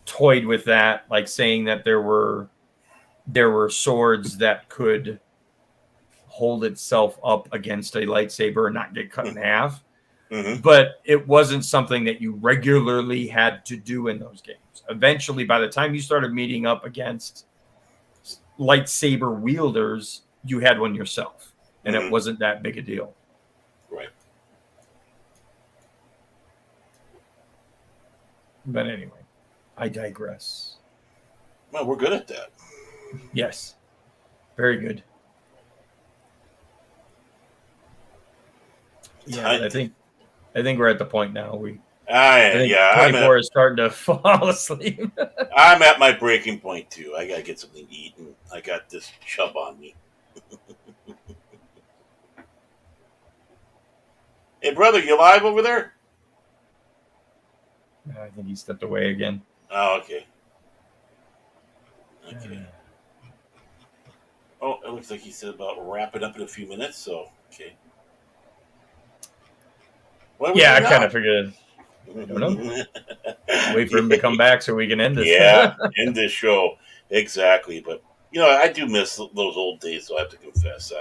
toyed with that, like saying that there were swords that could hold itself up against a lightsaber and not get cut in half. But it wasn't something that you regularly had to do in those games. Eventually, by the time you started meeting up against lightsaber wielders, you had one yourself, and it wasn't that big a deal. Right. But anyway, I digress. Well, we're good at that. Yes. Very good. Yeah, I think we're at the point now. I think 24 is starting to fall asleep. I'm at my breaking point too. I gotta get something to eat, and I got this chub on me. Hey, brother, you alive over there? I think he stepped away again. Oh, okay. Oh, it looks like he said about wrapping up in a few minutes. So, okay. Yeah, I kind of figured. I don't know. Wait for him to come back so we can end this. Yeah, end this show. Exactly. But, I do miss those old days, so I have to confess.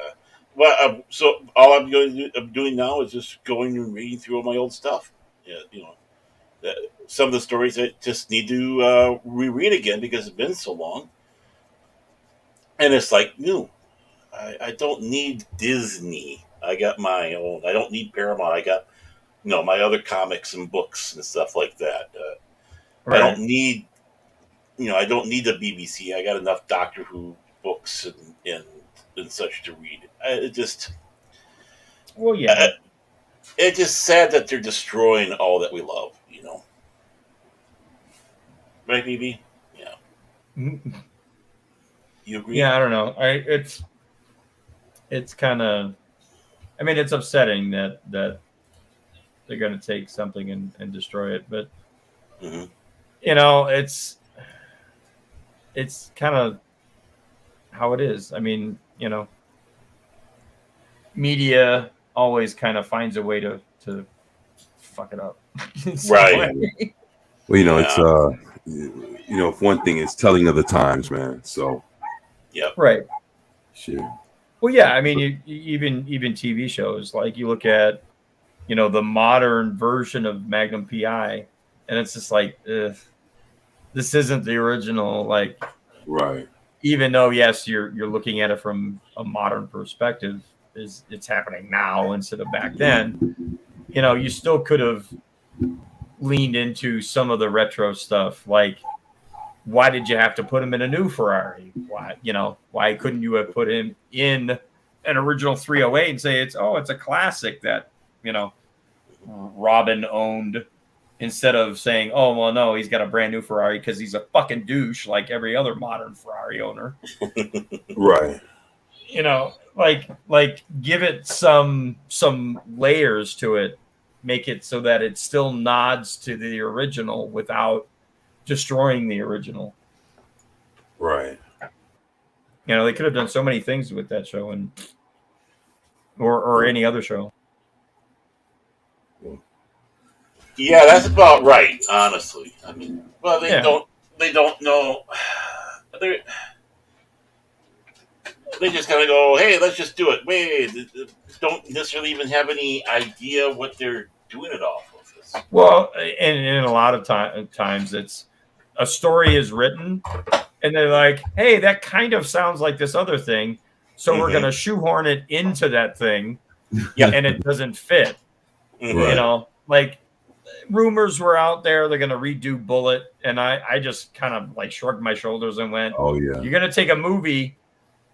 So all I'm doing now is just going and reading through all my old stuff. Yeah, some of the stories I just need to reread again because it's been so long. And it's like, new. I don't need Disney. I got my own. I don't need Paramount. I got, my other comics and books and stuff like that. Right. I don't need the BBC. I got enough Doctor Who books and such to read. Well, yeah. It's just sad that they're destroying all that we love. Right, BB? Yeah. You agree? Yeah, I don't know. It's kind of. I mean, it's upsetting that they're going to take something and destroy it, but Mm-hmm. It's kind of how it is. I mean, media always kind of finds a way to fuck it up. Right. Well, it's if one thing is telling of the times, man. So, Yep. Right. shit. Well, yeah. I mean, you even TV shows, like you look at, the modern version of Magnum PI, and it's just like, this isn't the original. Like, Right. even though yes, you're looking at it from a modern perspective, it's happening now instead of back then. You still could have leaned into some of the retro stuff, like, why did you have to put him in a new Ferrari? Why couldn't you have put him in an original 308 and say it's a classic that Robin owned, instead of saying, oh well, no, he's got a brand new Ferrari because he's a fucking douche like every other modern Ferrari owner. Right. Like give it some layers to it, make it so that it still nods to the original without destroying the original. Right. They could have done so many things with that show, and or any other show. Yeah, that's about right. Honestly, I mean, well, they Yeah. don't know. They just kind of go, "Hey, let's just do it." Wait, don't necessarily even have any idea what they're doing it off of. This. Well, and a lot of times it's a story is written, and they're like, "Hey, that kind of sounds like this other thing, so we're going to shoehorn it into that thing." Yeah. And it doesn't fit. Mhm. Like rumors were out there they're going to redo Bullet, and I just kind of like shrugged my shoulders and went, Oh yeah. you're going to take a movie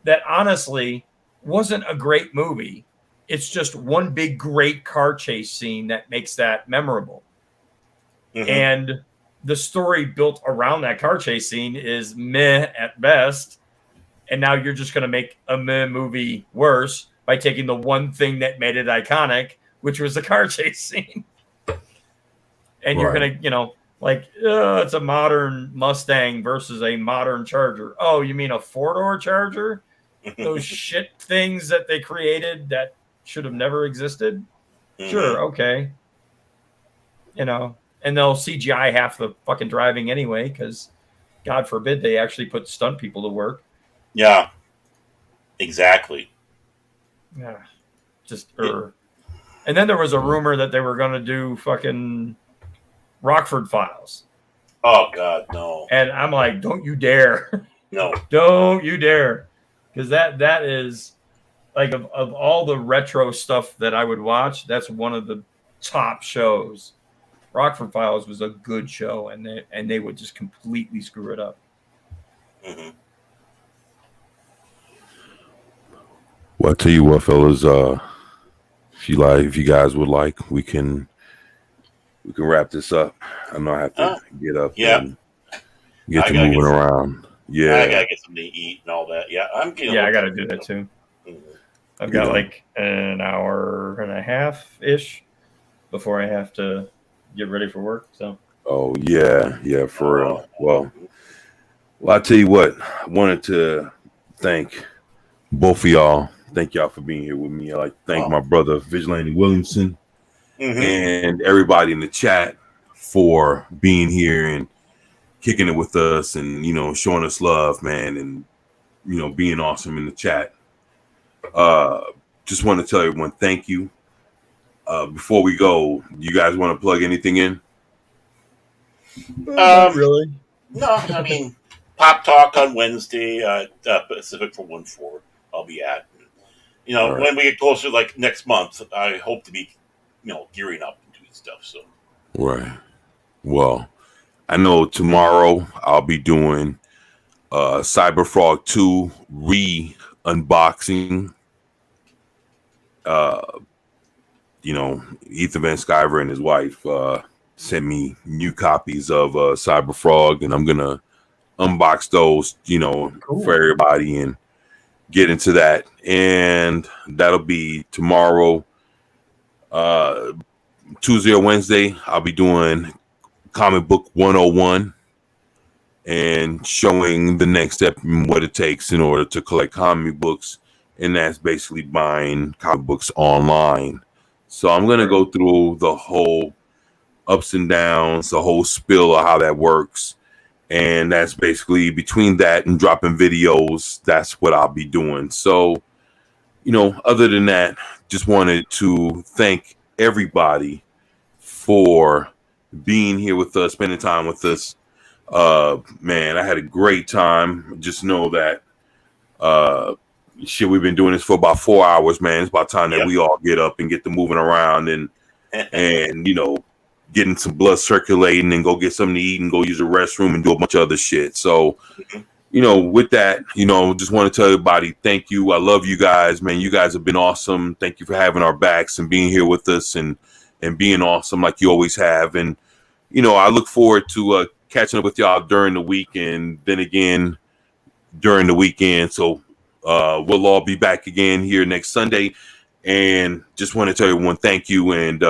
that honestly wasn't a great movie. It's just one big great car chase scene that makes that memorable. Mhm. And the story built around that car chase scene is meh at best. And now you're just going to make a meh movie worse by taking the one thing that made it iconic, which was the car chase scene. And you're going to, it's a modern Mustang versus a modern Charger. Oh, you mean a four-door Charger? Those shit things that they created that should have never existed? Sure, okay. And they'll CGI half the fucking driving anyway, because God forbid they actually put stunt people to work. Yeah. Exactly. Yeah. And then there was a rumor that they were going to do fucking Rockford Files. Oh God, no. And I'm like, don't you dare. No. Don't you dare. Because that is, like, of all the retro stuff that I would watch, that's one of the top shows. Rockford Files was a good show, and they would just completely screw it up. Mhm. Well, I tell you what, fellas, if you guys would like, we can wrap this up. I know I have to get up and get to moving around. Yeah. I gotta get something to eat and all that. Yeah, I'm getting. Yeah, I gotta do that too. Mhm. I've got like an hour and a half ish before I have to get ready for work. So. Oh yeah, for real. Well, I tell you what, I wanted to thank both of y'all. Thank y'all for being here with me. I like to thank my brother Vigilante Williamson and everybody in the chat for being here and kicking it with us and, you know, showing us love, man, and, you know, being awesome in the chat. Just want to tell everyone thank you. Before we go, you guys want to plug anything in? Not really. No, I mean, Pop Talk on Wednesday, Pacific for 1-4, I'll be at. You know, Right. when we get closer, like next month, I hope to be, you know, gearing up and doing stuff. So, Right. Well, I know tomorrow I'll be doing Cyberfrog 2 re-unboxing. You know, Ethan Van Sciver and his wife sent me new copies of Cyberfrog, and I'm gonna unbox those, you know, for everybody and get into that. And that'll be tomorrow. Tuesday or Wednesday, I'll be doing Comic Book 101 and showing the next step and what it takes in order to collect comic books. And that's basically buying comic books online. So I'm going to go through the whole ups and downs, the whole spill of how that works. And that's basically between that and dropping videos. That's what I'll be doing. So, you know, other than that, just wanted to thank everybody for being here with us, spending time with us. Man, I had a great time. Just know that we've been doing this for about 4 hours, man. It's about time that we all get up and get to moving around and you know, getting some blood circulating and go get something to eat and go use the restroom and do a bunch of other shit. So, you know, with that, you know, just want to tell everybody, thank you. I love you guys, man. You guys have been awesome. Thank you for having our backs and being here with us and being awesome like you always have. And, you know, I look forward to catching up with y'all during the week and then again during the weekend. So we'll all be back again here next Sunday. And just want to tell everyone thank you. And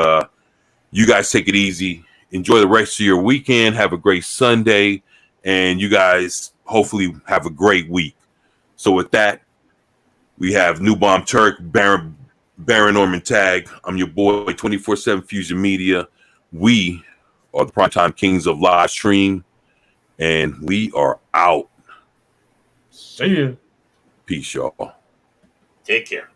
you guys take it easy. Enjoy the rest of your weekend. Have a great Sunday. And you guys hopefully have a great week. So with that, we have New Bomb Turk, Baron Norman Tag. I'm your boy, 24/7 Fusion Media. We are the Primetime Kings of Live Stream. And we are out. See ya. Peace, y'all. take care.